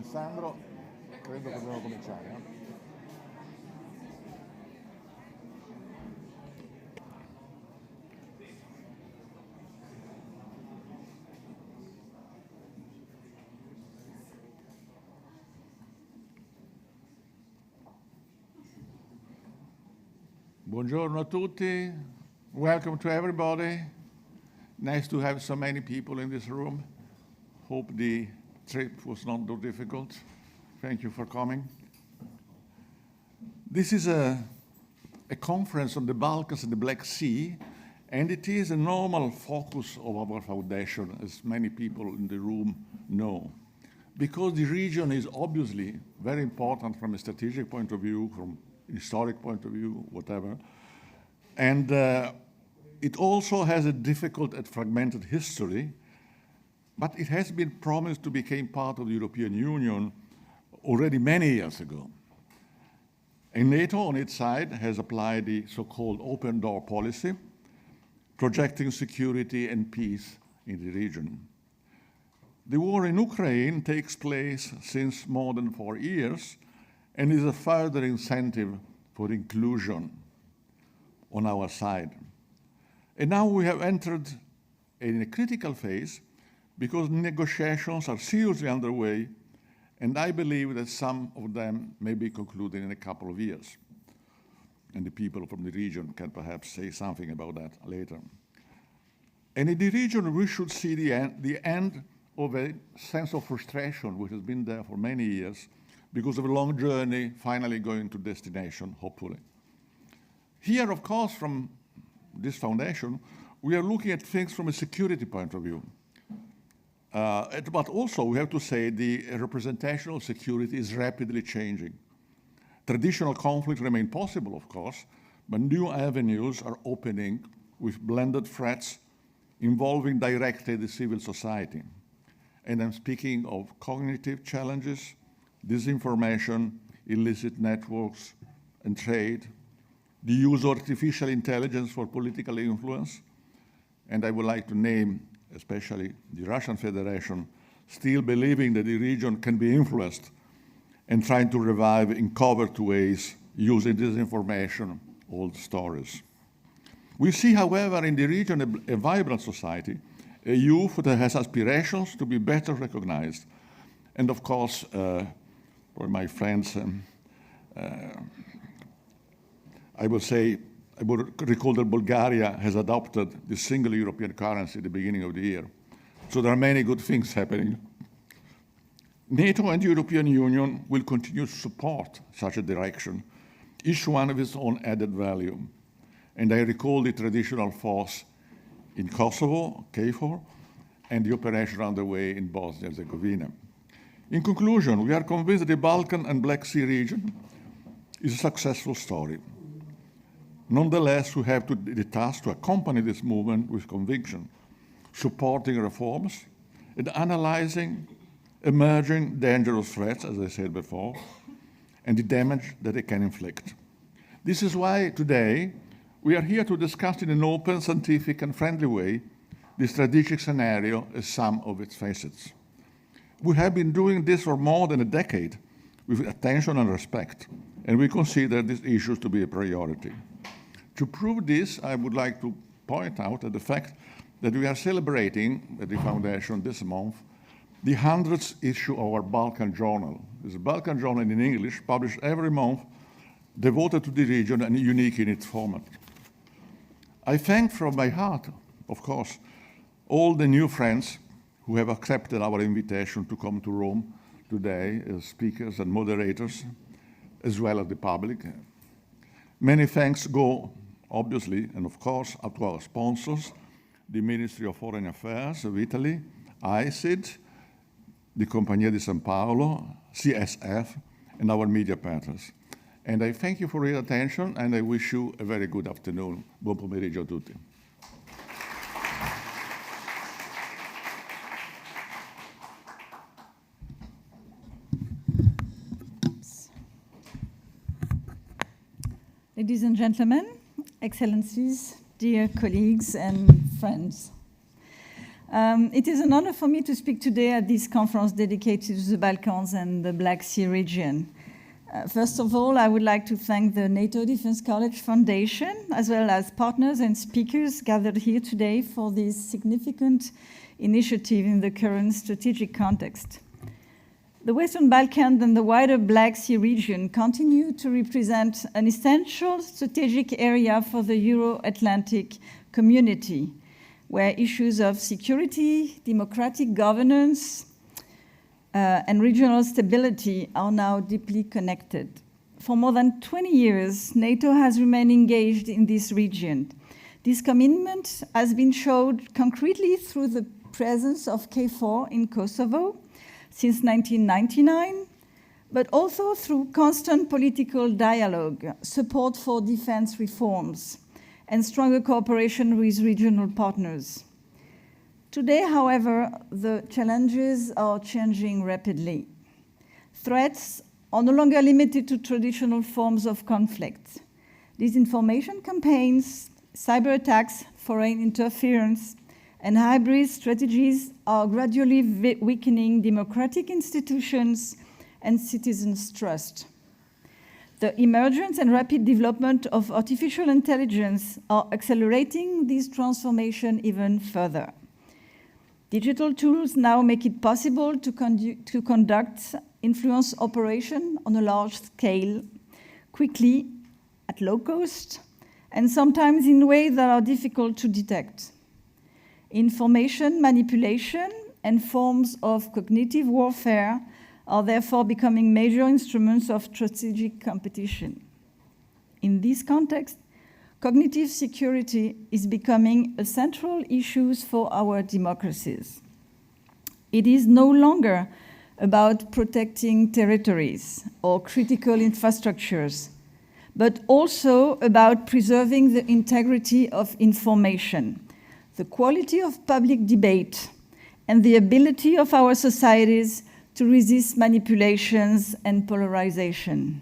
Alessandro, credo che dobbiamo cominciare. Buongiorno a tutti. Welcome to everybody. Nice to have so many people in this room. Hope the trip was not too difficult. Thank you for coming. This is a conference on the Balkans and the Black Sea, and it is a normal focus of our foundation, as many people in the room know, because the region is obviously very important from a strategic point of view, from historic point of view, whatever. And it also has a difficult and fragmented history, but it has been promised to become part of the European Union already many years ago. And NATO, on its side, has applied the so-called open door policy, projecting security and peace in the region. The war in Ukraine takes place since more than 4 years and is a further incentive for inclusion on our side. And now we have entered in a critical phase because negotiations are seriously underway, and I believe that some of them may be concluded in a couple of years. And the people from the region can perhaps say something about that later. And in the region, we should see the end of a sense of frustration which has been there for many years because of a long journey finally going to destination, hopefully. Here, of course, from this foundation, we are looking at things from a security point of view. But also, we have to say the representation of security is rapidly changing. Traditional conflict remain possible, of course, but new avenues are opening with blended threats involving directly the civil society. And I'm speaking of cognitive challenges, disinformation, illicit networks and trade, the use of artificial intelligence for political influence, and I would like to name especially the Russian Federation, still believing that the region can be influenced and trying to revive in covert ways using disinformation, old stories. We see, however, in the region a vibrant society, a youth that has aspirations to be better recognized. And of course, for my friends, I would say, I would recall that Bulgaria has adopted the single European currency at the beginning of the year. So there are many good things happening. NATO and the European Union will continue to support such a direction, each one of its own added value. And I recall the traditional force in Kosovo, KFOR, and the operation underway in Bosnia and Herzegovina. In conclusion, we are convinced that the Balkan and Black Sea region is a successful story. Nonetheless, we have the task to accompany this movement with conviction, supporting reforms and analyzing emerging dangerous threats, as I said before, and the damage that they can inflict. This is why today we are here to discuss in an open, scientific, and friendly way the strategic scenario as some of its facets. We have been doing this for more than a decade with attention and respect, and we consider these issues to be a priority. To prove this, I would like to point out at the fact that we are celebrating at the Foundation this month the 100th issue of our Balkan Journal. This Balkan Journal in English, published every month, devoted to the region and unique in its format. I thank from my heart, of course, all the new friends who have accepted our invitation to come to Rome today as speakers and moderators, as well as the public. Many thanks go, obviously, and of course, to our sponsors, the Ministry of Foreign Affairs of Italy, ICID, the Compagnia di San Paolo, CSF, and our media partners. And I thank you for your attention, and I wish you a very good afternoon. Buon pomeriggio a tutti. Ladies and gentlemen, Excellencies, dear colleagues and friends. It is an honor for me to speak today at this conference dedicated to the Balkans and the Black Sea region. First of all, I would like to thank the NATO Defense College Foundation, as well as partners and speakers gathered here today for this significant initiative in the current strategic context. The Western Balkans and the wider Black Sea region continue to represent an essential strategic area for the Euro-Atlantic community, where issues of security, democratic governance, and regional stability are now deeply connected. For more than 20 years, NATO has remained engaged in this region. This commitment has been shown concretely through the presence of KFOR in Kosovo since 1999, but also through constant political dialogue, support for defense reforms, and stronger cooperation with regional partners. Today, however, the challenges are changing rapidly. Threats are no longer limited to traditional forms of conflict. Disinformation campaigns, cyber attacks, foreign interference, and hybrid strategies are gradually weakening democratic institutions and citizens' trust. The emergence and rapid development of artificial intelligence are accelerating this transformation even further. Digital tools now make it possible to conduct influence operation on a large scale, quickly, at low cost, and sometimes in ways that are difficult to detect. Information manipulation and forms of cognitive warfare are therefore becoming major instruments of strategic competition. In this context, cognitive security is becoming a central issue for our democracies. It is no longer about protecting territories or critical infrastructures, but also about preserving the integrity of information, the quality of public debate, and the ability of our societies to resist manipulations and polarization.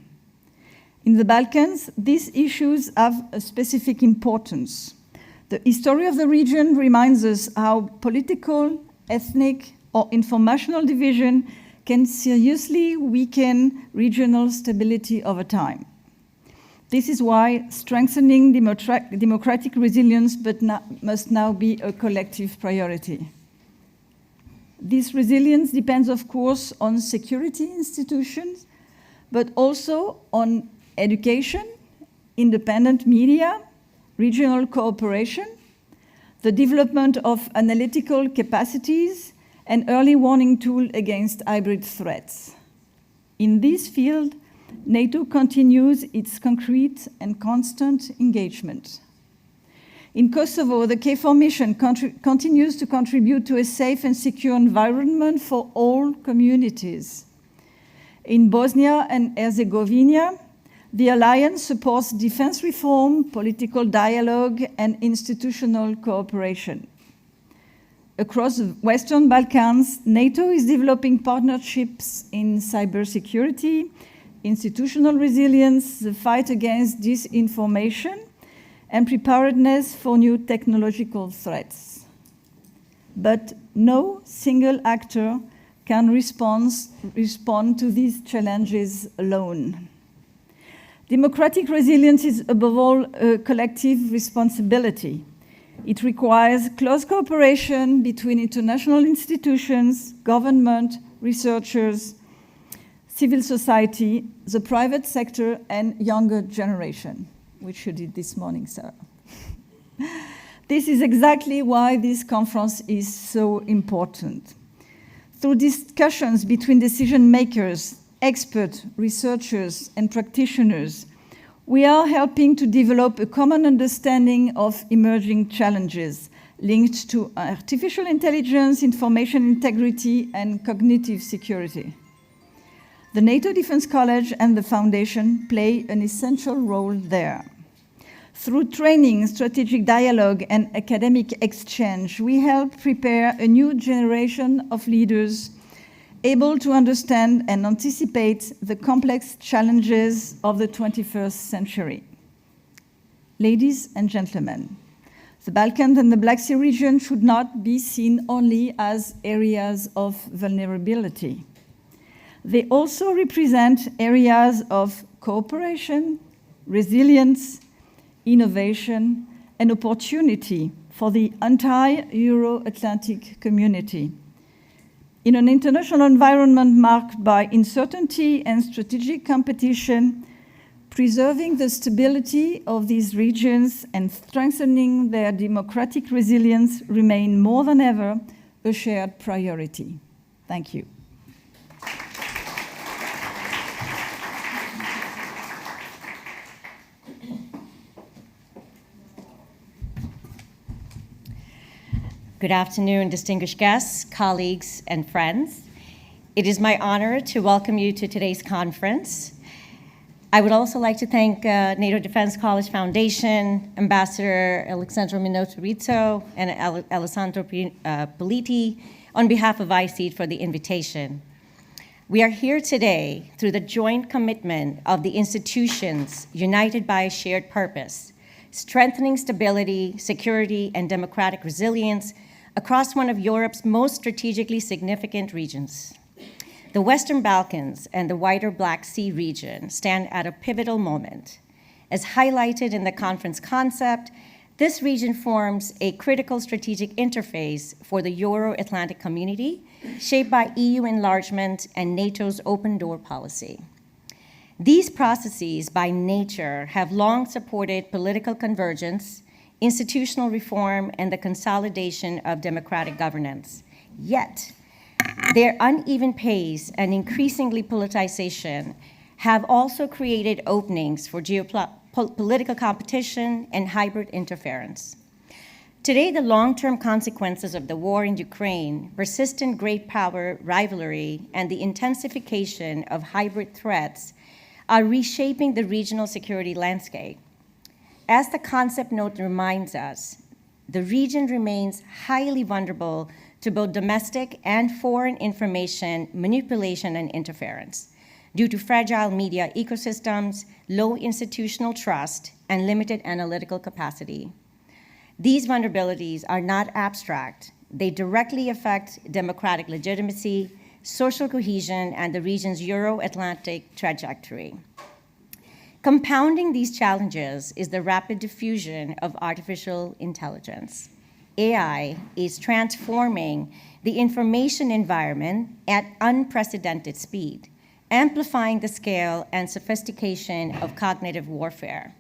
In the Balkans, these issues have a specific importance. The history of the region reminds us how political, ethnic, or informational division can seriously weaken regional stability over time. This is why strengthening democratic resilience must now be a collective priority. This resilience depends, of course, on security institutions, but also on education, independent media, regional cooperation, the development of analytical capacities, and early warning tools against hybrid threats. In this field, NATO continues its concrete and constant engagement. In Kosovo, the KFOR mission continues to contribute to a safe and secure environment for all communities. In Bosnia and Herzegovina, the alliance supports defense reform, political dialogue, and institutional cooperation. Across the Western Balkans, NATO is developing partnerships in cybersecurity, institutional resilience, the fight against disinformation, and preparedness for new technological threats. But no single actor can respond to these challenges alone. Democratic resilience is, above all, a collective responsibility. It requires close cooperation between international institutions, government, researchers, civil society, the private sector, and younger generation, which you did this morning, Sarah. This is exactly why this conference is so important. Through discussions between decision makers, experts, researchers, and practitioners, we are helping to develop a common understanding of emerging challenges linked to artificial intelligence, information integrity, and cognitive security. The NATO Defense College and the Foundation play an essential role there. Through training, strategic dialogue, and academic exchange, we help prepare a new generation of leaders able to understand and anticipate the complex challenges of the 21st century. Ladies and gentlemen, The Balkans and the Black Sea region should not be seen only as areas of vulnerability. They also represent areas of cooperation, resilience, innovation, and opportunity for the entire Euro-Atlantic community. In an international environment marked by uncertainty and strategic competition, preserving the stability of these regions and strengthening their democratic resilience remain more than ever a shared priority. Thank you. Good afternoon, distinguished guests, colleagues, and friends. It is my honor to welcome you to today's conference. I would also like to thank NATO Defense College Foundation, Ambassador Alexandro Minotto-Rizzo, and Alessandro Politi on behalf of ICEED for the invitation. We are here today through the joint commitment of the institutions united by a shared purpose, strengthening stability, security, and democratic resilience across one of Europe's most strategically significant regions. The Western Balkans and the wider Black Sea region stand at a pivotal moment. As highlighted in the conference concept, this region forms a critical strategic interface for the Euro-Atlantic community, shaped by EU enlargement and NATO's open door policy. These processes, by nature, have long supported political convergence, institutional reform, and the consolidation of democratic governance. Yet, their uneven pace and increasingly politicization have also created openings for geopolitical competition and hybrid interference. Today, the long-term consequences of the war in Ukraine, persistent great power rivalry, and the intensification of hybrid threats are reshaping the regional security landscape. As the concept note reminds us, the region remains highly vulnerable to both domestic and foreign information manipulation and interference due to fragile media ecosystems, low institutional trust, and limited analytical capacity. These vulnerabilities are not abstract. They directly affect democratic legitimacy, social cohesion, and the region's Euro-Atlantic trajectory. Compounding these challenges is the rapid diffusion of artificial intelligence. AI is transforming the information environment at unprecedented speed, amplifying the scale and sophistication of cognitive warfare.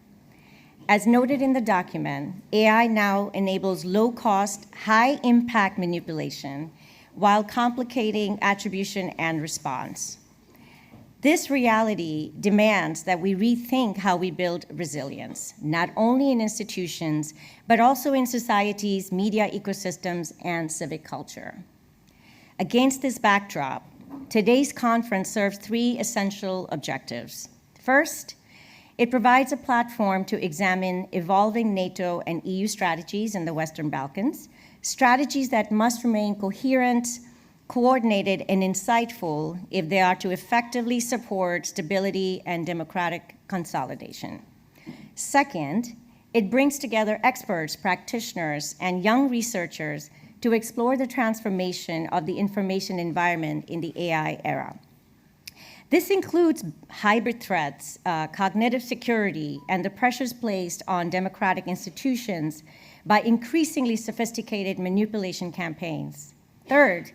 As noted in the document, AI now enables low-cost, high-impact manipulation while complicating attribution and response. This reality demands that we rethink how we build resilience, not only in institutions, but also in societies, media ecosystems, and civic culture. Against this backdrop, today's conference serves three essential objectives. First, it provides a platform to examine evolving NATO and EU strategies in the Western Balkans, strategies that must remain coherent, coordinated, and insightful if they are to effectively support stability and democratic consolidation. Second, it brings together experts, practitioners, and young researchers to explore the transformation of the information environment in the AI era. This includes hybrid threats, cognitive security, and the pressures placed on democratic institutions by increasingly sophisticated manipulation campaigns. Third,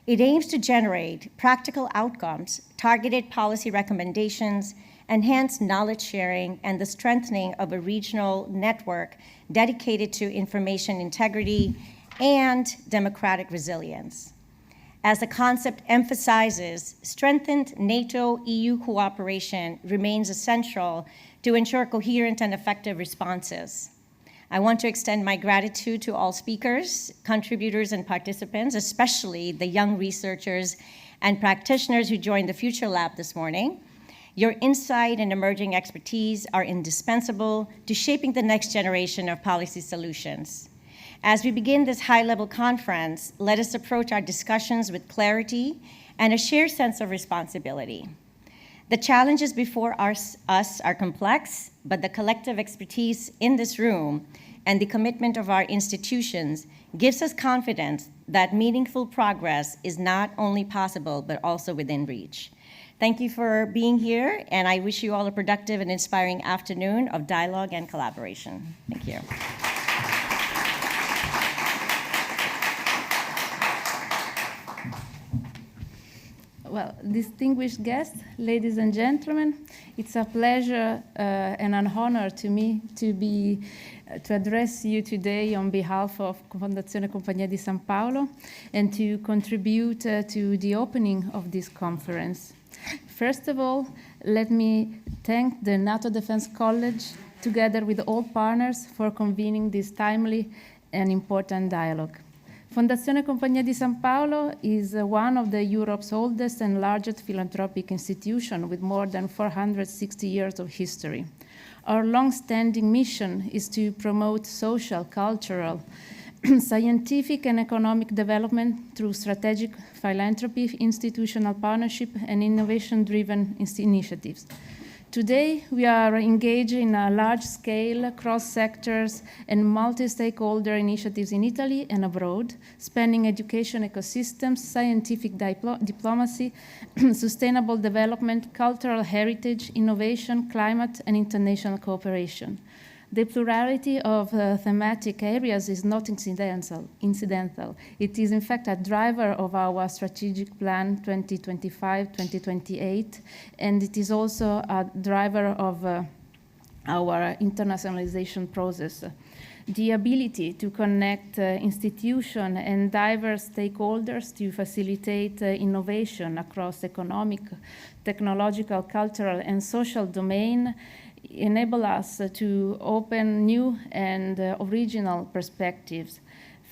it aims to generate practical outcomes, targeted policy recommendations, enhanced knowledge sharing, and the strengthening of a regional network dedicated to information integrity and democratic resilience. As the concept emphasizes, strengthened NATO-EU cooperation remains essential to ensure coherent and effective responses. I want to extend my gratitude to all speakers, contributors, and participants, especially the young researchers and practitioners who joined the Future Lab this morning. Your insight and emerging expertise are indispensable to shaping the next generation of policy solutions. As we begin this high-level conference, let us approach our discussions with clarity and a shared sense of responsibility. The challenges before us are complex, but the collective expertise in this room and the commitment of our institutions gives us confidence that meaningful progress is not only possible, but also within reach. Thank you for being here, and I wish you all a productive and inspiring afternoon of dialogue and collaboration. Thank you. Well, distinguished guests, ladies and gentlemen, it's a pleasure and an honor to me to address you today on behalf of Fondazione Compagnia di San Paolo and to contribute to the opening of this conference. First of all, let me thank the NATO Defense College, together with all partners, for convening this timely and important dialogue. Fondazione Compagnia di San Paolo is one of Europe's oldest and largest philanthropic institutions with more than 460 years of history. Our long-standing mission is to promote social, cultural, scientific and economic development through strategic philanthropy, institutional partnership, and innovation-driven initiatives. Today, we are engaged in a large-scale, cross-sectors, and multi-stakeholder initiatives in Italy and abroad, spanning education ecosystems, scientific diplomacy, sustainable development, cultural heritage, innovation, climate, and international cooperation. The plurality of thematic areas is not incidental. It is, in fact, a driver of our strategic plan 2025-2028, and it is also a driver of our internationalization process. The ability to connect institutions and diverse stakeholders to facilitate innovation across economic, technological, cultural, and social domain enable us to open new and original perspectives,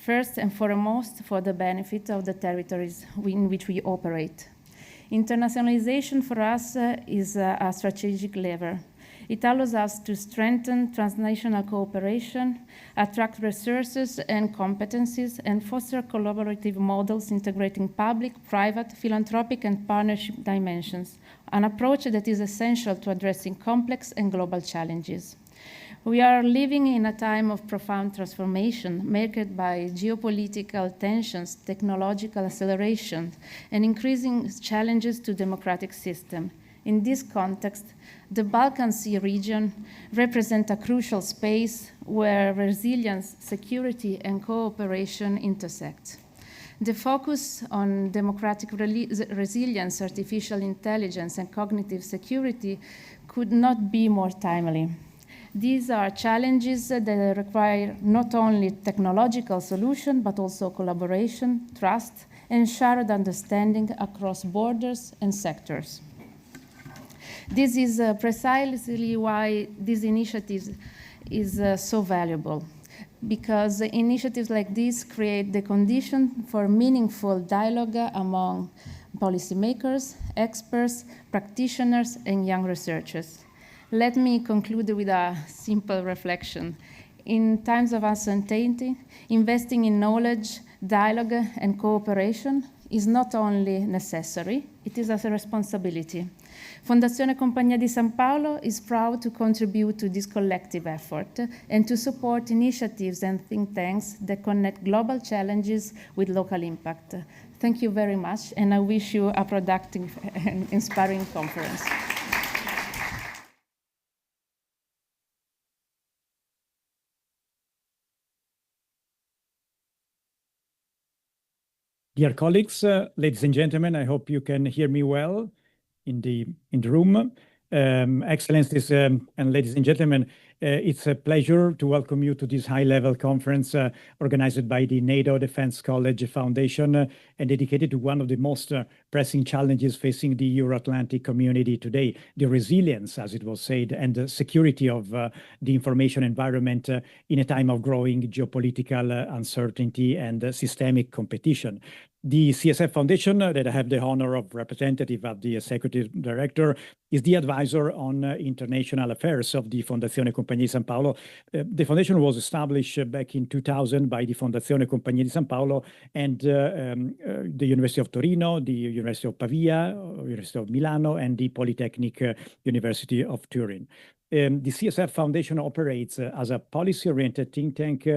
first and foremost for the benefit of the territories in which we operate. Internationalization for us is a strategic lever. It allows us to strengthen transnational cooperation, attract resources and competencies, and foster collaborative models integrating public, private, philanthropic, and partnership dimensions, an approach that is essential to addressing complex and global challenges. We are living in a time of profound transformation, marked by geopolitical tensions, technological acceleration, and increasing challenges to democratic system. In this context, the Balkan Sea region represents a crucial space where resilience, security, and cooperation intersect. The focus on democratic resilience, artificial intelligence, and cognitive security could not be more timely. These are challenges that require not only technological solutions, but also collaboration, trust, and shared understanding across borders and sectors. This is precisely why this initiative is so valuable, because initiatives like this create the condition for meaningful dialogue among policymakers, experts, practitioners, and young researchers. Let me conclude with a simple reflection. In times of uncertainty, investing in knowledge, dialogue, and cooperation is not only necessary, it is a responsibility. Fondazione Compagnia di San Paolo is proud to contribute to this collective effort and to support initiatives and think tanks that connect global challenges with local impact. Thank you very much, and I wish you a productive and inspiring conference. Dear colleagues, ladies and gentlemen, I hope you can hear me well in the room. Excellencies and ladies and gentlemen, it's a pleasure to welcome you to this high-level conference organized by the NATO Defense College Foundation and dedicated to one of the most pressing challenges facing the Euro-Atlantic community today, the resilience, as it was said, and the security of the information environment in a time of growing geopolitical uncertainty and systemic competition. The CSF Foundation, that I have the honor of representative as the executive director, is the advisor on international affairs of the Fondazione Compagnia di San Paolo. The foundation was established back in 2000 by the Fondazione Compagnia di San Paolo and the University of Torino, the University of Pavia, University of Milano, and the Polytechnic University of Turin. The CSF Foundation operates as a policy-oriented think tank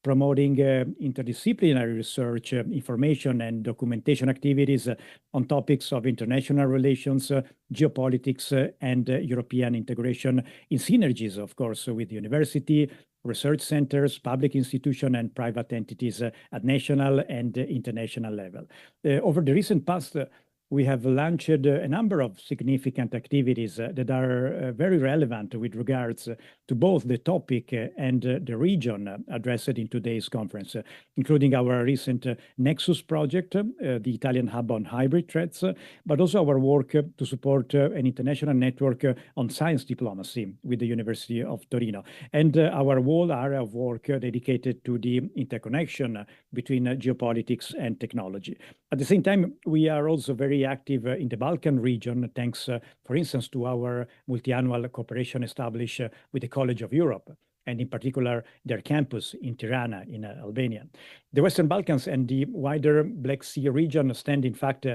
promoting interdisciplinary research, information, and documentation activities on topics of international relations, geopolitics, and European integration in synergies, of course, with university, research centers, public institutions, and private entities at national and international level. Over the recent past, we have launched a number of significant activities that are very relevant with regards to both the topic and the region addressed in today's conference, including our recent Nexus project, the Italian hub on hybrid threats, but also our work to support an international network on science diplomacy with the University of Torino, and our whole area of work dedicated to the interconnection between geopolitics and technology. At the same time, we are also very active in the Balkan region, thanks, for instance, to our multi-annual cooperation established with the College of Europe, and in particular, their campus in Tirana, in Albania. The Western Balkans and the wider Black Sea region stand, in fact,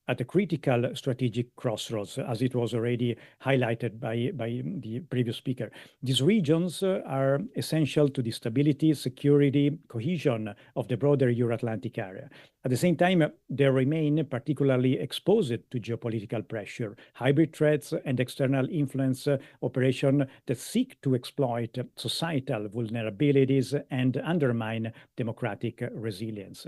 at a critical strategic crossroads, as it was already highlighted by the previous speaker. These regions are essential to the stability, security, cohesion of the broader Euro-Atlantic area. At the same time, they remain particularly exposed to geopolitical pressure, hybrid threats, and external influence operations that seek to exploit societal vulnerabilities and undermine democratic resilience.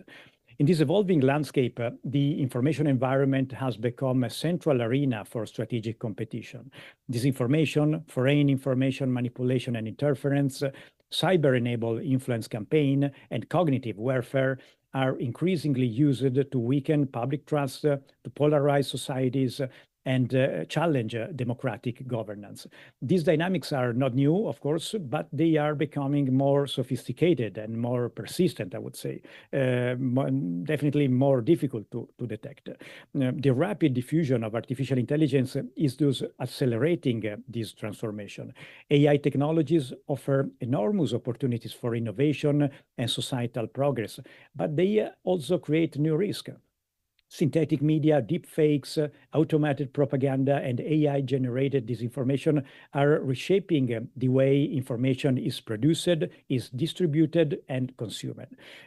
In this evolving landscape, the information environment has become a central arena for strategic competition. Disinformation, foreign information manipulation and interference, cyber-enabled influence campaign, and cognitive warfare are increasingly used to weaken public trust, to polarize societies, and challenge democratic governance. These dynamics are not new, of course, but they are becoming more sophisticated and more persistent, I would say, definitely more difficult to detect. The rapid diffusion of artificial intelligence is thus accelerating this transformation. AI technologies offer enormous opportunities for innovation and societal progress, but they also create new risks. Synthetic media, deepfakes, automated propaganda, and AI-generated disinformation are reshaping the way information is produced, is distributed, and consumed.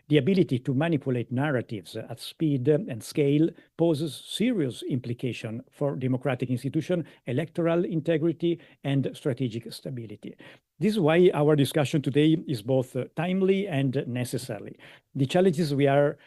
The ability to manipulate narratives at speed and scale poses serious implications for democratic institutions, electoral integrity, and strategic stability. This is why our discussion today is both timely and necessary. The challenges we are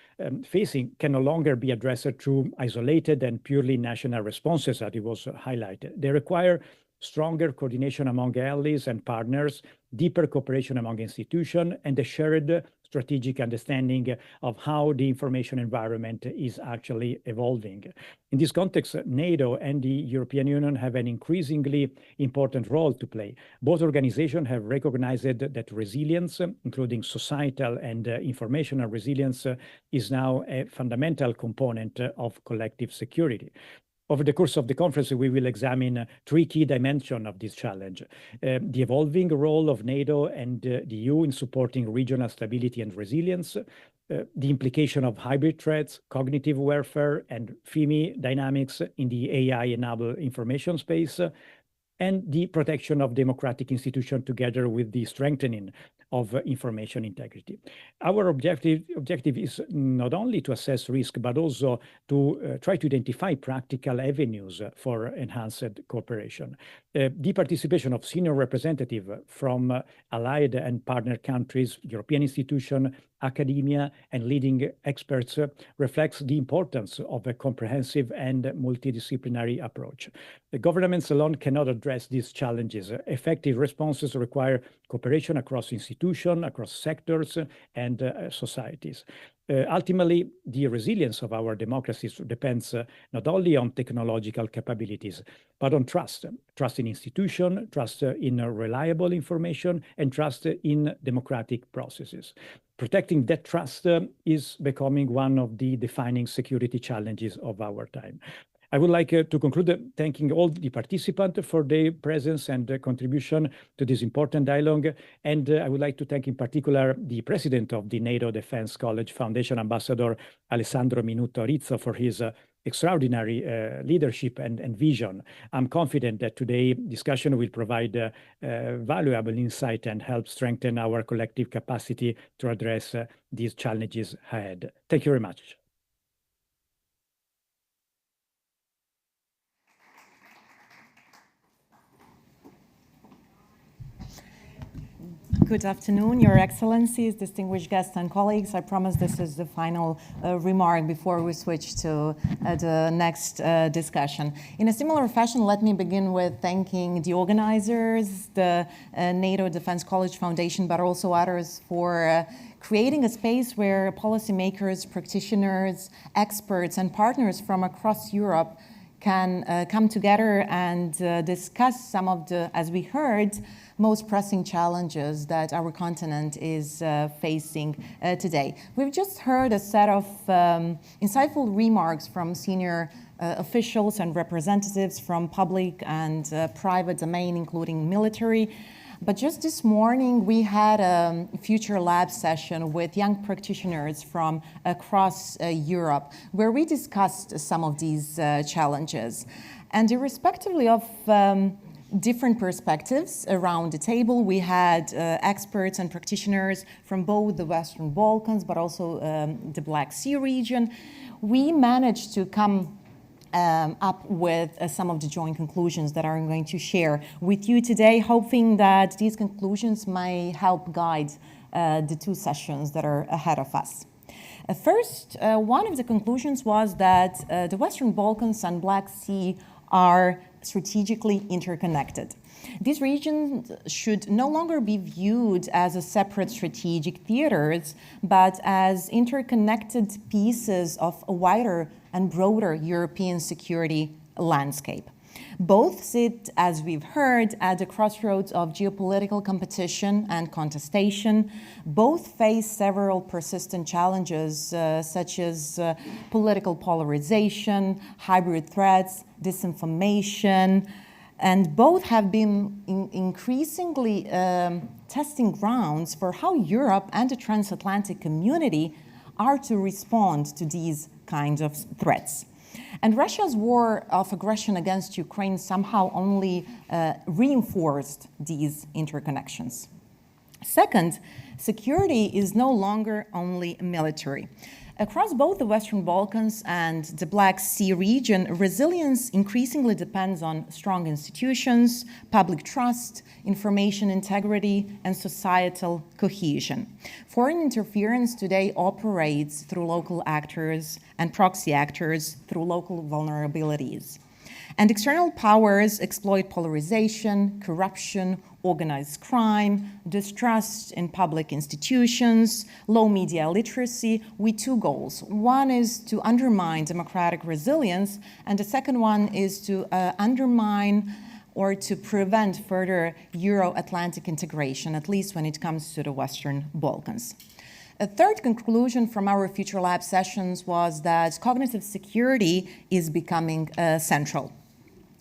facing can no longer be addressed through isolated and purely national responses, as it was highlighted. They require stronger coordination among allies and partners, deeper cooperation among institutions, and a shared strategic understanding of how the information environment is actually evolving. In this context, NATO and the European Union have an increasingly important role to play. Both organizations have recognized that resilience, including societal and informational resilience, is now a fundamental component of collective security. Over the course of the conference, we will examine three key dimensions of this challenge: the evolving role of NATO and the EU in supporting regional stability and resilience, the implication of hybrid threats, cognitive warfare, and FIMI dynamics in the AI-enabled information space, and the protection of democratic institutions together with the strengthening of information integrity. Our objective is not only to assess risk, but also to try to identify practical avenues for enhanced cooperation. The participation of senior representatives from allied and partner countries, European institutions, academia, and leading experts reflects the importance of a comprehensive and multidisciplinary approach. The governments alone cannot address these challenges. Effective responses require cooperation across institutions, across sectors, and societies. Ultimately, the resilience of our democracies depends not only on technological capabilities, but on trust. Trust in institutions, trust in reliable information, and trust in democratic processes. Protecting that trust is becoming one of the defining security challenges of our time. I would like to conclude thanking all the participants for their presence and contribution to this important dialogue. And I would like to thank in particular the president of the NATO Defense College Foundation, Ambassador Alessandro Minuto Rizzo, for his extraordinary leadership and vision. I'm confident that today's discussion will provide valuable insight and help strengthen our collective capacity to address these challenges ahead. Thank you very much. Good afternoon, Your Excellencies, distinguished guests and colleagues. I promise this is the final remark before we switch to the next discussion. In a similar fashion, let me begin with thanking the organizers, the NATO Defense College Foundation, but also others for creating a space where policymakers, practitioners, experts, and partners from across Europe can come together and discuss some of the, as we heard, most pressing challenges that our continent is facing today. We've just heard a set of insightful remarks from senior officials and representatives from public and private domain, including military. But just this morning, we had a Future Lab session with young practitioners from across Europe, where we discussed some of these challenges. And irrespectively of different perspectives around the table, we had experts and practitioners from both the Western Balkans, but also the Black Sea region. We managed to come up with some of the joint conclusions that I'm going to share with you today, hoping that these conclusions may help guide the two sessions that are ahead of us. First, one of the conclusions was that the Western Balkans and Black Sea are strategically interconnected. These regions should no longer be viewed as a separate strategic theaters, but as interconnected pieces of a wider and broader European security landscape. Both sit, as we've heard, at the crossroads of geopolitical competition and contestation. Both face several persistent challenges, such as political polarization, hybrid threats, disinformation, and both have been increasingly testing grounds for how Europe and the transatlantic community are to respond to these kinds of threats. And Russia's war of aggression against Ukraine somehow only reinforced these interconnections. Second, security is no longer only military. Across both the Western Balkans and the Black Sea region, resilience increasingly depends on strong institutions, public trust, information integrity, and societal cohesion. Foreign interference today operates through local actors and proxy actors through local vulnerabilities. And external powers exploit polarization, corruption, organized crime, distrust in public institutions, low media literacy, with two goals. One is to undermine democratic resilience, and the second one is to undermine or to prevent further Euro-Atlantic integration, at least when it comes to the Western Balkans. A third conclusion from our Future Lab sessions was that cognitive security is becoming central.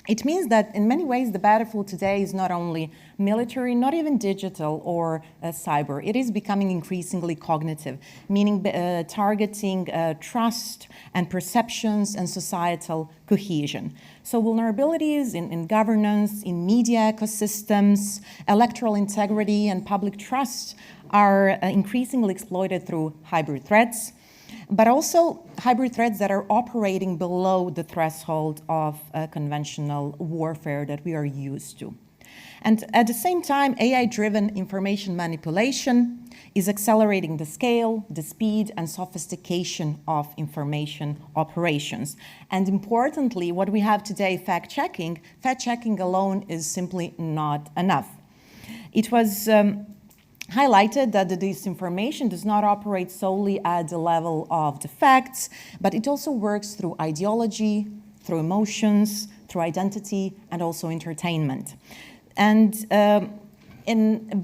It means that in many ways the battlefield today is not only military, not even digital or cyber. It is becoming increasingly cognitive, meaning targeting trust and perceptions and societal cohesion. So vulnerabilities in governance, in media ecosystems, electoral integrity and public trust are increasingly exploited through hybrid threats, but also hybrid threats that are operating below the threshold of conventional warfare that we are used to. And at the same time, AI-driven information manipulation is accelerating the scale, the speed, and sophistication of information operations. And importantly, what we have today, fact-checking alone is simply not enough. It was highlighted that the disinformation does not operate solely at the level of the facts, but it also works through ideology, through emotions, through identity, and also entertainment. And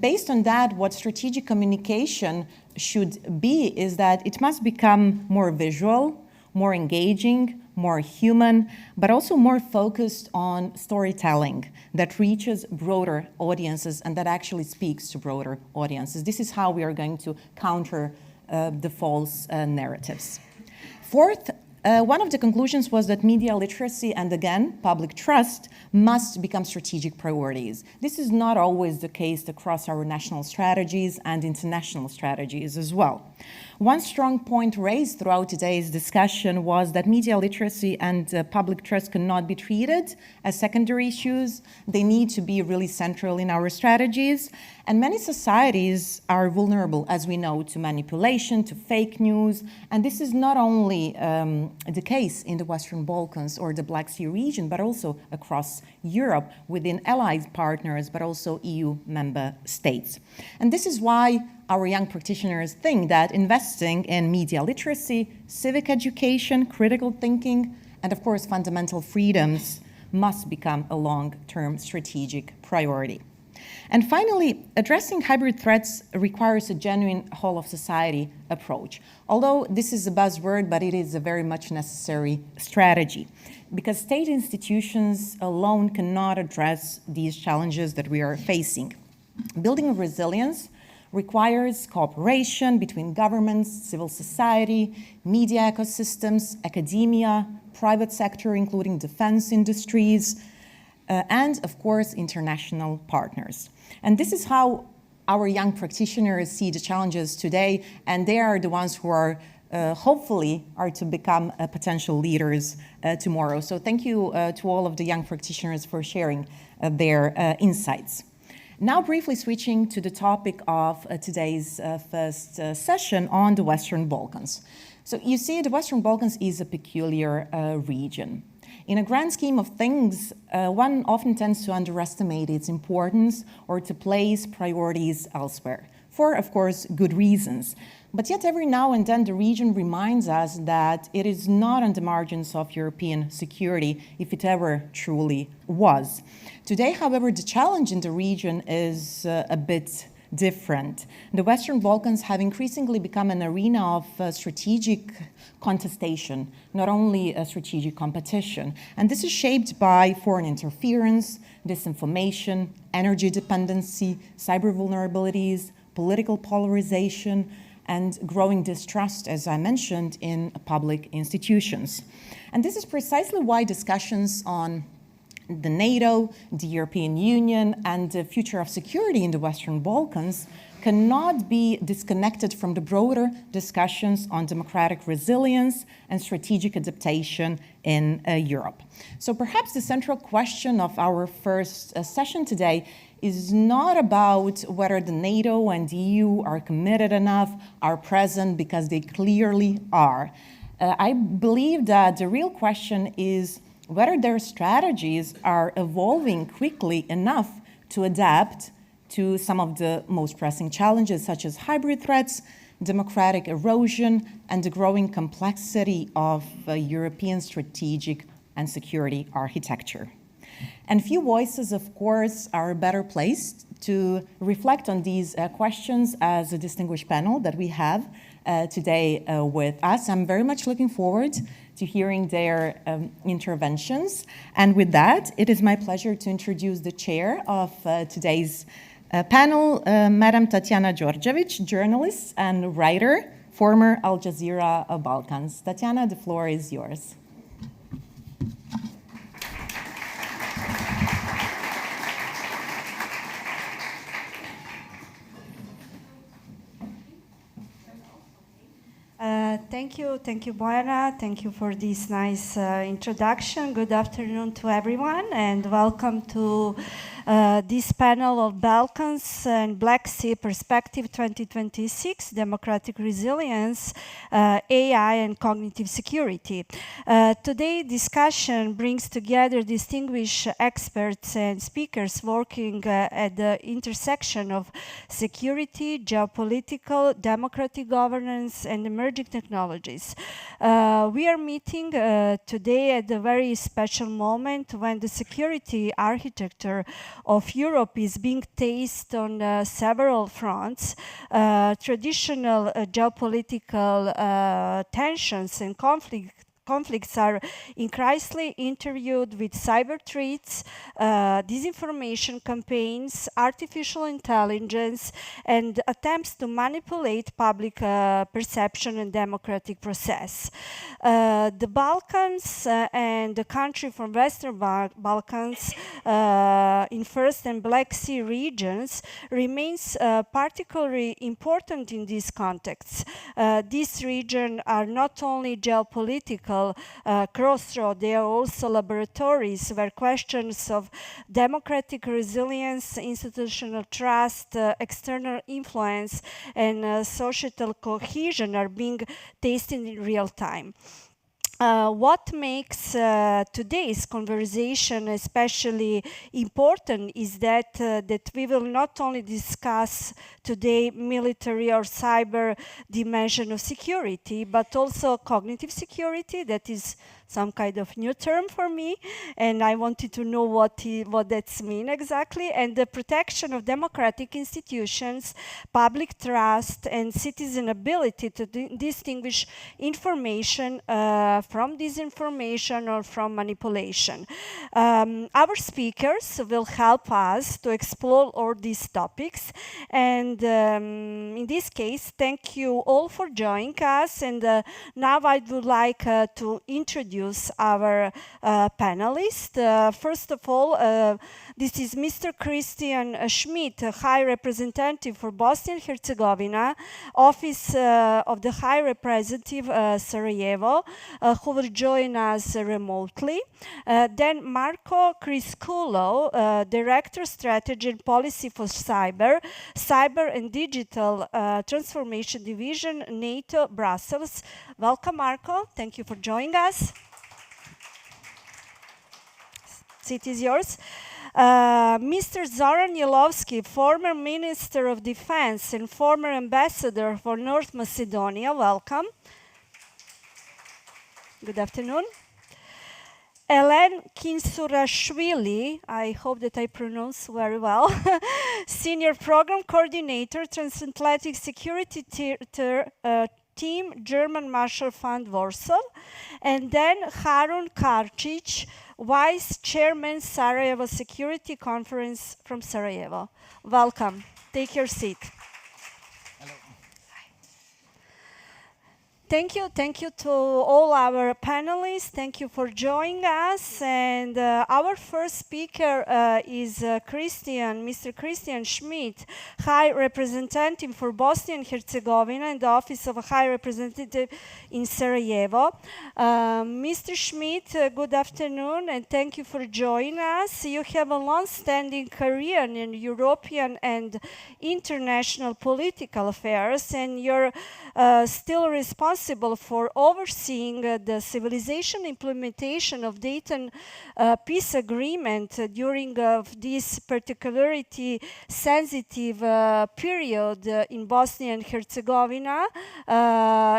based on that, what strategic communication should be is that it must become more visual, more engaging, more human, but also more focused on storytelling that reaches broader audiences and that actually speaks to broader audiences. This is how we are going to counter the false narratives. Fourth, one of the conclusions was that media literacy and, again, public trust must become strategic priorities. This is not always the case across our national strategies and international strategies as well. One strong point raised throughout today's discussion was that media literacy and public trust cannot be treated as secondary issues. They need to be really central in our strategies. And many societies are vulnerable, as we know, to manipulation, to fake news. And this is not only the case in the Western Balkans or the Black Sea region, but also across Europe within allied partners, but also EU member states. And this is why our young practitioners think that investing in media literacy, civic education, critical thinking, and of course fundamental freedoms must become a long-term strategic priority. And finally, addressing hybrid threats requires a genuine whole-of-society approach. Although this is a buzzword, but it is a very much necessary strategy, because state institutions alone cannot address these challenges that we are facing. Building resilience requires cooperation between governments, civil society, media ecosystems, academia, private sector, including defense industries, and of course, international partners. And this is how our young practitioners see the challenges today, and they are the ones who are hopefully are to become potential leaders tomorrow. So thank you to all of the young practitioners for sharing their insights. Now briefly switching to the topic of today's first session on the Western Balkans. So you see, the Western Balkans is a peculiar region. In a grand scheme of things, one often tends to underestimate its importance or to place priorities elsewhere, for, of course, good reasons. But yet every now and then the region reminds us that it is not on the margins of European security, if it ever truly was. Today, however, the challenge in the region is a bit different. The Western Balkans have increasingly become an arena of strategic contestation, not only a strategic competition. And this is shaped by foreign interference, disinformation, energy dependency, cyber vulnerabilities, political polarization, and growing distrust, as I mentioned, in public institutions. And this is precisely why discussions on the NATO, the European Union, and the future of security in the Western Balkans cannot be disconnected from the broader discussions on democratic resilience and strategic adaptation in Europe. So perhaps the central question of our first session today is not about whether the NATO and the EU are committed enough, are present, because they clearly are. I believe that the real question is whether their strategies are evolving quickly enough to adapt to some of the most pressing challenges, such as hybrid threats, democratic erosion, and the growing complexity of European strategic and security architecture. And few voices, of course, are better placed to reflect on these questions as a distinguished panel that we have today with us. I'm very much looking forward to hearing their interventions. And with that, it is my pleasure to introduce the chair of today's panel, Madam Tatiana Đorđević, journalist and writer, former Al Jazeera Balkans. Tatiana, the floor is yours. Thank you, Bojana. Thank you for this nice introduction. Good afternoon to everyone, and welcome to this panel of Balkans and Black Sea Perspective 2026, Democratic Resilience, AI and Cognitive Security. Today's discussion brings together distinguished experts and speakers working at the intersection of security, geopolitical, democratic governance, and emerging technologies. We are meeting today at a very special moment when the security architecture of Europe is being tested on several fronts. Traditional geopolitical tensions and conflict conflicts are increasingly interviewed with cyber threats, disinformation campaigns, artificial intelligence, and attempts to manipulate public perception and democratic process. The Balkans and the country from Western Balkans in First and Black Sea regions remains particularly important in these contexts. These regions are not only geopolitical crossroads, they are also laboratories where questions of democratic resilience, institutional trust, external influence, and societal cohesion are being tasted in real time. What makes today's conversation especially important is that we will not only discuss today military or cyber dimension of security, but also cognitive security. That is some kind of new term for me, and I wanted to know what that means exactly, and the protection of democratic institutions, public trust, and citizen ability to distinguish information from disinformation or from manipulation. Our speakers will help us to explore all these topics, and in this case, thank you all for joining us, and now I would like to introduce our panelists. First of all, this is Mr. Christian Schmidt, High Representative for Bosnia and Herzegovina, Office of the High Representative Sarajevo, who will join us remotely. Then Marco Crisculo, Director Strategy and Policy for Cyber and Digital Transformation Division, NATO, Brussels. Welcome, Marco. Thank you for joining us. Seat is yours. Mr. Zoran Jelovski, former Minister of Defense and former Ambassador for North Macedonia. Welcome. Good afternoon. Elen Kinsurashvili, I hope that I pronounce very well, Senior Program Coordinator, Transatlantic Security Team, German Marshall Fund, Warsaw. And then Harun Karcic, Vice Chairman, Sarajevo Security Conference from Sarajevo. Welcome. Take your seat. Thank you to all our panelists. Thank you for joining us. And our first speaker is Mr. Christian Schmidt, High Representative for Bosnia and Herzegovina in the Office of a High Representative in Sarajevo. Mr. Schmidt, good afternoon, and thank you for joining us. You have a long-standing career in European and international political affairs, and you're still responsible for overseeing the civilization implementation of Dayton peace agreement during this particularly sensitive period in Bosnia and Herzegovina,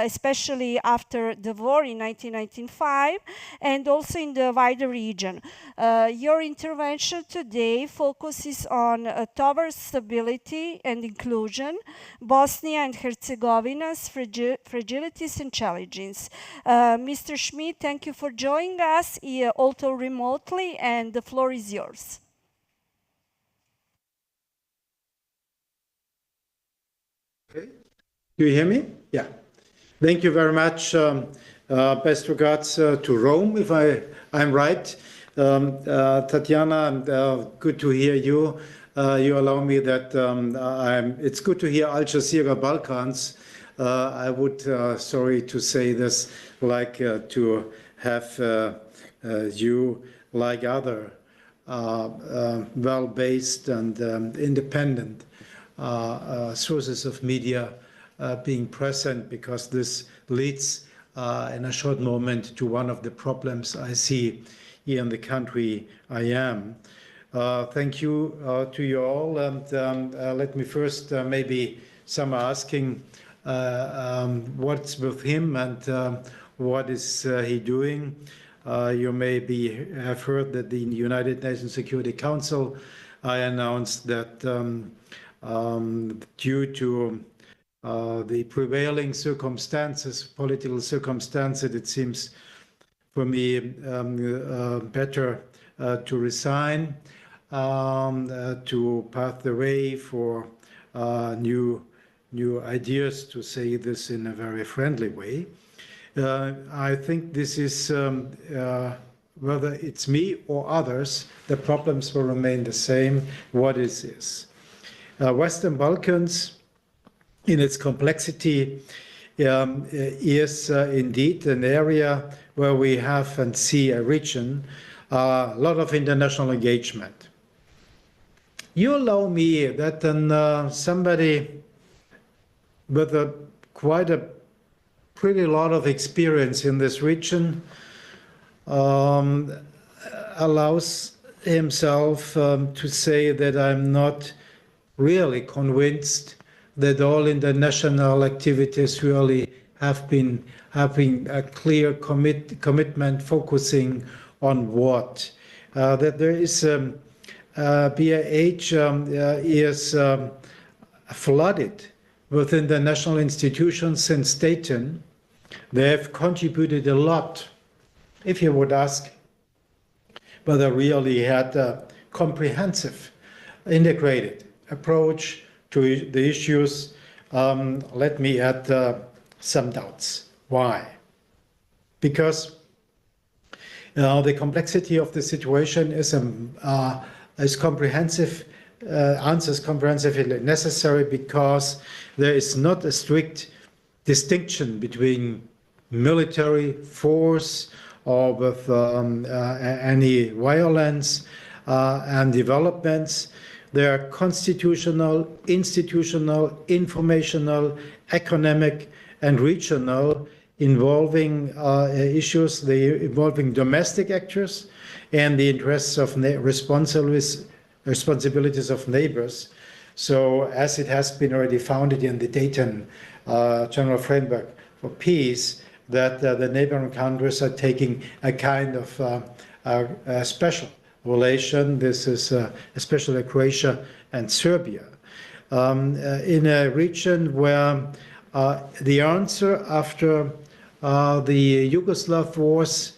especially after the war in 1995, and also in the wider region. Your intervention today focuses on towards stability and inclusion, Bosnia and Herzegovina's fragilities and challenges. Mr. Schmidt, thank you for joining us, also remotely, and the floor is yours. Okay. Do you hear me? Yeah. Thank you very much. Best regards to Rome, if I'm right. Tatiana, good to hear you. You allow me that it's good to hear Al Jazeera Balkans. I would, sorry to say this, like to have you, like other well-based and independent sources of media being present, because this leads in a short moment to one of the problems I see here in the country I am. Thank you to you all, and let me first maybe some are asking what's with him and what is he doing. You maybe have heard that the United Nations Security Council, I announced that due to the prevailing circumstances, political circumstances, it seems for me better to resign, to pave the way for new ideas, to say this in a very friendly way. I think this is, whether it's me or others, the problems will remain the same. What is this? Western Balkans, in its complexity, is indeed an area where we have and see a region, a lot of international engagement. You allow me that somebody with quite a pretty lot of experience in this region allows himself to say that I'm not really convinced that all international activities really have been having a clear commitment focusing on what. That there is BIH is flooded with international institutions since Dayton. They have contributed a lot. If you would ask whether really had a comprehensive, integrated approach to the issues, let me add some doubts. Why? Because the complexity of the situation is comprehensive, answers comprehensively necessary, because there is not a strict distinction between military force or with any violence and developments. There are constitutional, institutional, informational, economic, and regional involving issues, involving domestic actors and the interests of responsibilities of neighbors. So as it has been already founded in the Dayton General Framework for Peace, that the neighboring countries are taking a kind of a special relation. This is especially Croatia and Serbia. In a region where the answer after the Yugoslav wars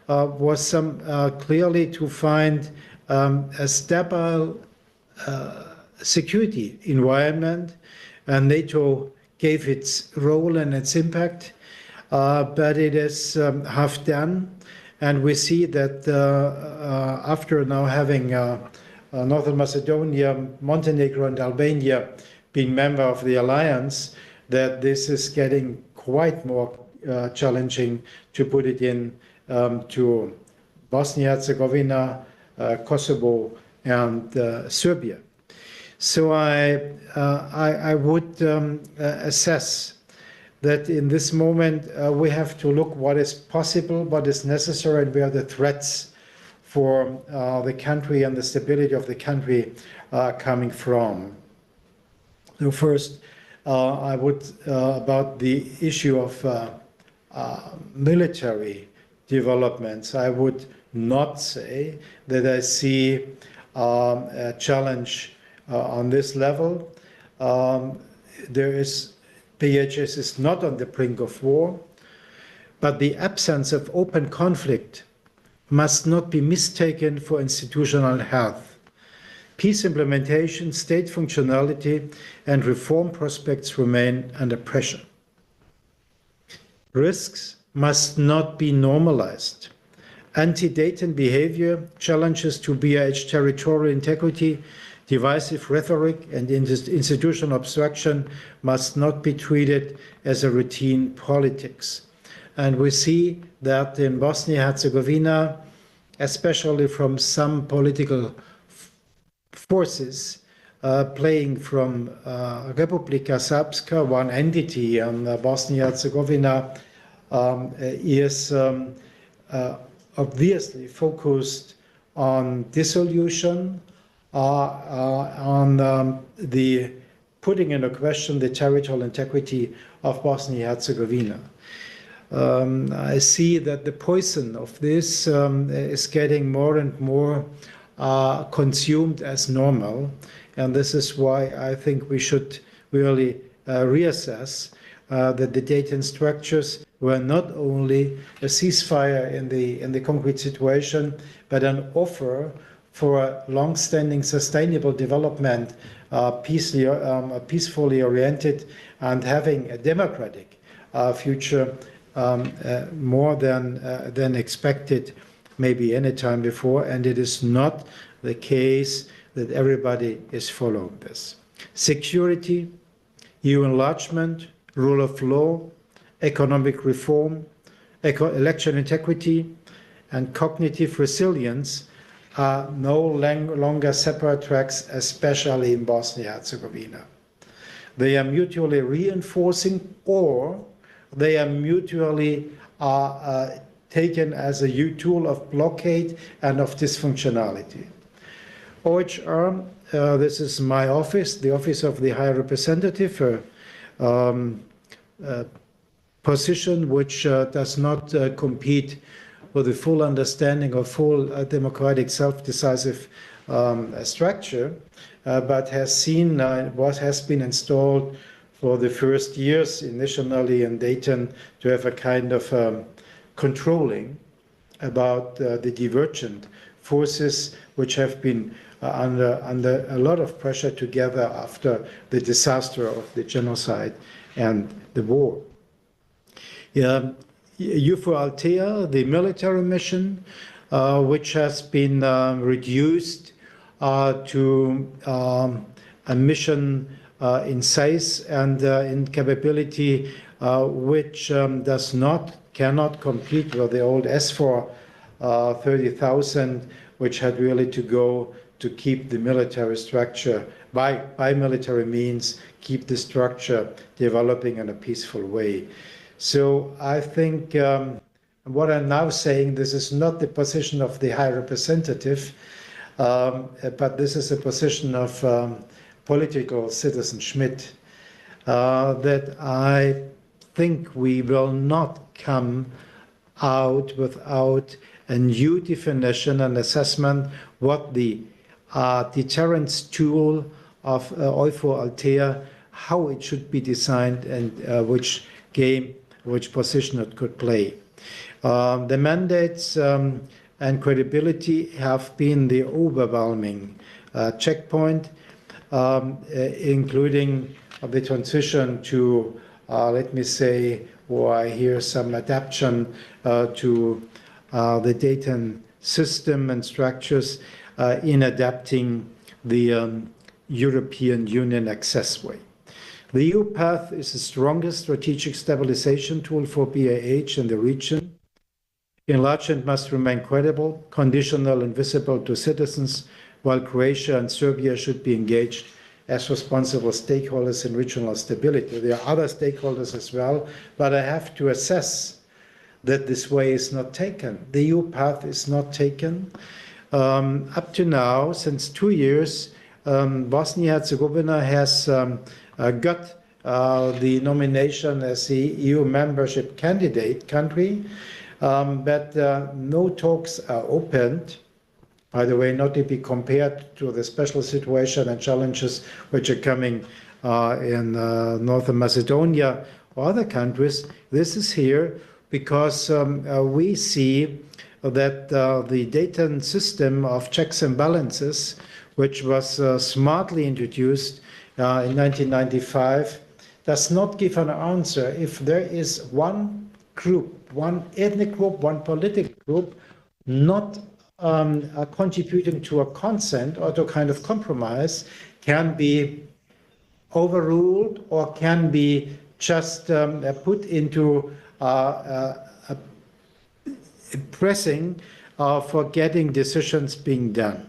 was clearly to find a stable security environment, and NATO gave its role and its impact, but it is half done. And we see that after now having Northern Macedonia, Montenegro, and Albania being member of the alliance, that this is getting quite more challenging to put it in to Bosnia-Herzegovina, Kosovo, and Serbia. So I would assess that in this moment we have to look what is possible, what is necessary, and where the threats for the country and the stability of the country are coming from. So first, I would, about the issue of military developments, I would not say that I see a challenge on this level. PHS is not on the brink of war, but the absence of open conflict must not be mistaken for institutional health. Peace implementation, state functionality, and reform prospects remain under pressure. Risks must not be normalized. Anti-Dayton behavior, challenges to BIH territorial integrity, divisive rhetoric, and institutional obstruction must not be treated as a routine politics. And we see that in Bosnia-Herzegovina, especially from some political forces playing from Republika Srpska, one entity in Bosnia-Herzegovina, is obviously focused on dissolution, on the putting into question the territorial integrity of Bosnia-Herzegovina. I see that the poison of this is getting more and more consumed as normal, and this is why I think we should really reassess that the Dayton structures were not only a ceasefire in the concrete situation, but an offer for a long-standing sustainable development, peacefully oriented, and having a democratic future more than expected maybe any time before. And it is not the case that everybody is following this. Security, EU enlargement, rule of law, economic reform, election integrity, and cognitive resilience are no longer separate tracks, especially in Bosnia-Herzegovina. They are mutually reinforcing, or they are mutually taken as a tool of blockade and of dysfunctionality. OHR, this is my office, the Office of the High Representative, position which does not compete with the full understanding of full democratic self-decisive structure, but has been installed for the first years initially in Dayton to have a kind of controlling about the divergent forces which have been under a lot of pressure together after the disaster of the genocide and the war. EUFOR Althea, the military mission, which has been reduced to a mission in size and in capability, which cannot compete with the old S4 30,000, which had really to go to keep the military structure, by military means, keep the structure developing in a peaceful way. So I think what I'm now saying, this is not the position of the High Representative, but this is a position of political citizen Schmidt, that I think we will not come out without a new definition and assessment what the deterrence tool of EUFOR Althea, how it should be designed, and which position it could play. The mandates and credibility have been the overwhelming checkpoint, including the transition to, let me say, or I hear some adaptation to the Dayton system and structures in adapting the European Union access way. The EU path is the strongest strategic stabilization tool for BIH in the region. Enlargement must remain credible, conditional, and visible to citizens, while Croatia and Serbia should be engaged as responsible stakeholders in regional stability. There are other stakeholders as well, but I have to assess that this way is not taken. The EU path is not taken. Up to now, since 2 years, Bosnia-Herzegovina has got the nomination as the EU membership candidate country, but no talks are opened. By the way, not to be compared to the special situation and challenges which are coming in Northern Macedonia or other countries. This is here because we see that the Dayton system of checks and balances, which was smartly introduced in 1995, does not give an answer if there is one group, one ethnic group, one political group not contributing to a consent or to a kind of compromise, can be overruled or can be just put into pressing for getting decisions being done.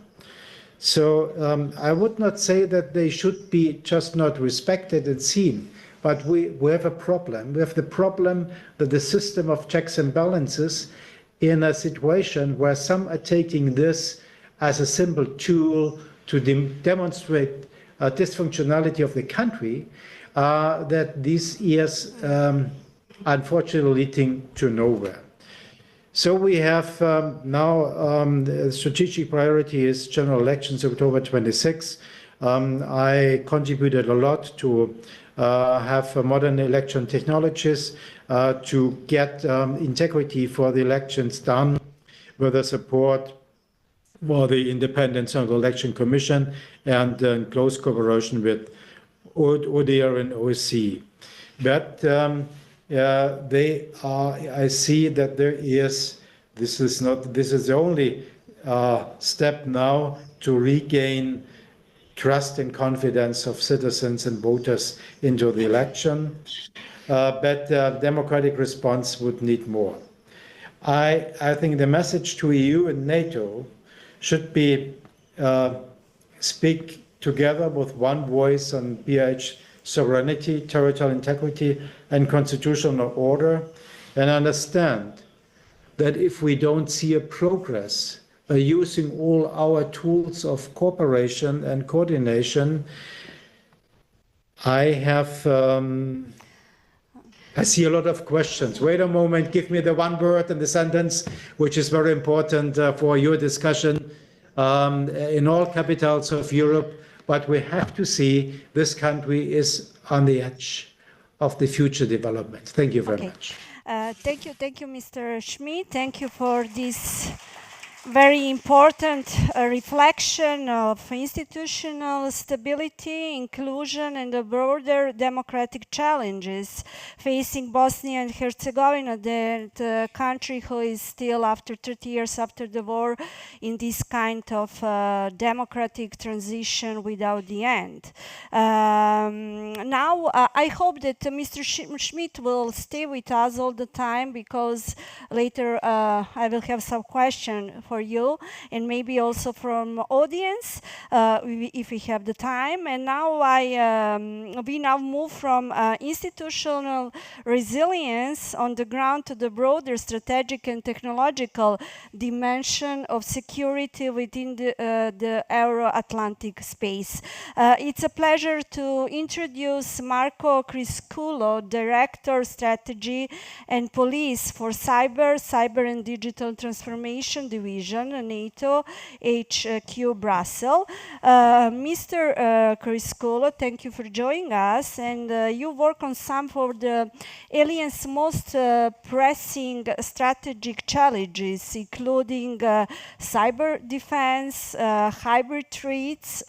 So I would not say that they should be just not respected and seen, but we have a problem. We have the problem that the system of checks and balances in a situation where some are taking this as a simple tool to demonstrate dysfunctionality of the country, that these years unfortunately leading to nowhere. So we have now the strategic priority is general elections October 26. I contributed a lot to have modern election technologies to get integrity for the elections done with the support for the Independent Central Election Commission and in close cooperation with ODIHR and OSCE. But I see that this is the only step now to regain trust and confidence of citizens and voters into the election. But democratic response would need more. I think the message to EU and NATO should be speak together with one voice on BIH sovereignty, territorial integrity, and constitutional order, and understand that if we don't see a progress by using all our tools of cooperation and coordination, I see a lot of questions. Wait a moment, give me the one word and the sentence, which is very important for your discussion in all capitals of Europe. But we have to see this country is on the edge of the future development. Thank you very much. Thank you, Mr. Schmidt. Thank you for this very important reflection of institutional stability, inclusion, and the broader democratic challenges facing Bosnia and Herzegovina, the country who is still, after 30 years after the war, in this kind of democratic transition without the end. Now, I hope that Mr. Schmidt will stay with us all the time, because later I will have some questions for you, and maybe also from audience, if we have the time. And now we now move from institutional resilience on the ground to the broader strategic and technological dimension of security within the Euro-Atlantic space. It's a pleasure to introduce Marco Crisculo, Director Strategy and Police for Cyber and Digital Transformation Division, NATO HQ Brussels. Mr. Crisculo, thank you for joining us, and you work on some of the Alliance's most pressing strategic challenges, including cyber defense, hybrid threats,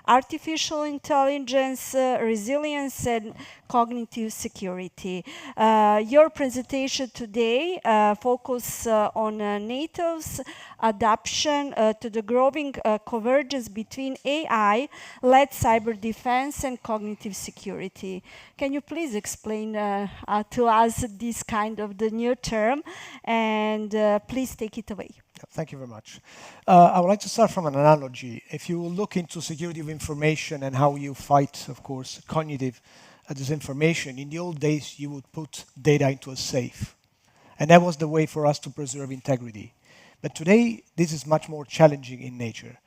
artificial intelligence, resilience, and cognitive security. Your presentation today focuses on NATO's adaptation to the growing convergence between AI-led cyber defense and cognitive security. Can you please explain to us this kind of the new term, and please take it away. Thank you very much. I would like to start from an analogy. If you look into security of information and how you fight, of course, cognitive disinformation, in the old days you would put data into a safe. And that was the way for us to preserve integrity. But today, this is much more challenging in nature.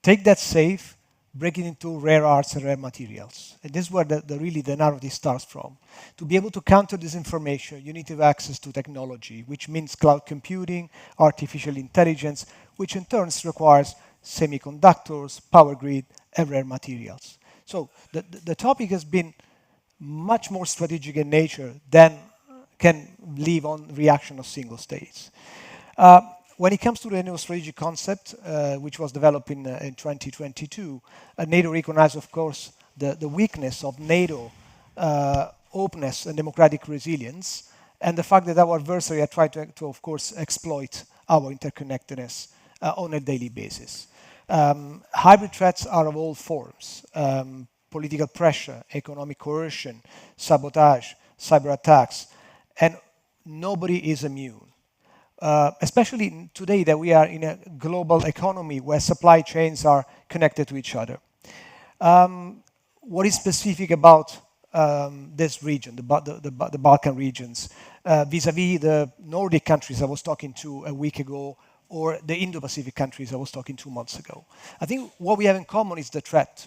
Take that safe, break it into rare arts and rare materials. And this is where really the narrative starts from. To be able to counter disinformation, you need to have access to technology, which means cloud computing, artificial intelligence, which in turn requires semiconductors, power grid, and rare materials. So the topic has been much more strategic in nature than can live on reaction of single states. When it comes to the new strategic concept, which was developed in 2022, NATO recognized, of course, the weakness of NATO openness and democratic resilience, and the fact that our adversary had tried to of course, exploit our interconnectedness on a daily basis. Hybrid threats are of all forms. Political pressure, economic coercion, sabotage, cyber attacks, and nobody is immune. Especially today that we are in a global economy where supply chains are connected to each other. What is specific about this region, the Balkan regions, vis-a-vis the Nordic countries I was talking to a week ago, or the Indo-Pacific countries I was talking 2 months ago? I think what we have in common is the threat,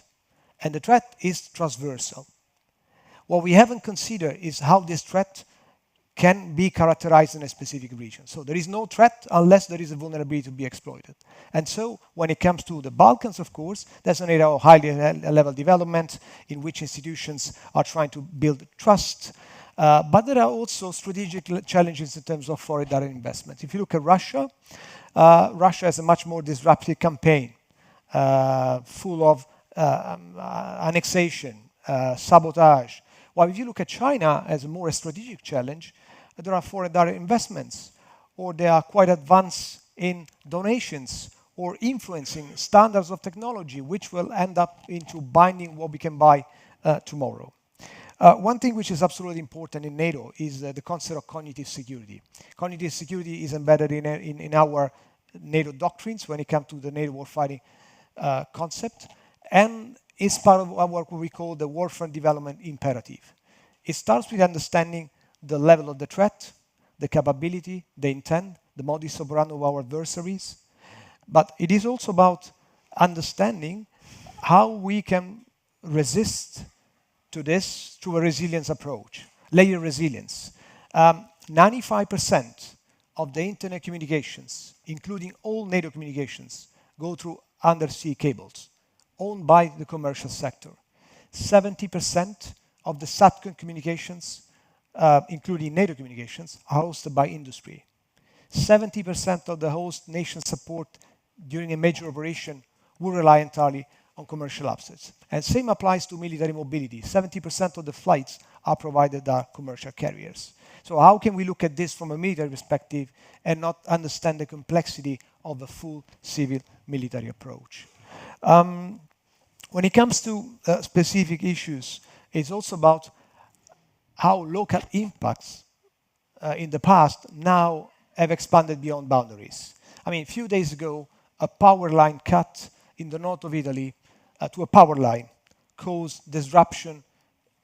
and the threat is transversal. What we haven't considered is how this threat can be characterized in a specific region. So there is no threat unless there is a vulnerability to be exploited. And so when it comes to the Balkans, of course, there's an area of highly level development in which institutions are trying to build trust. But there are also strategic challenges in terms of foreign direct investment. If you look at Russia, Russia has a much more disruptive campaign, full of annexation, sabotage. While if you look at China as a more strategic challenge, there are foreign direct investments, or they are quite advanced in donations or influencing standards of technology, which will end up into binding what we can buy tomorrow. One thing which is absolutely important in NATO is the concept of cognitive security. Cognitive security is embedded in our NATO doctrines when it comes to the NATO warfighting concept, and is part of what we call the warfare development imperative. It starts with understanding the level of the threat, the capability, the intent, the modus operandi of our adversaries, but it is also about understanding how we can resist to this through a resilience approach, layer resilience. 95% of the internet communications, including all NATO communications, go through undersea cables owned by the commercial sector. 70% of the SATCOM communications, including NATO communications, are hosted by industry. 70% of the host nation support during a major operation will rely entirely on commercial assets. And same applies to military mobility. 70% of the flights are provided by commercial carriers. So how can we look at this from a military perspective and not understand the complexity of a full civil military approach? When it comes to specific issues, it's also about how local impacts in the past now have expanded beyond boundaries. I mean, a few days ago, a power line cut in the north of Italy to a power line caused disruption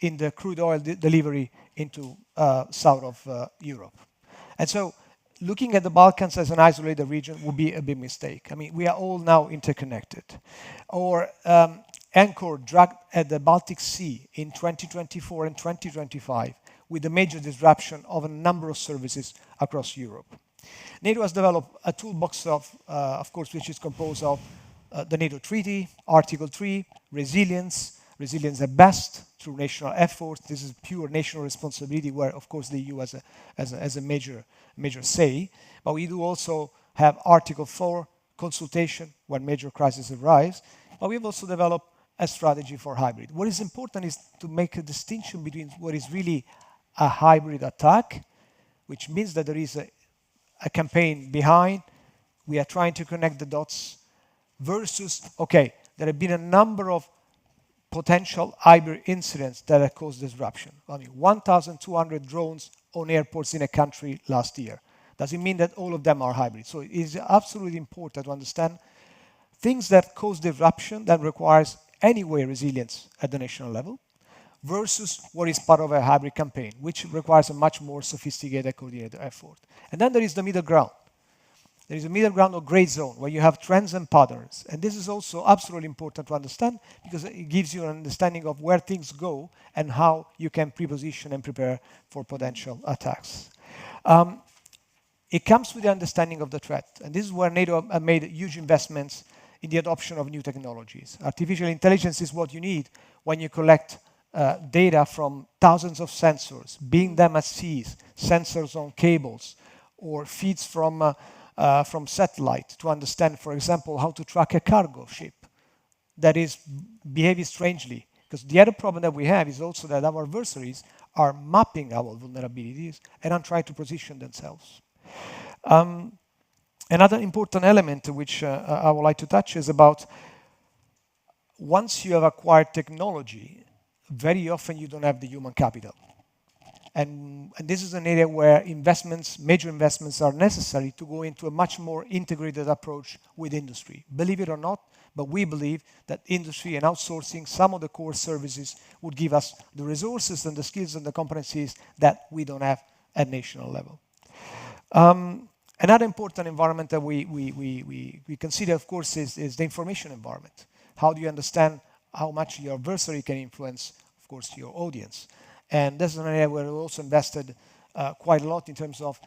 in the crude oil delivery into south of Europe. And so looking at the Balkans as an isolated region would be a big mistake. I mean, we are all now interconnected. Or anchor dragged at the Baltic Sea in 2024 and 2025 with a major disruption of a number of services across Europe. NATO has developed a toolbox of course, which is composed of the NATO Treaty, Article 3, resilience at best through national efforts. This is pure national responsibility where, of course, the EU has a major say. But we do also have Article 4, consultation when major crises arise. But we've also developed a strategy for hybrid. What is important is to make a distinction between what is really a hybrid attack, which means that there is a campaign behind, we are trying to connect the dots, versus, okay, there have been a number of potential hybrid incidents that have caused disruption. I mean, 1,200 drones on airports in a country last year. Does it mean that all of them are hybrid? So it is absolutely important to understand things that cause disruption that requires anyway resilience at the national level versus what is part of a hybrid campaign, which requires a much more sophisticated coordinated effort. And then there is the middle ground. There is a middle ground or gray zone where you have trends and patterns. And this is also absolutely important to understand because it gives you an understanding of where things go and how you can pre-position and prepare for potential attacks. It comes with the understanding of the threat. And this is where NATO have made huge investments in the adoption of new technologies. Artificial intelligence is what you need when you collect data from thousands of sensors, being them at seas, sensors on cables, or feeds from satellite to understand, for example, how to track a cargo ship that is behaving strangely. Because the other problem that we have is also that our adversaries are mapping our vulnerabilities and are trying to position themselves. Another important element which I would like to touch is about once you have acquired technology, very often you don't have the human capital. And this is an area where major investments are necessary to go into a much more integrated approach with industry. Believe it or not, but we believe that industry and outsourcing some of the core services would give us the resources and the skills and the competencies that we don't have at national level. Another important environment that we consider, of course, is the information environment. How do you understand how much your adversary can influence, of course, your audience? And this is an area where we also invested quite a lot in terms of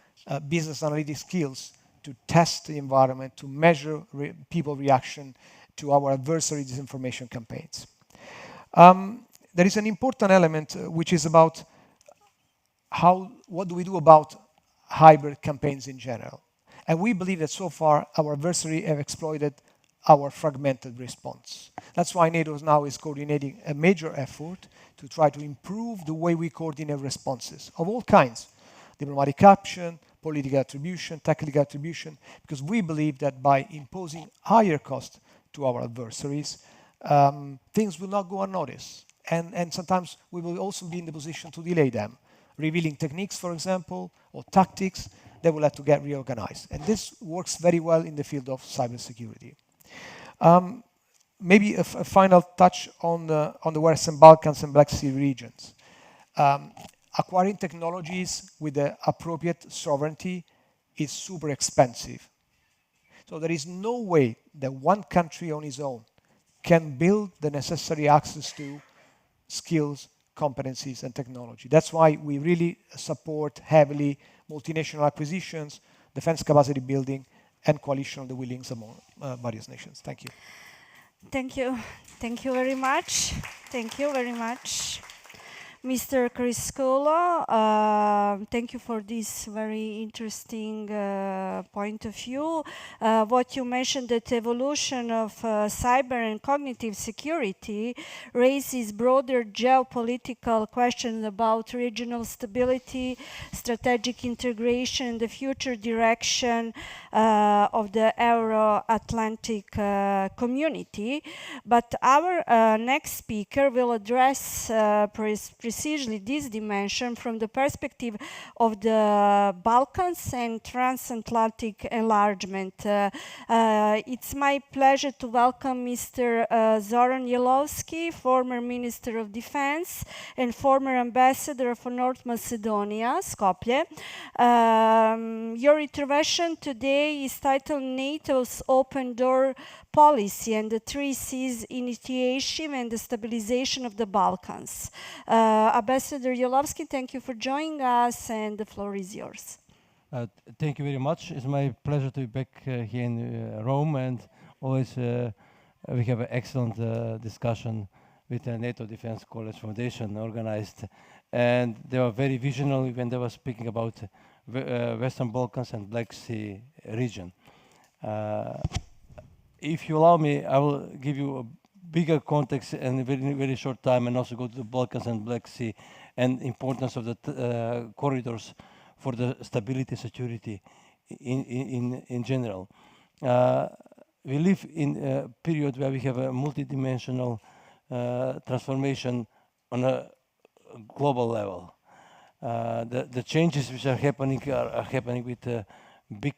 business analytic skills to test the environment, to measure people reaction to our adversary disinformation campaigns. There is an important element which is about what do we do about hybrid campaigns in general. And we believe that so far our adversary have exploited our fragmented response. That's why NATO now is coordinating a major effort to try to improve the way we coordinate responses of all kinds, diplomatic action, political attribution, technical attribution, because we believe that by imposing higher costs to our adversaries, things will not go unnoticed. And sometimes we will also be in the position to delay them, revealing techniques, for example, or tactics that will have to get reorganized. And this works very well in the field of cybersecurity. Maybe a final touch on the Western Balkans and Black Sea regions. Acquiring technologies with the appropriate sovereignty is super expensive. So there is no way that one country on its own can build the necessary access to skills, competencies, and technology. That's why we really support heavily multinational acquisitions, defense capacity building, and coalition of the willings among various nations. Thank you. Thank you. Thank you very much. Thank you very much. Mr. Criscolo, thank you for this very interesting point of view. What you mentioned, that evolution of cyber and cognitive security raises broader geopolitical questions about regional stability, strategic integration, the future direction of the Euro-Atlantic community. But our next speaker will address precisely this dimension from the perspective of the Balkans and transatlantic enlargement. It's my pleasure to welcome Mr. Zoran Jelovski, former Minister of Defense and former Ambassador for North Macedonia, Skopje. Your intervention today is titled NATO's Open Door Policy and the Three C's Initiative and the Stabilization of the Balkans. Ambassador Jelovski, thank you for joining us, and the floor is yours. Thank you very much. It's my pleasure to be back here in Rome, and always we have an excellent discussion with the NATO Defense College Foundation, Organised, and they were very visionary when they were speaking about Western Balkans and Black Sea region. If you allow me, I will give you a bigger context in a very, very short time, and also go to the Balkans and Black Sea and importance of the corridors for the stability, security in general. We live in a period where we have a multidimensional transformation on a global level. The changes which are happening with big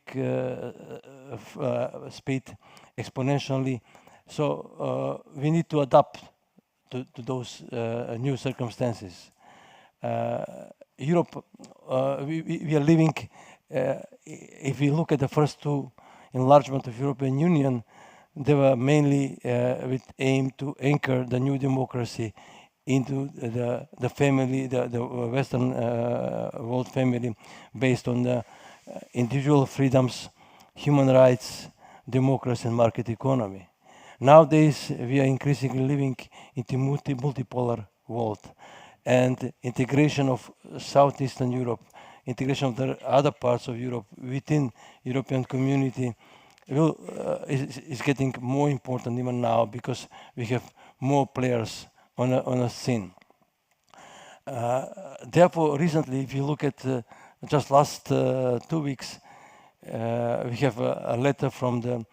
speed, exponentially. So we need to adapt to those new circumstances. Europe, we are living, if we look at the first two enlargement of European Union, they were mainly with aim to anchor the new democracy into the family, the Western world family, based on the individual freedoms, human rights, democracy, and market economy. Nowadays, we are increasingly living into multipolar world, and integration of Southeastern Europe, integration of the other parts of Europe within European community is getting more important even now, because we have more players on a scene. Therefore, recently, if you look at just last 2 weeks, we have a letter from the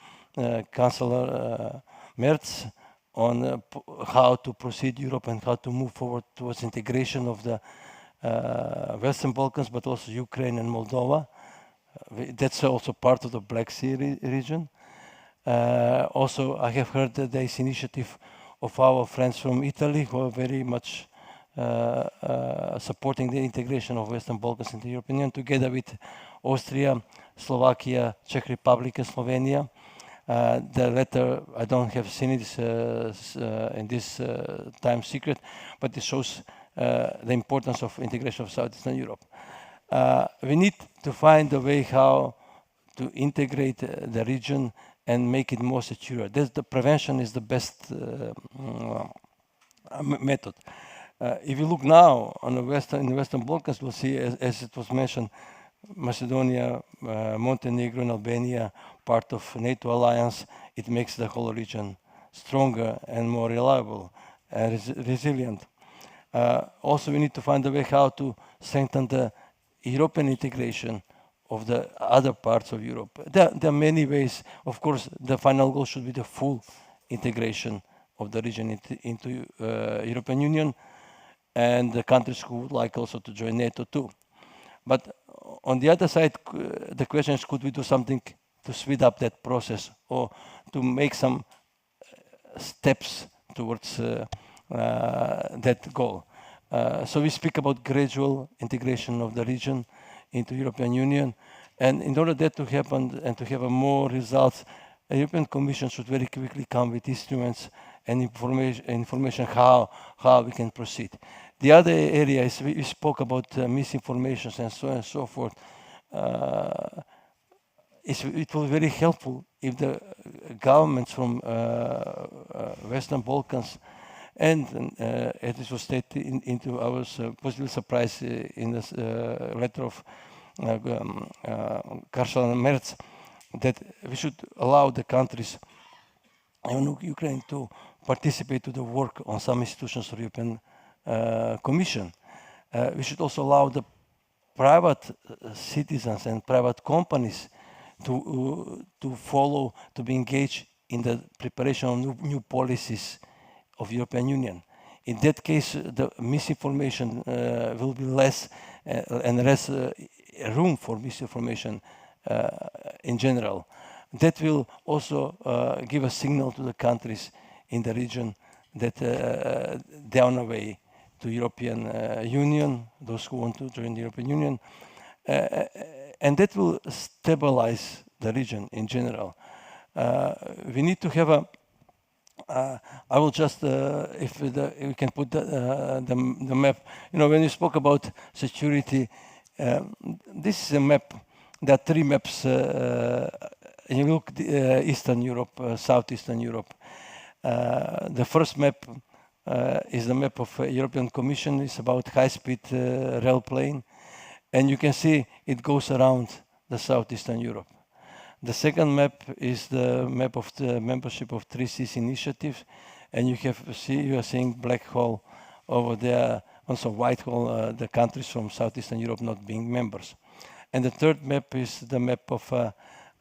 Chancellor Merz on how to proceed Europe and how to move forward towards integration of the Western Balkans, but also Ukraine and Moldova. That's also part of the Black Sea region. Also, I have heard that there is initiative of our friends from Italy who are very much supporting the integration of Western Balkans into the European Union, together with Austria, Slovakia, Czech Republic, and Slovenia. The letter, I don't have seen it in this time secret, but it shows the importance of integration of Southeastern Europe. We need to find a way how to integrate the region and make it more secure. The prevention is the best method. If you look now on the Western Balkans, we'll see, as it was mentioned, Macedonia, Montenegro, and Albania, part of NATO alliance. It makes the whole region stronger and more reliable and resilient. Also, we need to find a way how to strengthen the European integration of the other parts of Europe. There are many ways. Of course, the final goal should be the full integration of the region into European Union, and the countries who would like also to join NATO too. But on the other side, the question is, could we do something to speed up that process or to make some steps towards that goal? So we speak about gradual integration of the region into European Union, and in order that to happen and to have more results, the European Commission should very quickly come with instruments and information how we can proceed. The other area is we spoke about misinformation and so on and so forth. It was very helpful if the governments from Western Balkans and as it was stated into our positive surprise in this letter of Karšal and Merz, that we should allow the countries, even Ukraine, to participate to the work on some institutions of European Commission. We should also allow the private citizens and private companies to follow, to be engaged in the preparation of new policies of European Union. In that case, the misinformation will be less and less room for misinformation in general. That will also give a signal to the countries in the region that they are on the way to European Union, those who want to join the European Union, and that will stabilize the region in general. We need to have a I will just, if we can put the map. You know, when you spoke about security, this is a map. There are three maps. You look Eastern Europe, Southeastern Europe. The first map is the map of European Commission. It's about high-speed rail plane. And you can see it goes around the Southeastern Europe. The second map is the map of the membership of 3Cs initiative, and you are seeing black hole over there, also white hole, the countries from Southeastern Europe not being members. And the third map is the map of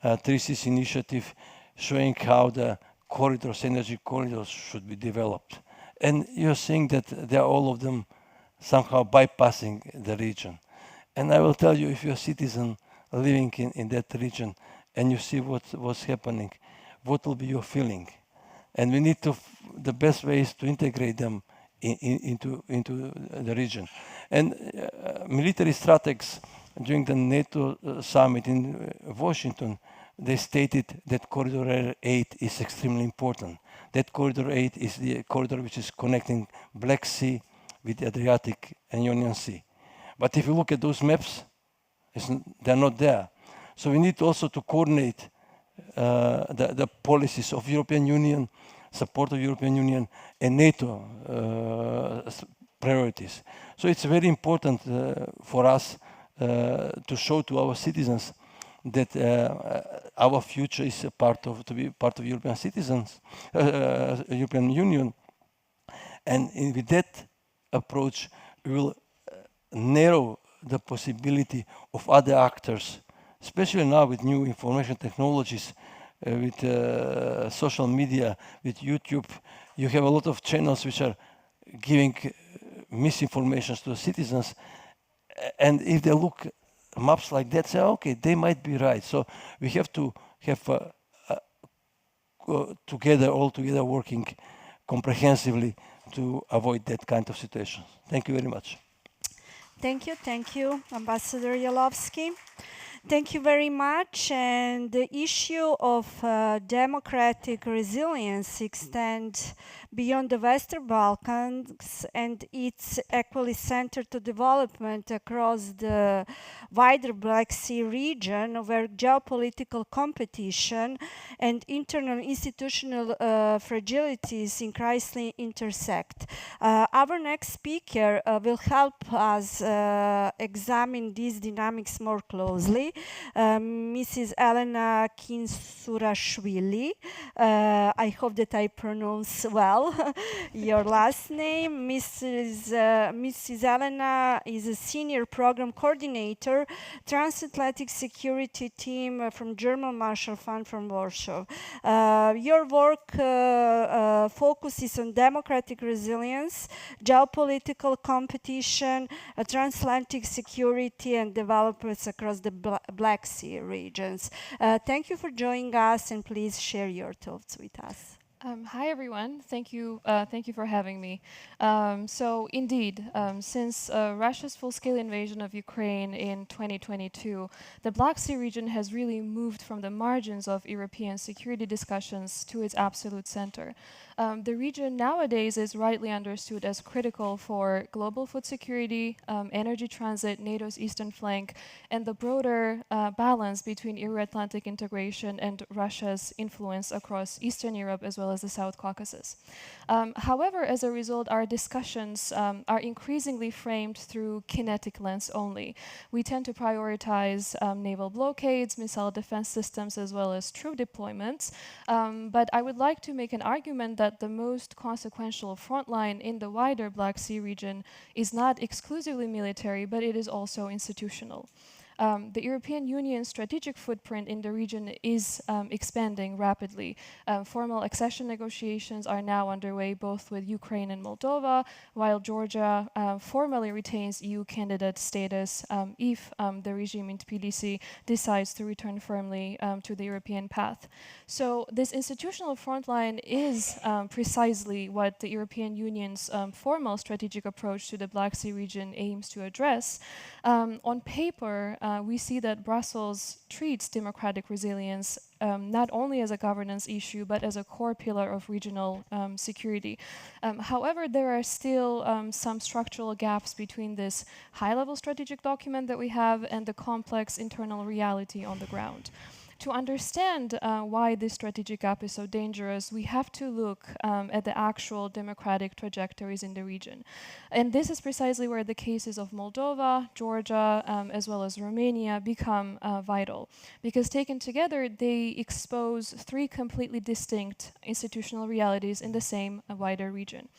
3Cs initiative, showing how the corridors, energy corridors, should be developed. And you're seeing that they are all of them somehow bypassing the region. And I will tell you, if you're a citizen living in that region, and you see what's happening, what will be your feeling? And we need to, the best way is to integrate them into the region. And military strategists during the NATO summit in Washington, they stated that Corridor 8 is extremely important. That Corridor 8 is the corridor which is connecting Black Sea with the Adriatic and Ionian Sea. But if you look at those maps, they're not there. So we need also to coordinate the policies of European Union, support of European Union, and NATO priorities. So it's very important for us to show to our citizens that our future is to be part of European citizens, European Union, and with that approach, we will narrow the possibility of other actors, especially now with new information technologies, with social media, with YouTube. You have a lot of channels which are giving misinformation to the citizens. And if they look maps like that, say, okay, they might be right. So we have to have all together working comprehensively to avoid that kind of situation. Thank you very much. Thank you, Ambassador Jolovsky. Thank you very much. And the issue of democratic resilience extends beyond the Western Balkans, and it's equally centered to development across the wider Black Sea region, where geopolitical competition and internal institutional fragilities increasingly intersect. Our next speaker will help us examine these dynamics more closely. Mrs. Elena Kinsurashvili. I hope that I pronounce well your last name. Mrs. Elena is a senior program coordinator, transatlantic security team from German Marshall Fund from Warsaw. Your work focuses on democratic resilience, geopolitical competition, transatlantic security, and developments across the Black Sea regions. Thank you for joining us, and please share your thoughts with us. Hi everyone, thank you for having me. So indeed, since Russia's full-scale invasion of Ukraine in 2022, the Black Sea region has really moved from the margins of European security discussions to its absolute center. The region nowadays is rightly understood as critical for global food security, energy transit, NATO's eastern flank, and the broader balance between Euro-Atlantic integration and Russia's influence across Eastern Europe as well as the South Caucasus. However, as a result, our discussions are increasingly framed through kinetic lens only. We tend to prioritize naval blockades, missile defense systems, as well as troop deployments. But I would like to make an argument that the most consequential front line in the wider Black Sea region is not exclusively military, but it is also institutional. The European Union's strategic footprint in the region is expanding rapidly. Formal accession negotiations are now underway both with Ukraine and Moldova, while Georgia formally retains EU candidate status if the regime in Tbilisi decides to return firmly to the European path. So this institutional frontline is precisely what the European Union's formal strategic approach to the Black Sea region aims to address. On paper, we see that Brussels treats democratic resilience not only as a governance issue, but as a core pillar of regional security. However, there are still some structural gaps between this high-level strategic document that we have and the complex internal reality on the ground. To understand why this strategic gap is so dangerous, we have to look at the actual democratic trajectories in the region. And this is precisely where the cases of Moldova, Georgia, as well as Romania become vital. Because taken together, they expose three completely distinct institutional realities in the same wider region.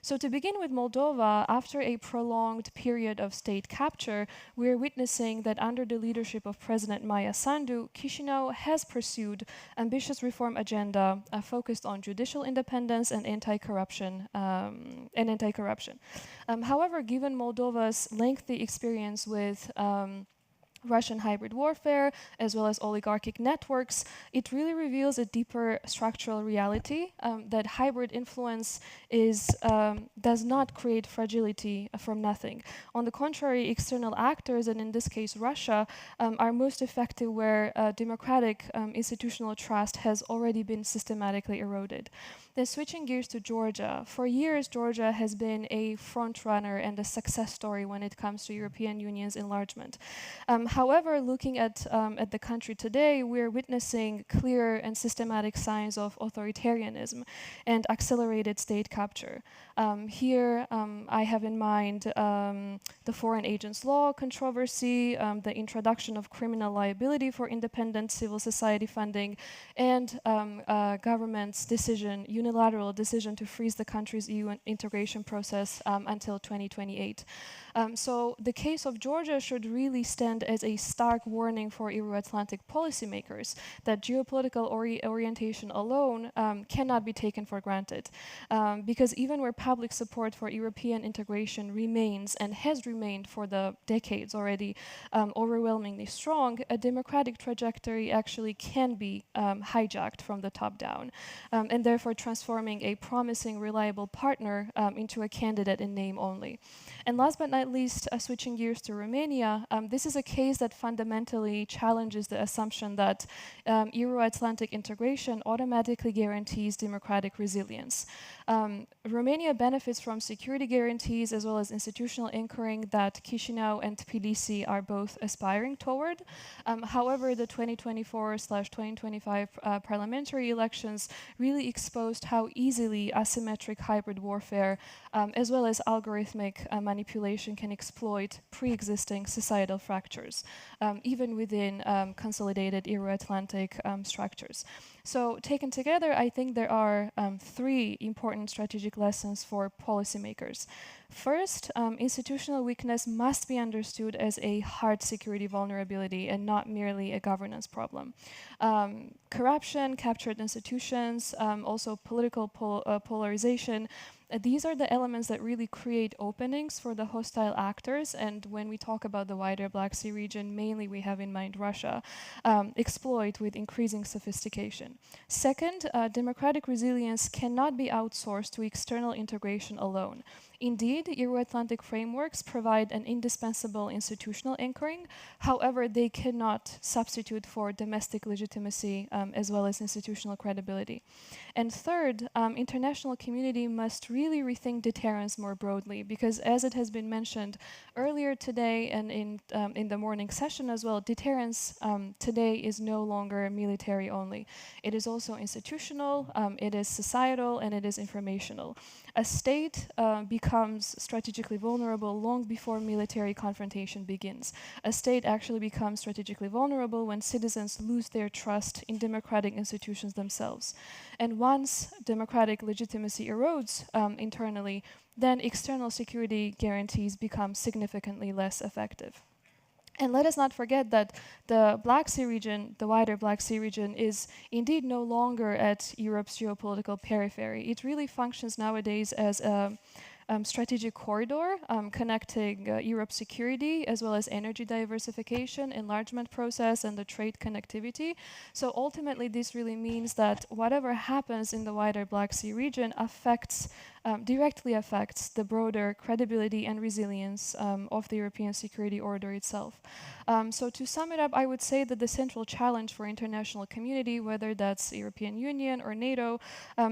So to begin with Moldova, after a prolonged period of state capture, we're witnessing that under the leadership of President Maia Sandu, Chișinău has pursued ambitious reform agenda focused on judicial independence and anti-corruption. However, given Moldova's lengthy experience with Russian hybrid warfare, as well as oligarchic networks, it really reveals a deeper structural reality that hybrid influence does not create fragility from nothing. On the contrary, external actors, and in this case Russia, are most effective where democratic institutional trust has already been systematically eroded. Then switching gears to Georgia. For years, Georgia has been a front runner and a success story when it comes to European Union's enlargement. However, looking at the country today, we're witnessing clear and systematic signs of authoritarianism and accelerated state capture. Here, I have in mind the foreign agents law controversy, the introduction of criminal liability for independent civil society funding, and government's unilateral decision to freeze the country's EU integration process until 2028. So the case of Georgia should really stand as a stark warning for Euro-Atlantic policymakers that geopolitical orientation alone cannot be taken for granted. Because even where public support for European integration remains and has remained for the decades already overwhelmingly strong, a democratic trajectory actually can be hijacked from the top down. And therefore transforming a promising, reliable partner into a candidate in name only. And last but not least, switching gears to Romania, this is a case that fundamentally challenges the assumption that Euro-Atlantic integration automatically guarantees democratic resilience. Romania benefits from security guarantees as well as institutional anchoring that Chisinau and Tbilisi are both aspiring toward. However, the 2024/2025 parliamentary elections really exposed how easily asymmetric hybrid warfare as well as algorithmic manipulation can exploit pre-existing societal fractures, even within consolidated Euro-Atlantic structures. So taken together, I think there are three important strategic lessons for policymakers. First, institutional weakness must be understood as a hard security vulnerability and not merely a governance problem. Corruption, captured institutions, also political polarization, these are the elements that really create openings for the hostile actors, and when we talk about the wider Black Sea region, mainly we have in mind Russia, exploit with increasing sophistication. Second, democratic resilience cannot be outsourced to external integration alone. Indeed, Euro-Atlantic frameworks provide an indispensable institutional anchoring. However, they cannot substitute for domestic legitimacy as well as institutional credibility. And third, international community must really rethink deterrence more broadly, because as it has been mentioned earlier today and in the morning session as well, deterrence today is no longer military only. It is also institutional, it is societal, and it is informational. A state becomes strategically vulnerable long before military confrontation begins. A state actually becomes strategically vulnerable when citizens lose their trust in democratic institutions themselves. And once democratic legitimacy erodes internally, then external security guarantees become significantly less effective. And let us not forget that the Black Sea region, the wider Black Sea region, is indeed no longer at Europe's geopolitical periphery. It really functions nowadays as a strategic corridor connecting Europe's security as well as energy diversification, enlargement process, and the trade connectivity. So ultimately, this really means that whatever happens in the wider Black Sea region directly affects the broader credibility and resilience of the European security order itself. So to sum it up, I would say that the central challenge for international community, whether that's European Union or NATO,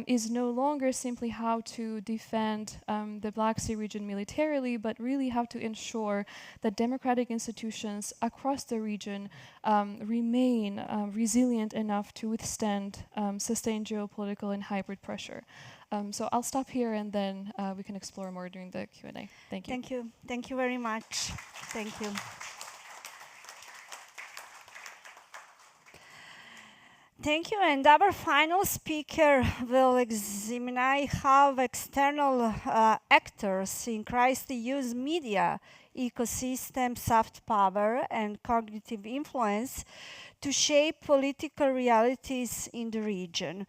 is no longer simply how to defend the Black Sea region militarily, but really how to ensure that democratic institutions across the region remain resilient enough to withstand sustained geopolitical and hybrid pressure. So I'll stop here and then we can explore more during the Q&A. Thank you. Thank you. Thank you very much. Thank you. Thank you. And our final speaker will examine how external actors in Christ use media, ecosystem, soft power, and cognitive influence to shape political realities in the region.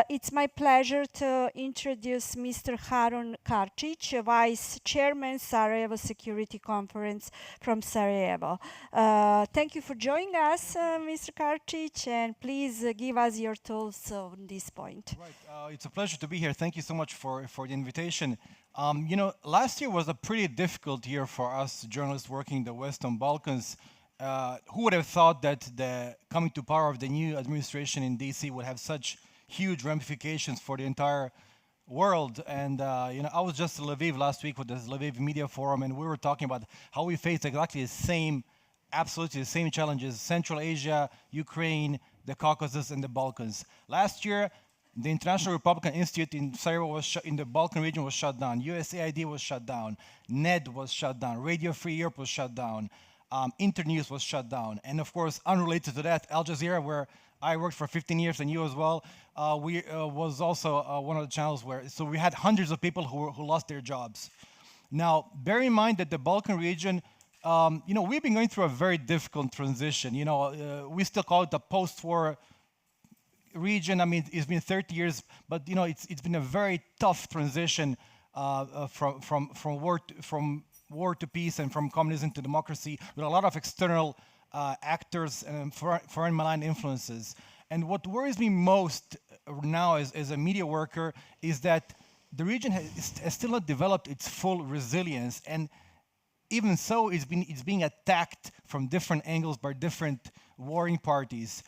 It's my pleasure to introduce Mr. Harun Karcic, Vice Chairman, Sarajevo Security Conference from Sarajevo. Thank you for joining us, Mr. Karcic, and please give us your thoughts on this point. Right. It's a pleasure to be here. Thank you so much for the invitation. You know, last year was a pretty difficult year for us journalists working in the Western Balkans. Who would have thought that the coming to power of the new administration in DC would have such huge ramifications for the entire world? And you know, I was just in Lviv last week with the Lviv Media Forum, and we were talking about how we face exactly the same, absolutely the same challenges: Central Asia, Ukraine, the Caucasus, and the Balkans. Last year, the International Republican Institute in Sarajevo in the Balkan region was shut down. USAID was shut down. NED was shut down. Radio Free Europe was shut down. Internews was shut down. And of course, unrelated to that, Al Jazeera, where I worked for 15 years and you as well, was also one of the channels where, so we had hundreds of people who lost their jobs. Now, bear in mind that the Balkan region, you know, we've been going through a very difficult transition. You know, we still call it the post-war region. I mean, it's been 30 years, but you know, it's been a very tough transition from war to peace and from communism to democracy, with a lot of external actors and foreign malign influences. And what worries me most now as a media worker is that the region has still not developed its full resilience. And even so, it's being attacked from different angles by different warring parties.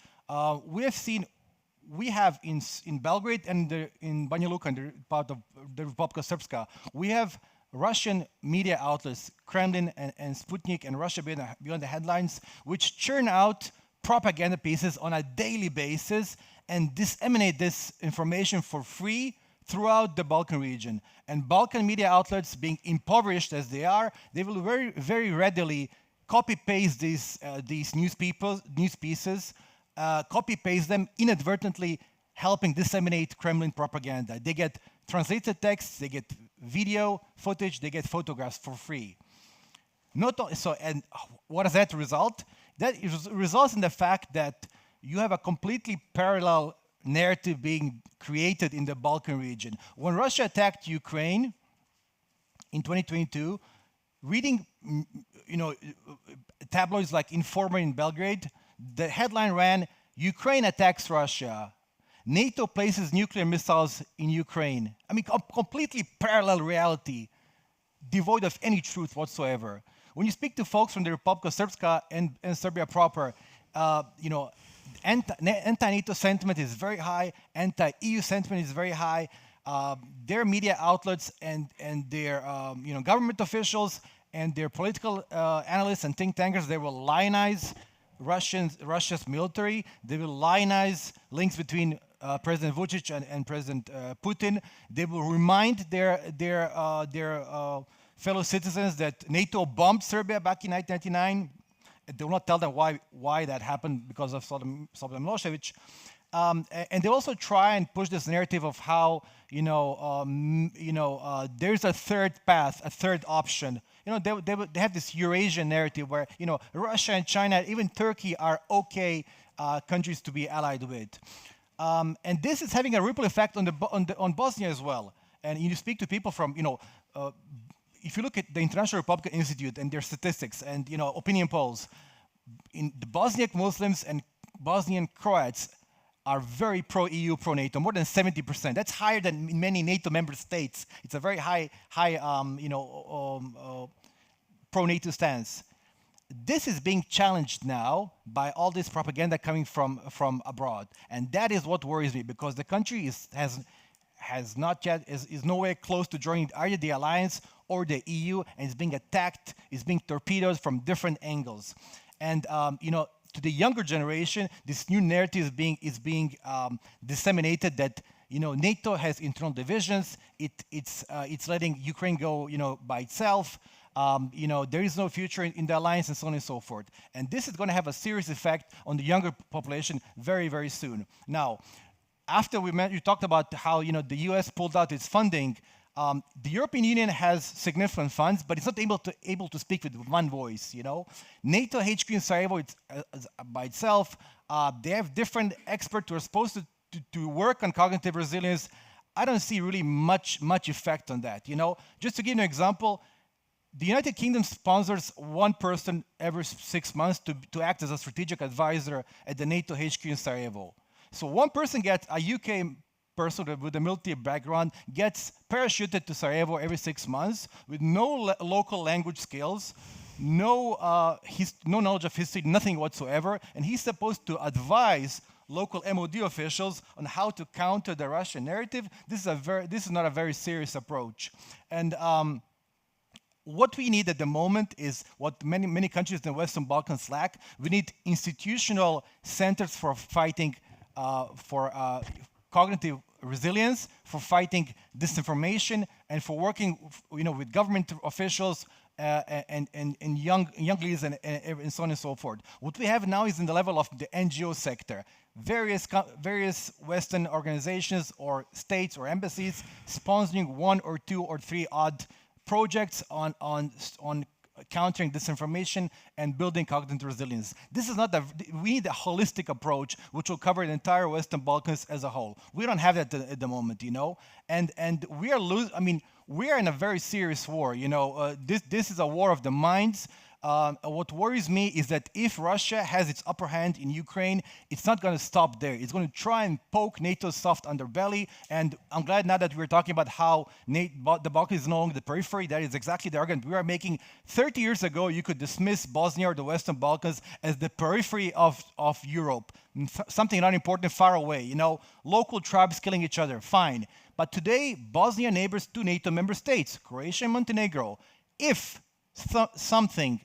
We have in Belgrade and in Banja Luka, and the part of the Republika Srpska, we have Russian media outlets, Kremlin and Sputnik and Russia Beyond the Headlines, which churn out propaganda pieces on a daily basis and disseminate this information for free throughout the Balkan region. And Balkan media outlets, being impoverished as they are, they will very, very readily copy-paste these news pieces, copy-paste them, inadvertently helping disseminate Kremlin propaganda. They get translated texts, they get video footage, they get photographs for free. And what does that result? That results in the fact that you have a completely parallel narrative being created in the Balkan region. When Russia attacked Ukraine in 2022, reading tabloids like Informer in Belgrade, the headline ran, "Ukraine attacks Russia. NATO places nuclear missiles in Ukraine." I mean, completely parallel reality, devoid of any truth whatsoever. When you speak to folks from the Republika Srpska and Serbia proper, anti-NATO sentiment is very high, anti-EU sentiment is very high. Their media outlets and their government officials and their political analysts and think tankers, they will lionize Russia's military. They will lionize links between President Vučić and President Putin. They will remind their fellow citizens that NATO bombed Serbia back in 1999. They will not tell them why that happened because of Slobodan Milosevic. And they also try and push this narrative of how there's a third path, a third option. They have this Eurasian narrative where Russia and China, even Turkey, are okay countries to be allied with. And this is having a ripple effect on Bosnia as well. And you speak to people from if you look at the International Republican Institute and their statistics and opinion polls, in the Bosniak Muslims and Bosnian Croats are very pro-EU, pro-NATO, more than 70%. That's higher than in many NATO member states. It's a very high pro-NATO stance. This is being challenged now by all this propaganda coming from abroad, and that is what worries me, because the country is nowhere close to joining either the alliance or the EU, and is being attacked, is being torpedoed from different angles. And to the younger generation, this new narrative is being disseminated that NATO has internal divisions. It's letting Ukraine go by itself. There is no future in the alliance, and so on and so forth. And this is going to have a serious effect on the younger population very, very soon. Now, after you talked about how the US pulled out its funding. The European Union has significant funds, but it's not able to speak with one voice. NATO HQ in Sarajevo, by itself, they have different experts who are supposed to work on cognitive resilience. I don't see really much effect on that. Just to give you an example, the United Kingdom sponsors one person every 6 months to act as a strategic advisor at the NATO HQ in Sarajevo. So one person gets a UK person with a military background gets parachuted to Sarajevo every 6 months with no local language skills, no knowledge of history, nothing whatsoever, and he's supposed to advise local MOD officials on how to counter the Russian narrative. This is not a very serious approach. And what we need at the moment is what many countries in the Western Balkans lack. We need institutional centers for fighting for cognitive resilience, for fighting disinformation, and for working with government officials and young leaders and so on and so forth. What we have now is in the level of the NGO sector. Various Western organizations or states or embassies sponsoring 1 or 2 or 3 odd projects on countering disinformation and building cognitive resilience. This is not we need a holistic approach which will cover the entire Western Balkans as a whole. We don't have that at the moment, and we are we are in a very serious war. This is a war of the minds. What worries me is that if Russia has its upper hand in Ukraine, it's not going to stop there. It's going to try and poke NATO's soft underbelly. And I'm glad now that we're talking about how the Balkans is no longer the periphery. That is exactly the argument we are making. 30 years ago, you could dismiss Bosnia or the Western Balkans as the periphery of Europe, something not important, far away. You know, local tribes killing each other, fine. But today, Bosnia neighbors to NATO member states, Croatia and Montenegro. If something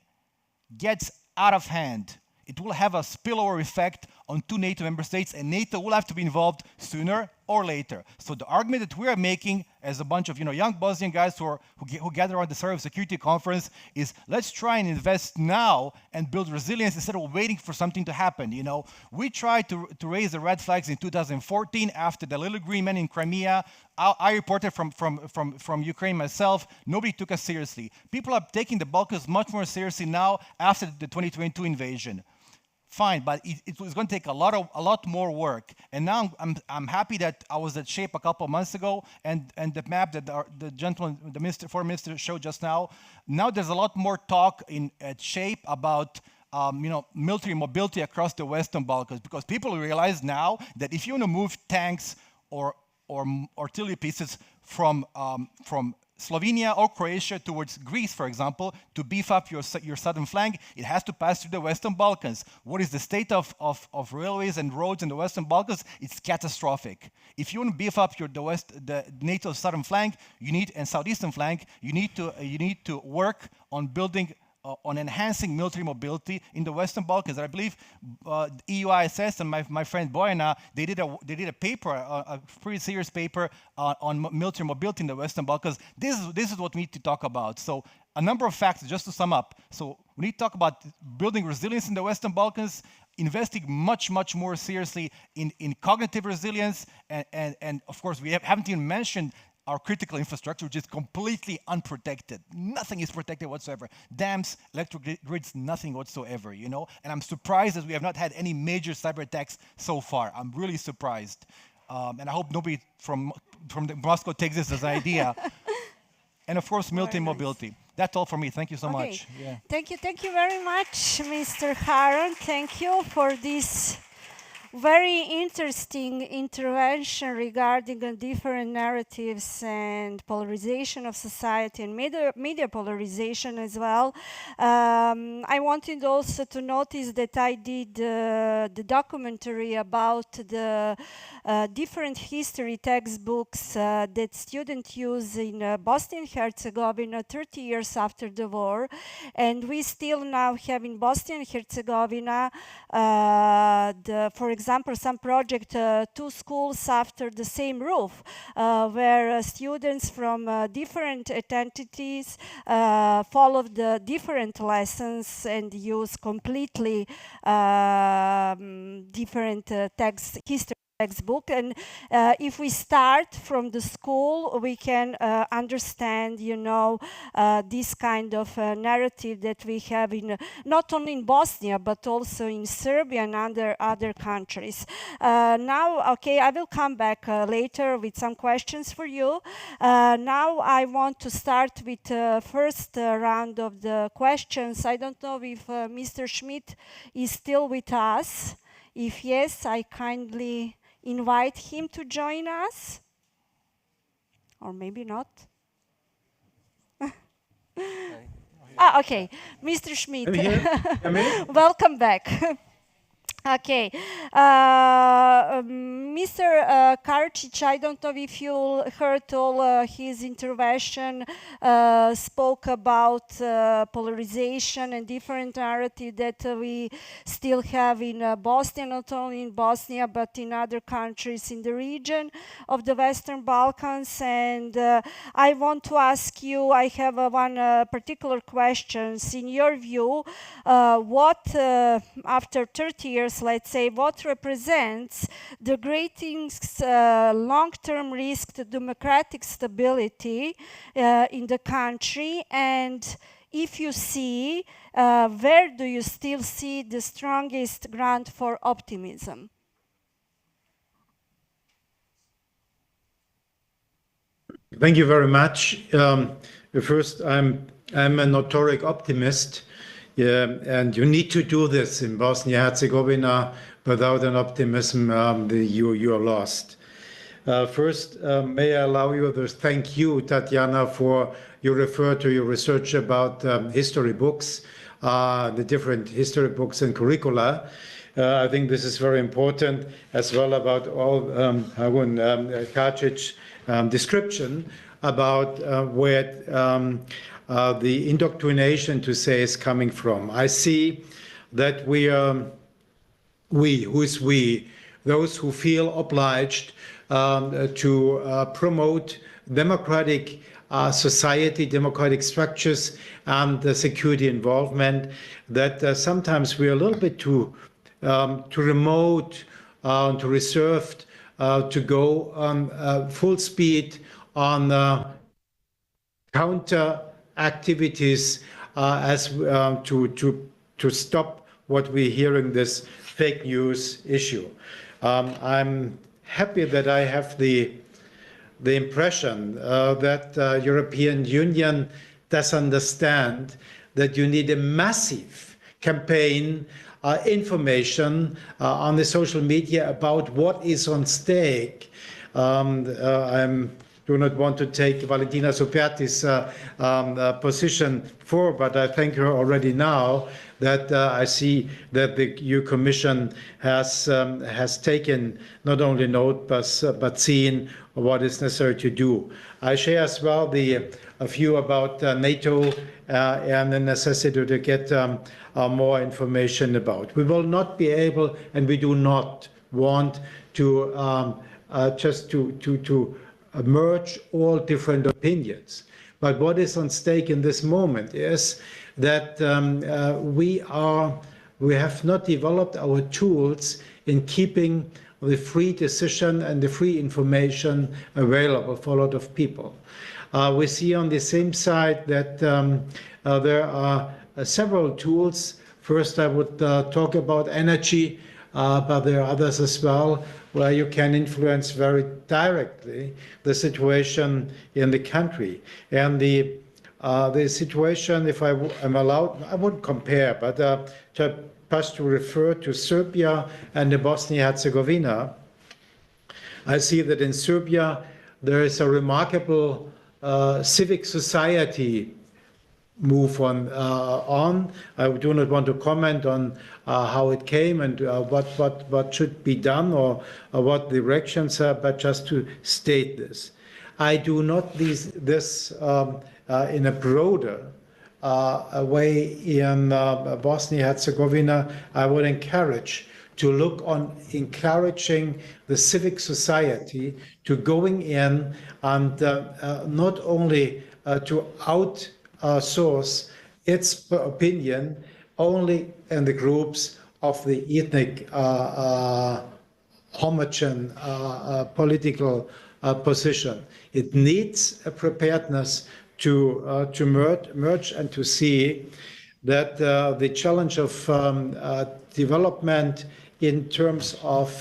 gets out of hand, it will have a spillover effect on 2 NATO member states, and NATO will have to be involved sooner or later. So the argument that we are making as a bunch of young Bosnian guys who gather around the Sarajevo Security Conference is, let's try and invest now and build resilience instead of waiting for something to happen. We tried to raise the red flags in 2014 after the little agreement in Crimea. I reported from Ukraine myself. Nobody took us seriously. People are taking the Balkans much more seriously now after the 2022 invasion. Fine, but it was going to take a lot more work. And now I'm happy that I was at SHAPE a couple of months ago, and the map that the gentleman, the foreign minister showed just now. Now there's a lot more talk at SHAPE about military mobility across the Western Balkans, because people realize now that if you want to move tanks or artillery pieces from Slovenia or Croatia towards Greece, for example, to beef up your southern flank, it has to pass through the Western Balkans. What is the state of railways and roads in the Western Balkans? It's catastrophic. If you want to beef up the NATO southern flank, and southeastern flank, you need to work on building on enhancing military mobility in the Western Balkans. And I believe EUISS and my friend Bojana, they did a paper, a pretty serious paper on military mobility in the Western Balkans. This is what we need to talk about. So a number of facts, just to sum up. So we need to talk about building resilience in the Western Balkans, investing much more seriously in cognitive resilience, and of course we haven't even mentioned our critical infrastructure, which is completely unprotected. Nothing is protected whatsoever. Dams, electric grids, nothing whatsoever, And I'm surprised that we have not had any major cyber attacks so far. I'm really surprised. And I hope nobody from Moscow takes this as an idea. And of course, military mobility. That's all for me. Thank you so much. Yeah. Thank you very much, Mr. Haron. Thank you for this very interesting intervention regarding different narratives and polarization of society and media polarization as well. I wanted also to notice that I did the documentary about the different history textbooks that students use in Bosnia and Herzegovina 30 years after the war. And we still now have in Bosnia and Herzegovina, for example, some project, 2 schools after the same roof, where students from different entities follow the different lessons and use completely different history textbook. And if we start from the school, we can understand, this kind of narrative that we have in not only in Bosnia but also in Serbia and other countries. Now, okay, I will come back later with some questions for you. Now I want to start with the first round of the questions. I don't know if Mr. Schmidt is still with us. If yes, I kindly invite him to join us, or maybe not. Okay, Mr. Schmidt, welcome back. Okay, Mr. Karčić, I don't know if you heard all his intervention, spoke about polarization and different narrative that we still have in Bosnia, not only in Bosnia, but in other countries in the region of the Western Balkans. And I want to ask you, I have one particular question. In your view, what, after 30 years, let's say, what represents the greatest long-term risk to democratic stability in the country? And if you see, where do you still see the strongest ground for optimism? Thank you very much. First, I'm a notoric optimist. and you need to do this in Bosnia-Herzegovina. Without an optimism, you are lost. First, may I allow you to thank you, Tatiana, for you refer to your research about history books, the different history books and curricula. I think this is very important, as well about all Harun Kacic's description about where the indoctrination, to say, is coming from. I see that those who feel obliged to promote democratic society, democratic structures, and security involvement, that sometimes we're a little bit too remote, too reserved, to go on full speed on counter activities as to stop what we're hearing, this fake news issue. I'm happy that I have the impression that European Union does understand that you need a massive campaign information on the social media about what is on stake. I do not want to take Valentina Superti's position for, but I thank her already now that I see that the EU Commission has taken not only note but seen what is necessary to do. I share as well a view about NATO and the necessity to get more information about. We will not be able, and we do not want to just to merge all different opinions. But what is on stake in this moment is that we have not developed our tools in keeping the free decision and the free information available for a lot of people. We see on the same side that there are several tools. First, I would talk about energy, but there are others as well, where you can influence very directly the situation in the country. And the situation, if I'm allowed, I wouldn't compare, but just to refer to Serbia and Bosnia-Herzegovina, I see that in Serbia there is a remarkable civic society move on. I do not want to comment on how it came and what should be done or what the directions are, but just to state this. I do not this in a broader way in Bosnia-Herzegovina. I would encourage to look on encouraging the civic society to going in and not only to outsource its opinion only in the groups of the ethnic homogeneous political position. It needs a preparedness to merge and to see that the challenge of development in terms of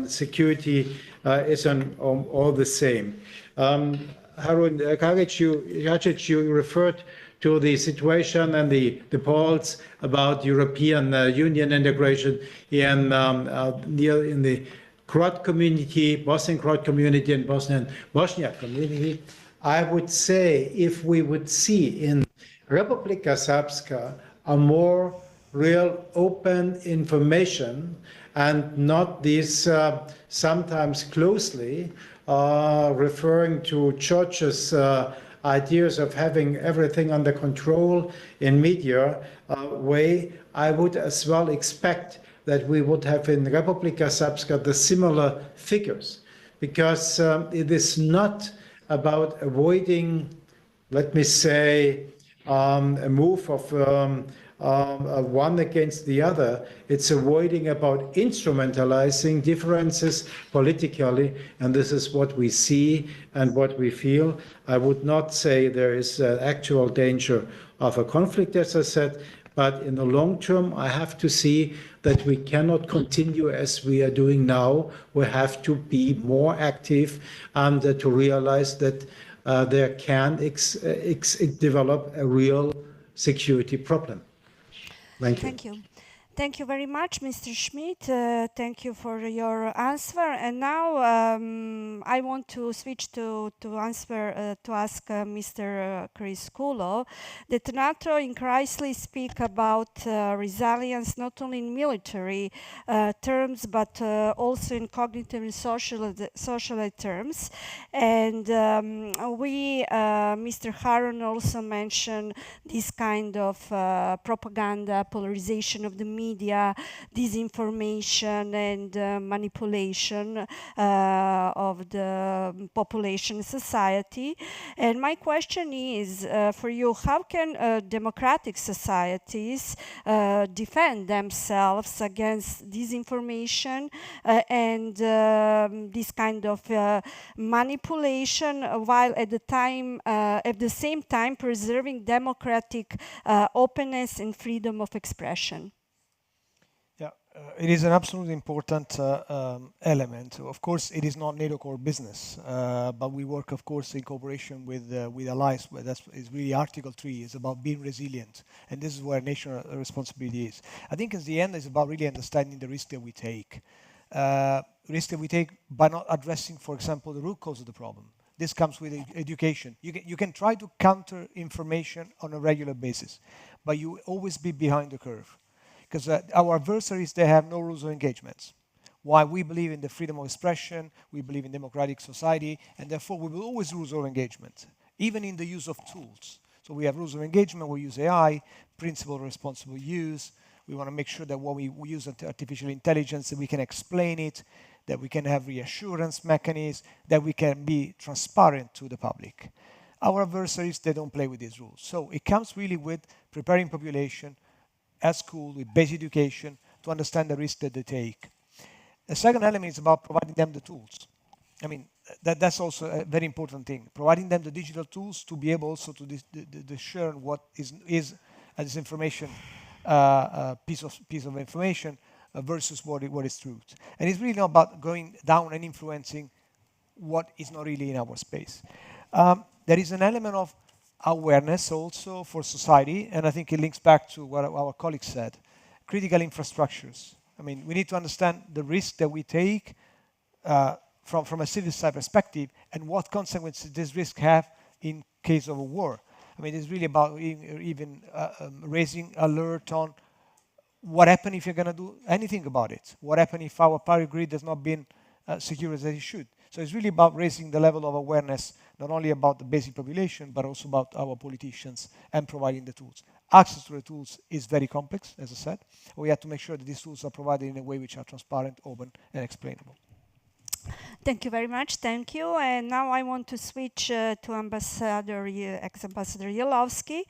security is all the same. Harun Kacich, you referred to the situation and the polls about European Union integration in the Croat community, Bosnian Croat community, and Bosnia community. I would say if we would see in Republika Srpska a more real open information and not these sometimes closely referring to churches' ideas of having everything under control in media way, I would as well expect that we would have in Republika Srpska the similar figures, because it is not about avoiding, let me say, a move of one against the other. It's avoiding about instrumentalizing differences politically, and this is what we see and what we feel. I would not say there is an actual danger of a conflict, as I said, but in the long term, I have to see that we cannot continue as we are doing now. We have to be more active and to realize that there can develop a real security problem. Thank you. Thank you. Thank you very much, Mr. Schmidt. Thank you for your answer. And now I want to switch to ask Mr. Criscuolo that NATO increasingly speak about resilience not only in military terms but also in cognitive and social terms. And Mr. Haron also mentioned this kind of propaganda, polarization of the media, disinformation and manipulation of the population society. And my question is for you, how can democratic societies defend themselves against disinformation and this kind of manipulation while at the same time preserving democratic openness and freedom of expression? It is an absolutely important element. Of course, it is not NATO core business, but we work, of course, in cooperation with allies. Where is really Article 3. It's about being resilient, and this is where national responsibility is. I think, in the end, it's about really understanding the risk that we take. Risk that we take by not addressing, for example, the root cause of the problem. This comes with education. You can try to counter information on a regular basis, but you always be behind the curve. Because our adversaries, they have no rules of engagements. Why? We believe in the freedom of expression, we believe in democratic society, and therefore we will always rules of engagement, even in the use of tools. So we have rules of engagement, we use AI, principle of responsible use. We want to make sure that when we use artificial intelligence, that we can explain it, that we can have reassurance mechanisms, that we can be transparent to the public. Our adversaries, they don't play with these rules. So it comes really with preparing population, at school, with basic education, to understand the risk that they take. The second element is about providing them the tools. I mean, that's also a very important thing. Providing them the digital tools to be able also to discern what is this information, piece of information versus what is truth. And it's really not about going down and influencing what is not really in our space. There is an element of awareness also for society, and I think it links back to what our colleague said, critical infrastructures. I mean, we need to understand the risk that we take from a civil side perspective and what consequences this risk have in case of a war. I mean, it's really about even raising alert on what happens if you're going to do anything about it. What happens if our power grid has not been secure as it should. So it's really about raising the level of awareness, not only about the basic population, but also about our politicians and providing the tools. Access to the tools is very complex, as I said. We have to make sure that these tools are provided in a way which are transparent, open, and explainable. Thank you very much. Thank you. And now I want to switch to ex-Ambassador Yelowski.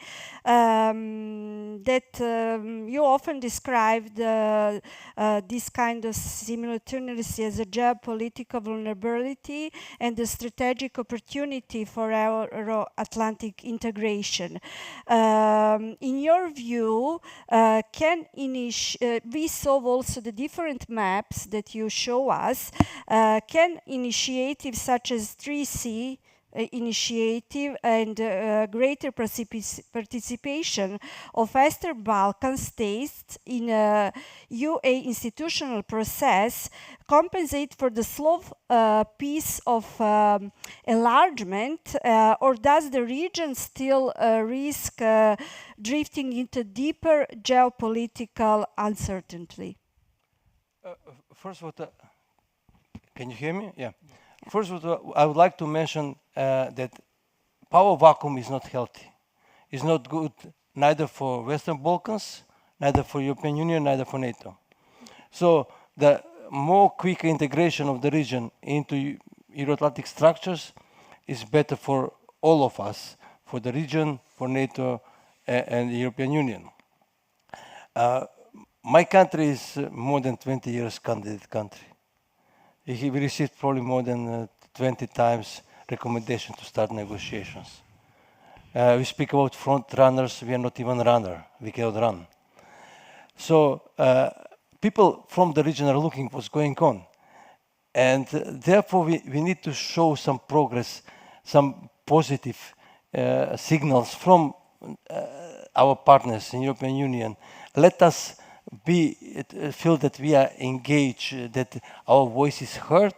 You often described this kind of simultaneity as a geopolitical vulnerability and a strategic opportunity for our Atlantic integration. In your view, we saw also the different maps that you show us. Can initiatives such as 3C initiative and greater participation of Western Balkan states in a UA institutional process compensate for the slow pace of enlargement, or does the region still risk drifting into deeper geopolitical uncertainty? First of all, can you hear me? Yeah. First of all, I would like to mention that power vacuum is not healthy. It's not good neither for Western Balkans, neither for European Union, neither for NATO. So the more quick integration of the region into Euro-Atlantic structures is better for all of us, for the region, for NATO, and the European Union. My country is more than 20 years candidate country. We received probably more than 20 times recommendation to start negotiations. We speak about front runners, we are not even runner, we cannot run. So people from the region are looking what's going on. And therefore we need to show some progress, some positive signals from our partners in European Union let us feel that we are engaged, that our voice is heard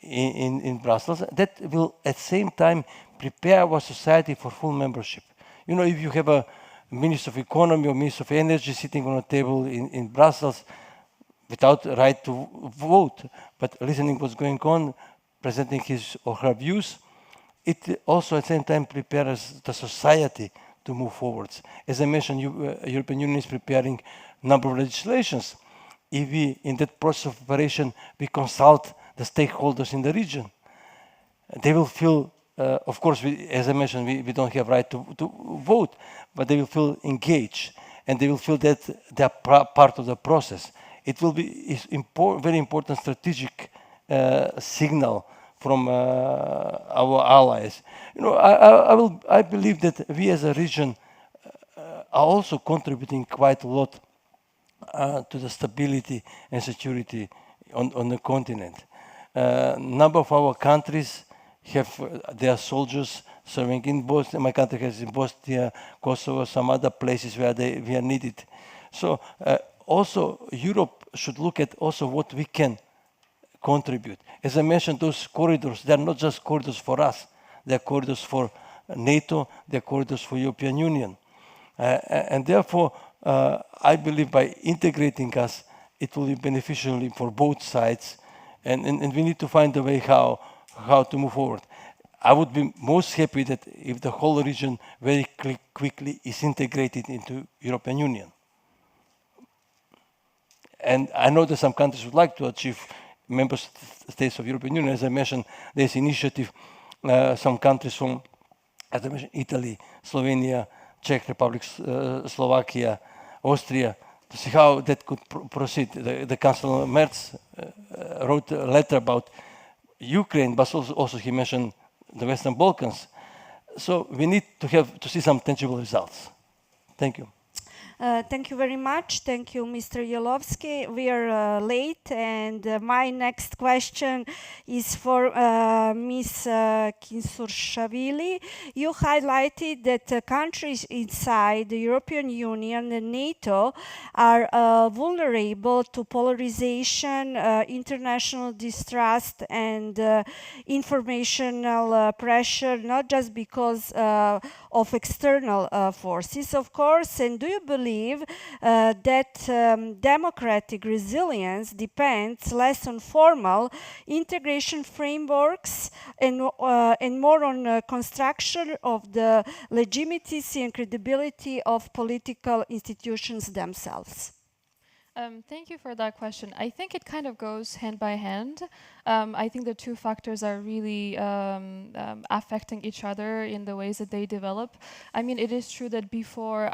in Brussels. That will at the same time prepare our society for full membership. You know, if you have a Minister of Economy or Minister of Energy sitting on a table in Brussels without right to vote, but listening what's going on, presenting his or her views, it also at the same time prepares the society to move forwards. As I mentioned, European Union is preparing a number of legislations. If we, in that process of preparation, we consult the stakeholders in the region, they will feel, of course, as I mentioned, we don't have right to vote, but they will feel engaged, and they will feel that they are part of the process. It will be very important strategic signal from our allies. You know, I believe that we as a region are also contributing quite a lot to the stability and security on the continent. Number of our countries have their soldiers serving in Bosnia. My country has in Bosnia, Kosovo, some other places where we are needed. So also Europe should look at also what we can contribute. As I mentioned, those corridors, they're not just corridors for us. They're corridors for NATO, they're corridors for European Union. And therefore, I believe by integrating us, it will be beneficial for both sides. And we need to find a way how to move forward. I would be most happy that if the whole region very quickly is integrated into European Union. And I know that some countries would like to achieve member states of European Union. As I mentioned, there's initiative, some countries from, as I mentioned, Italy, Slovenia, Czech Republic, Slovakia, Austria, to see how that could proceed. The Chancellor Merz wrote a letter about Ukraine, but also he mentioned the Western Balkans. So we need to see some tangible results. Thank you. Thank you very much. Thank you, Mr. Jelovsky. We are late, and my next question is for Ms. Kinsurshvili. You highlighted that countries inside the European Union and NATO are vulnerable to polarization, international distrust, and informational pressure, not just because of external forces, of course. And do you believe that democratic resilience depends less on formal integration frameworks and more on construction of the legitimacy and credibility of political institutions themselves? Thank you for that question. I think it kind of goes hand by hand. I think the two factors are really affecting each other in the ways that they develop. I mean, it is true that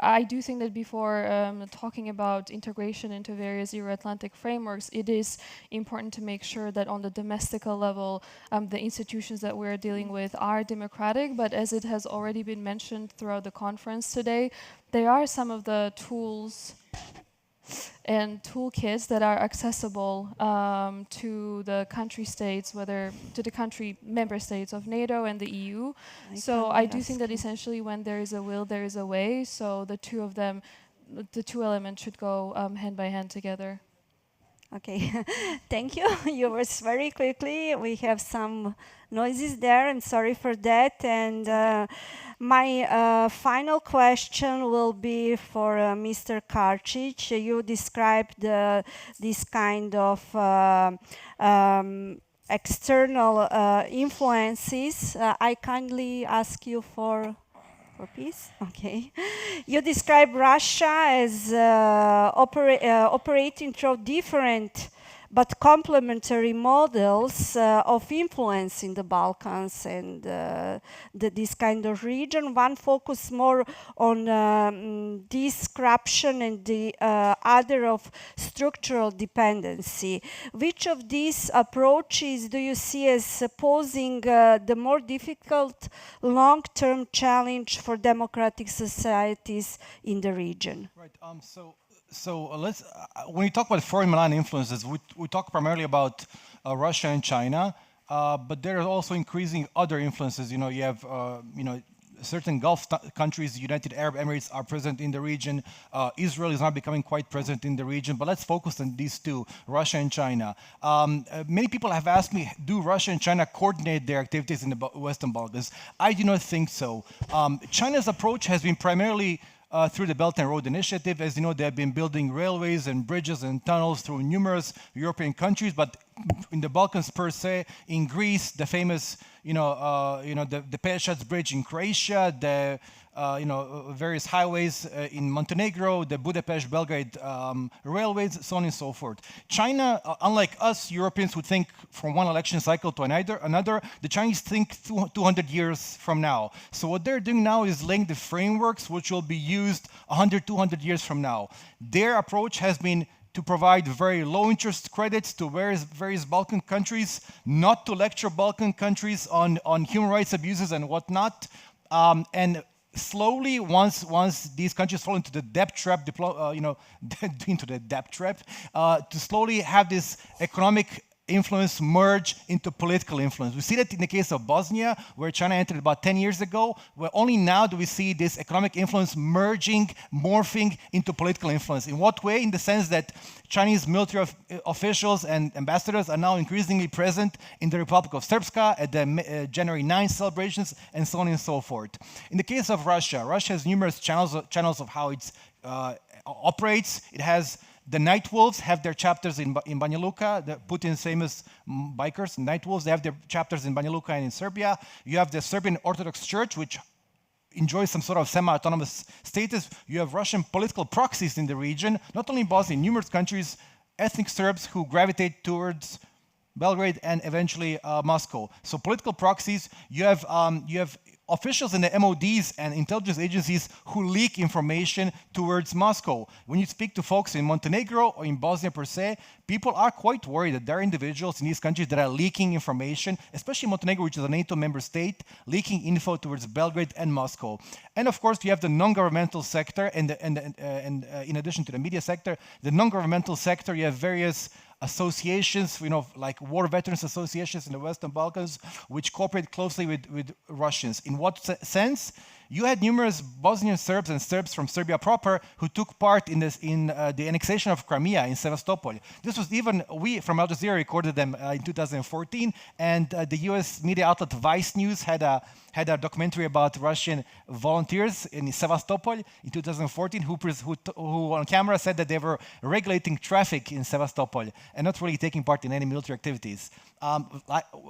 I do think that before talking about integration into various Euro-Atlantic frameworks, it is important to make sure that on the domestic level, the institutions that we're dealing with are democratic. But as it has already been mentioned throughout the conference today, there are some of the tools and toolkits that are accessible to the country states, whether to the country member states of NATO and the EU. So I do think that essentially when there is a will, there is a way. So the two of them, the two elements should go hand by hand together. Okay, thank you. You were very quickly. We have some noises there, and sorry for that. And my final question will be for Mr. Karcic. You described this kind of external influences. I kindly ask you for peace. Okay. You describe Russia as operating through different but complementary models of influence in the Balkans and this kind of region. One focus more on this corruption and the other of structural dependency. Which of these approaches do you see as posing the more difficult long-term challenge for democratic societies in the region? Right. So let's, when we talk about foreign malign influences, we talk primarily about Russia and China, but there are also increasing other influences. You know, you have, certain Gulf countries, United Arab Emirates, are present in the region. Israel is now becoming quite present in the region, but let's focus on these two, Russia and China. Many people have asked me, do Russia and China coordinate their activities in the Western Balkans? I do not think so. China's approach has been primarily through the Belt and Road Initiative. As you know, they have been building railways and bridges and tunnels through numerous European countries, but in the Balkans per se, in Greece, the famous, the Pelješac Bridge in Croatia, the various highways in Montenegro, the Budapest-Belgrade railways, so on and so forth. China, unlike us Europeans who think from one election cycle to another, the Chinese think 200 years from now. So what they're doing now is laying the frameworks which will be used 100, 200 years from now. Their approach has been to provide very low interest credits to various Balkan countries, not to lecture Balkan countries on human rights abuses and whatnot, and slowly, once these countries fall into the debt trap, to slowly have this economic influence merge into political influence. We see that in the case of Bosnia, where China entered about 10 years ago, where only now do we see this economic influence merging, morphing into political influence. In what way? In the sense that Chinese military officials and ambassadors are now increasingly present in the Republic of Srpska at the January 9th celebrations, and so on and so forth. In the case of Russia, Russia has numerous channels of how it operates. It has the Night Wolves have their chapters in Banja Luka, the Putin's famous bikers, Night Wolves. They have their chapters in Banja Luka and in Serbia. You have the Serbian Orthodox Church, which enjoys some sort of semi-autonomous status. You have Russian political proxies in the region, not only in Bosnia, in numerous countries, ethnic Serbs who gravitate towards Belgrade and eventually Moscow. So political proxies. You have officials in the MODs and intelligence agencies who leak information towards Moscow. When you speak to folks in Montenegro or in Bosnia per se, people are quite worried that there are individuals in these countries that are leaking information, especially Montenegro, which is a NATO member state, leaking info towards Belgrade and Moscow. And of course, you have the non-governmental sector, and in addition to the media sector, the non-governmental sector, you have various associations, like war veterans associations in the Western Balkans, which cooperate closely with Russians. In what sense? You had numerous Bosnian Serbs and Serbs from Serbia proper who took part in the annexation of Crimea in Sevastopol. This was even, we from Al Jazeera recorded them in 2014, and the US media outlet Vice News had a documentary about Russian volunteers in Sevastopol in 2014 who on camera said that they were regulating traffic in Sevastopol and not really taking part in any military activities.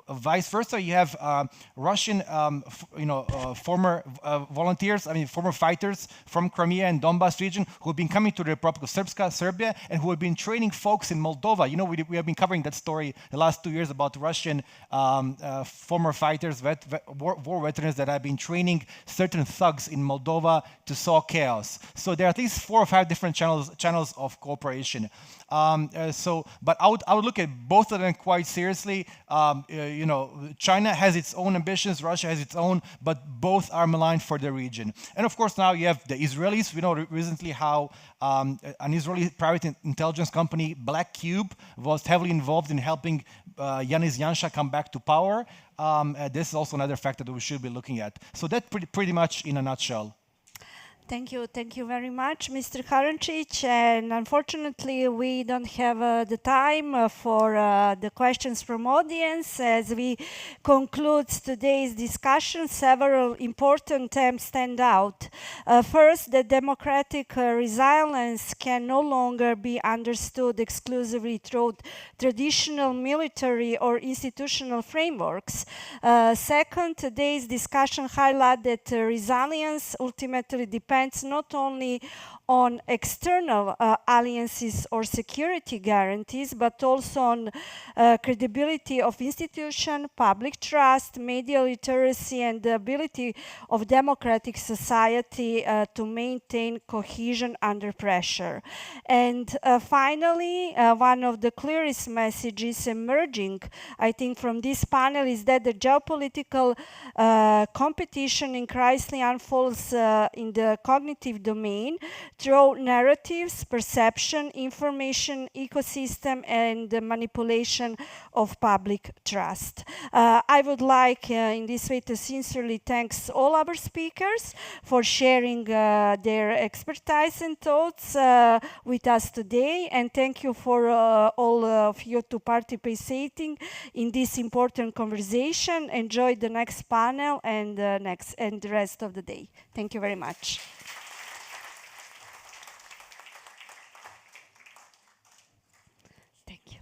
Vice versa, you have Russian, former volunteers, former fighters from Crimea and Donbas region who have been coming to the Republic of Srpska, Serbia, and who have been training folks in Moldova. We have been covering that story the last 2 years about Russian former fighters, war veterans that have been training certain thugs in Moldova to sow chaos. So there are at least 4 or 5 different channels of cooperation. But I would look at both of them quite seriously. China has its own ambitions, Russia has its own, but both are maligned for the region. And of course, now you have the Israelis. We know recently how an Israeli private intelligence company, Black Cube, was heavily involved in helping Yanis Yansha come back to power. This is also another factor that we should be looking at. So that's pretty much in a nutshell. Thank you very much, Mr. Karancic. And unfortunately, we don't have the time for the questions from audience. As we conclude today's discussion, several important themes stand out. First, that democratic resilience can no longer be understood exclusively through traditional military or institutional frameworks. Second, today's discussion highlights that resilience ultimately depends not only on external alliances or security guarantees, but also on credibility of institution, public trust, media literacy, and the ability of democratic society to maintain cohesion under pressure. And finally, one of the clearest messages emerging, I think, from this panel is that the geopolitical competition increasingly unfolds in the cognitive domain through narratives, perception, information, ecosystem, and the manipulation of public trust. I would like in this way to sincerely thank all our speakers for sharing their expertise and thoughts with us today, and thank you for all of you to participating in this important conversation. Enjoy the next panel and the rest of the day. Thank you very much. Thank you.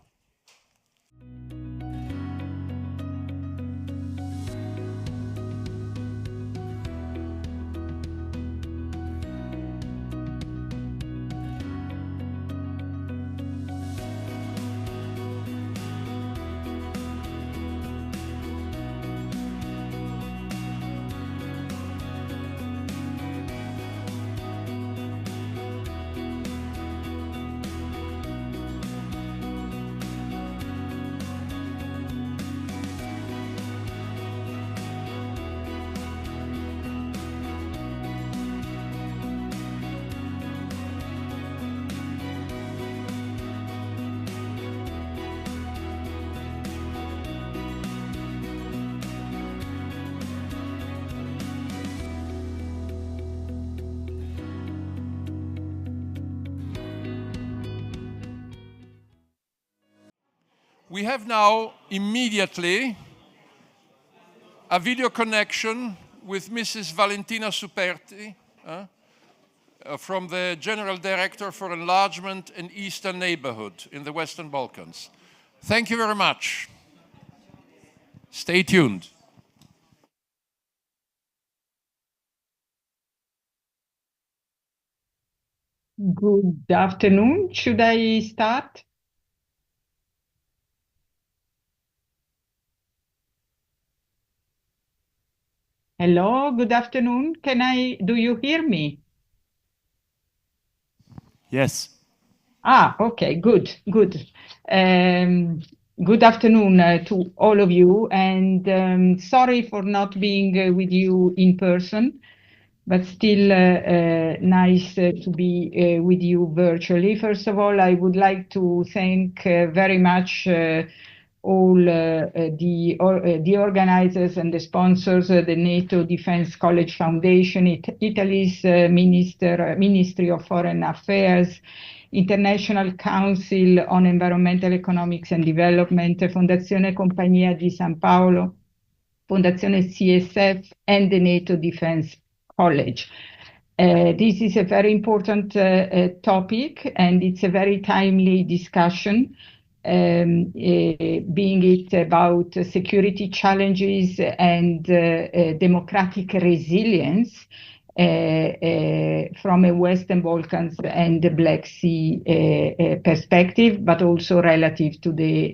We have now immediately a video connection with Mrs. Valentina Superti from the General Director for Enlargement and Eastern Neighborhood in the Western Balkans. Thank you very much. Stay tuned. Good afternoon. Should I start? Hello, good afternoon. Do you hear me? Yes. Okay, good. Good afternoon to all of you, and sorry for not being with you in person, but still nice to be with you virtually. First of all, I would like to thank very much all the organizers and the sponsors, the NATO Defense College Foundation, Italy's Ministry of Foreign Affairs, International Council on Environmental Economics and Development, Fondazione Compagnia di San Paolo, Fondazione CSF, and the NATO Defense College. This is a very important topic, and it's a very timely discussion. Being it about security challenges and democratic resilience from a Western Balkans and the Black Sea perspective, but also relative to the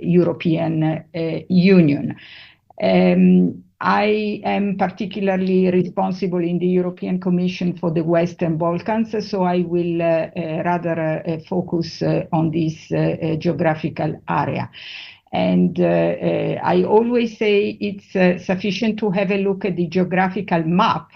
European Union. I am particularly responsible in the European Commission for the Western Balkans, so I will rather focus on this geographical area. And I always say it's sufficient to have a look at the geographical map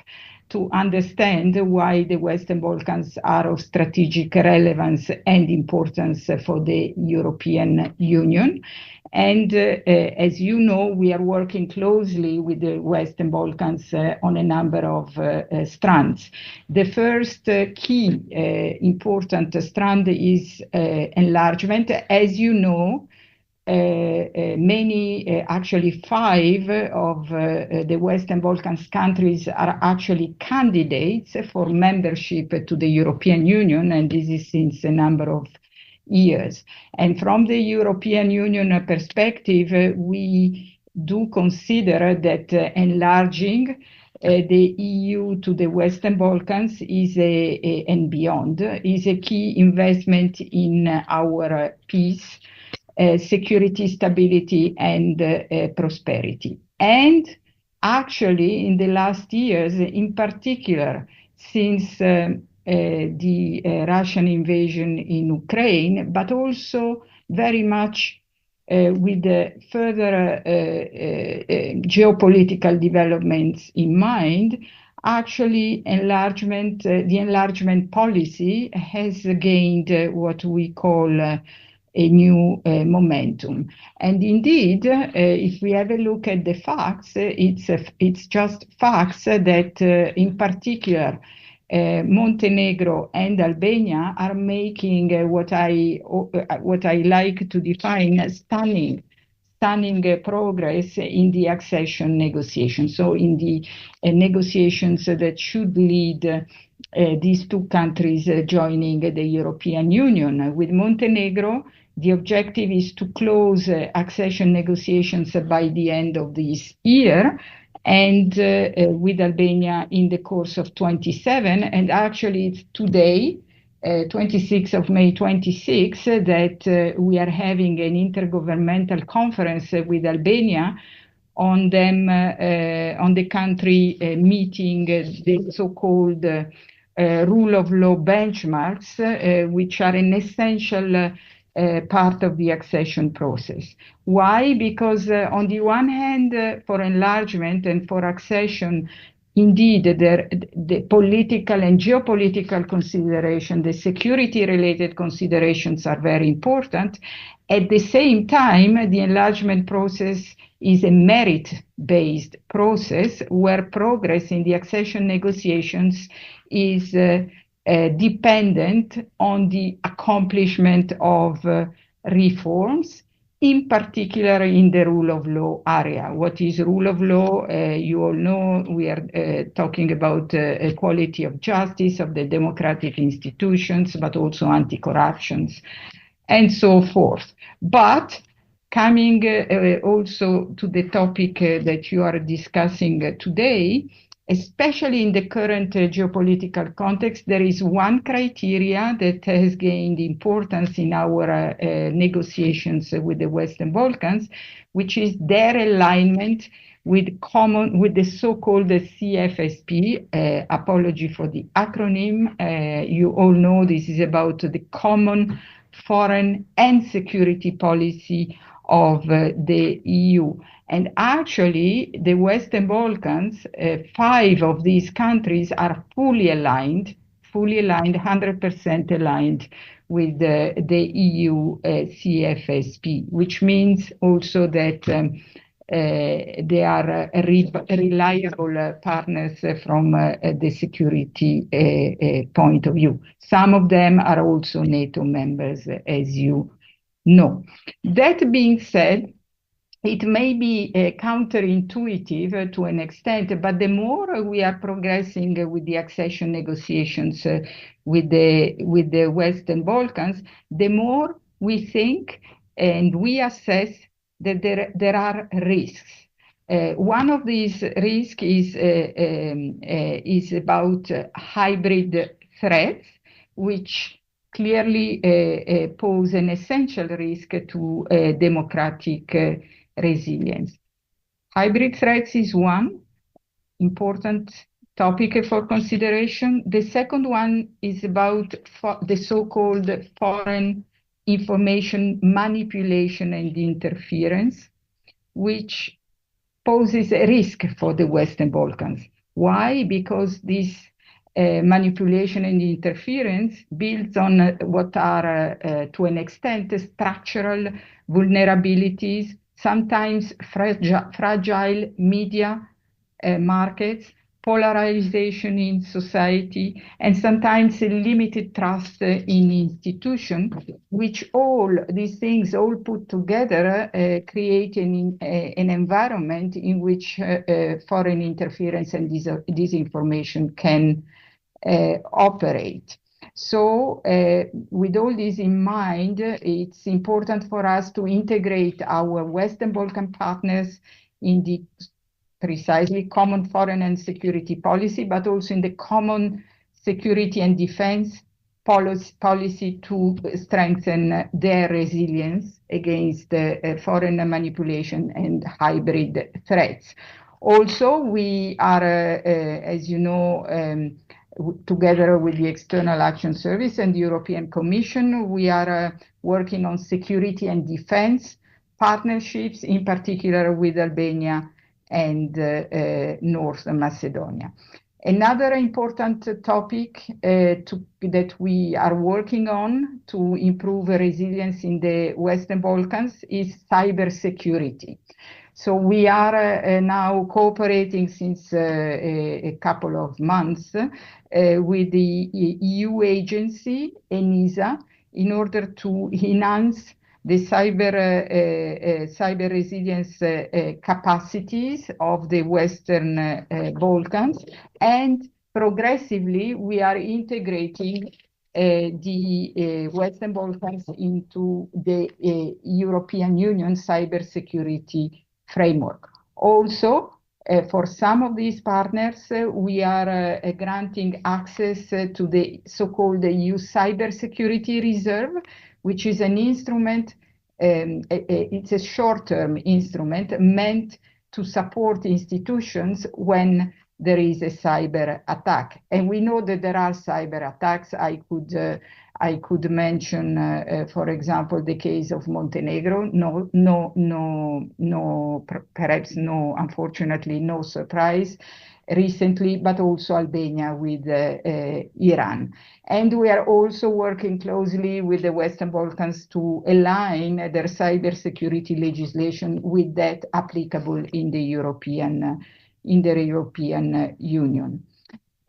to understand why the Western Balkans are of strategic relevance and importance for the European Union. And as you know, we are working closely with the Western Balkans on a number of strands. The first key important strand is enlargement. As you know, actually 5 of the Western Balkans countries are actually candidates for membership to the European Union, and this is since a number of years. And from the European Union perspective, we do consider that enlarging the EU to the Western Balkans is and beyond is a key investment in our peace, security, stability, and prosperity. And actually, in the last years, in particular, since the Russian invasion in Ukraine, but also very much with the further geopolitical developments in mind, actually the enlargement policy has gained what we call a new momentum. And indeed, if we have a look at the facts, it's just facts that in particular Montenegro and Albania are making what I like to define stunning progress in the accession negotiations. So in the negotiations that should lead these two countries joining the European Union. With Montenegro, the objective is to close accession negotiations by the end of this year, and with Albania in the course of 27. And actually, it's today, 26th of May 26, that we are having an intergovernmental conference with Albania on the country meeting the so-called rule of law benchmarks, which are an essential part of the accession process. Why? Because on the one hand, for enlargement and for accession, indeed, the political and geopolitical consideration, the security-related considerations are very important. At the same time, the enlargement process is a merit-based process where progress in the accession negotiations is dependent on the accomplishment of reforms, in particular in the rule of law area. What is rule of law? You all know we are talking about equality of justice, of the democratic institutions, but also anti-corruption, and so forth. But coming also to the topic that you are discussing today, especially in the current geopolitical context, there is one criteria that has gained importance in our negotiations with the Western Balkans, which is their alignment with the so-called CFSP. Apology for the acronym. You all know this is about the common foreign and security policy of the EU. And actually, the Western Balkans, 5 of these countries are fully aligned, 100% aligned with the EU CFSP, which means also that they are reliable partners from the security point of view. Some of them are also NATO members, as you know. That being said, it may be counterintuitive to an extent, but the more we are progressing with the accession negotiations with the Western Balkans, the more we think and we assess that there are risks. One of these risks is about hybrid threats, which clearly pose an essential risk to democratic resilience. Hybrid threats is one important topic for consideration. The second one is about the so-called foreign information manipulation and interference, which poses a risk for the Western Balkans. Why? Because this manipulation and interference builds on what are, to an extent, structural vulnerabilities, sometimes fragile media markets, polarization in society, and sometimes a limited trust in institutions, which all these things all put together create an environment in which foreign interference and disinformation can operate. So with all this in mind, it's important for us to integrate our Western Balkan partners in the precisely common foreign and security policy, but also in the common security and defense policy to strengthen their resilience against foreign manipulation and hybrid threats. Also, we are, as you know, together with the External Action Service and the European Commission, we are working on security and defense partnerships, in particular with Albania and North Macedonia. Another important topic that we are working on to improve resilience in the Western Balkans is cybersecurity. So we are now cooperating since a couple of months with the EU agency, ENISA, in order to enhance the cyber resilience capacities of the Western Balkans, and progressively we are integrating the Western Balkans into the European Union cybersecurity framework. Also, for some of these partners, we are granting access to the so-called EU Cybersecurity Reserve, which is an instrument, it's a short-term instrument meant to support institutions when there is a cyber attack. And we know that there are cyber attacks. I could mention, for example, the case of Montenegro. Perhaps unfortunately, no surprise recently, but also Albania with Iran. And we are also working closely with the Western Balkans to align their cybersecurity legislation with that applicable in the European Union.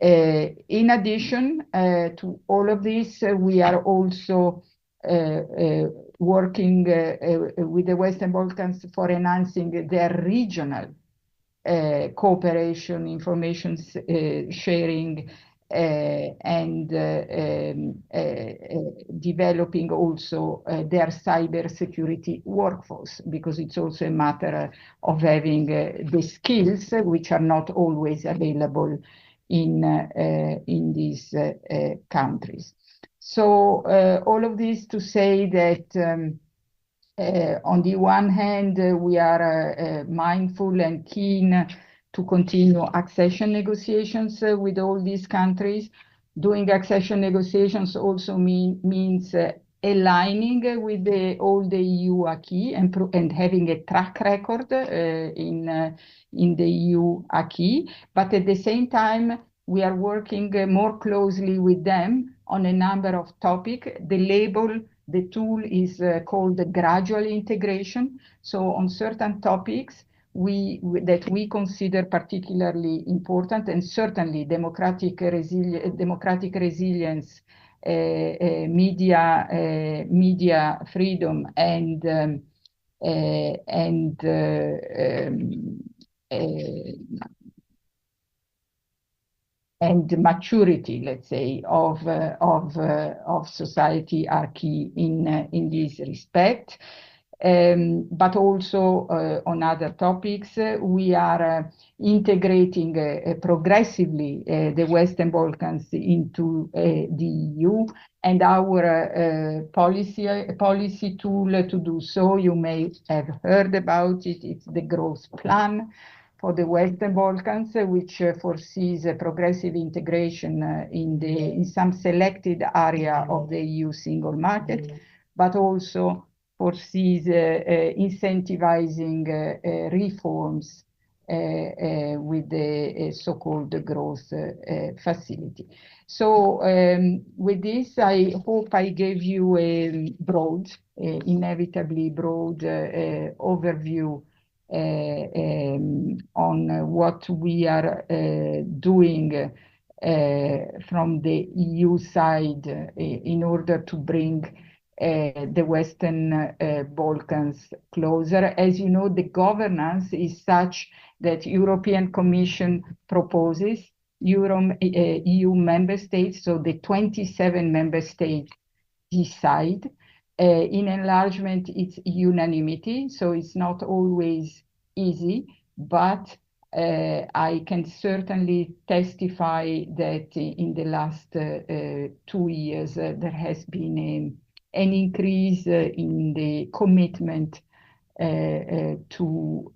In addition to all of this, we are also working with the Western Balkans for enhancing their regional cooperation, information sharing, and developing also their cybersecurity workforce, because it's also a matter of having the skills which are not always available in these countries. So all of this to say that on the one hand, we are mindful and keen to continue accession negotiations with all these countries. Doing accession negotiations also means aligning with all the EU acquis and having a track record in the EU acquis. But at the same time, we are working more closely with them on a number of topics. The tool is called gradual integration. So on certain topics that we consider particularly important, and certainly democratic resilience, media freedom, and maturity, let's say, of society are key in this respect. But also on other topics, we are integrating progressively the Western Balkans into the EU, and our policy tool to do so, you may have heard about it, it's the growth plan for the Western Balkans, which foresees a progressive integration in some selected area of the EU single market, but also foresees incentivizing reforms with the so-called growth facility. So with this, I hope I gave you a inevitably broad overview on what we are doing from the EU side in order to bring the Western Balkans closer. As you know, the governance is such that European Commission proposes, EU member states, so the 27 member states decide. In enlargement, it's unanimity, so it's not always easy, but I can certainly testify that in the last 2 years, there has been an increase in the commitment to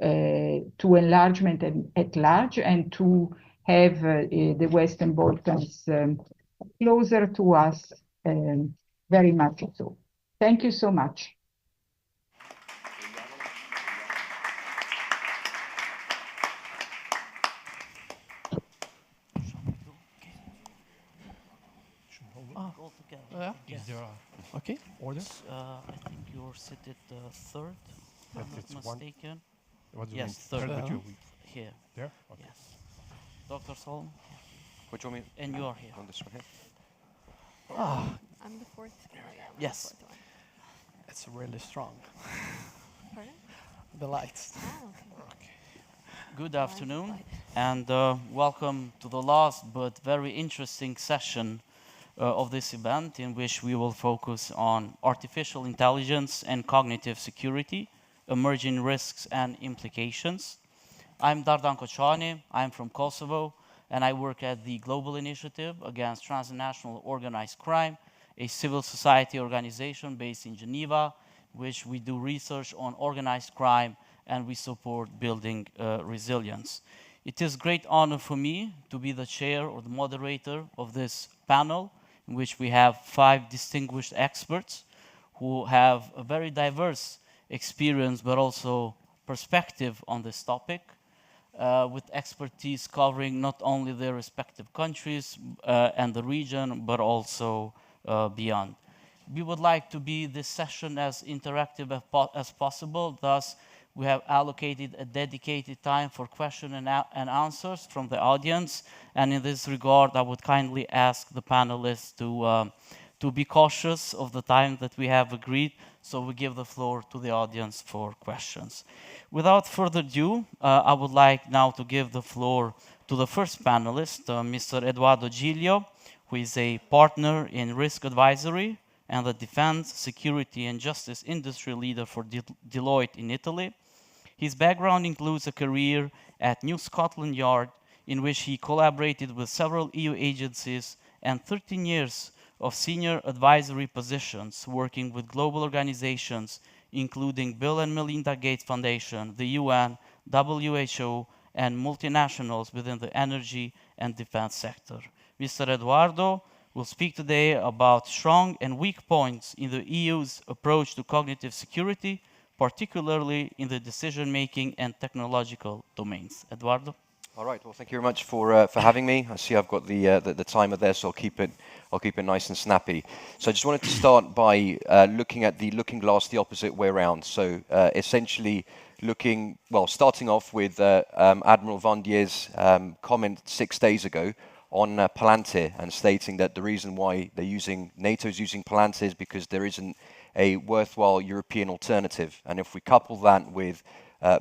enlargement at large, and to have the Western Balkans closer to us, very much so. Thank you so much. Okay, order. I think you're seated third, if I'm not mistaken. What do you yes, mean? third. Here. There? Okay. Yes. Dr. Solom. What do you want me? And you are here. On this one here. I'm the fourth. Yes. The fourth one. It's really strong. Pardon? The lights. Oh, Okay. Good afternoon, and welcome to the last but very interesting session of this event, in which we will focus on artificial intelligence and cognitive security, emerging risks and implications. I'm Dardan Koçani, I'm from Kosovo, and I work at the Global Initiative Against Transnational Organized Crime, a civil society organization based in Geneva, which we do research on organized crime and we support building resilience. It is a great honor for me to be the chair or the moderator of this panel, in which we have 5 distinguished experts who have a very diverse experience but also perspective on this topic, with expertise covering not only their respective countries and the region, but also beyond. We would like to be this session as interactive as possible, thus we have allocated a dedicated time for question and answers from the audience. And in this regard, I would kindly ask the panelists to be cautious of the time that we have agreed, so we give the floor to the audience for questions. Without further ado, I would like now to give the floor to the first panelist, Mr. Eduardo Giglio, who is a partner in risk advisory and the defense, security, and justice industry leader for Deloitte in Italy. His background includes a career at New Scotland Yard, in which he collaborated with several EU agencies, and 13 years of senior advisory positions working with global organizations, including Bill and Melinda Gates Foundation, the UN, WHO, and multinationals within the energy and defense sector. Mr. Eduardo will speak today about strong and weak points in the EU's approach to cognitive security, particularly in the decision-making and technological domains. Eduardo? All right. Well, thank you very much for having me. I see I've got the timer there, so I'll keep it nice and snappy. So I just wanted to start by looking at the looking glass the opposite way around. So essentially starting off with Admiral Vandier's comment 6 days ago on Palantir, and stating that the reason why NATO's using Palantir is because there isn't a worthwhile European alternative. And if we couple that with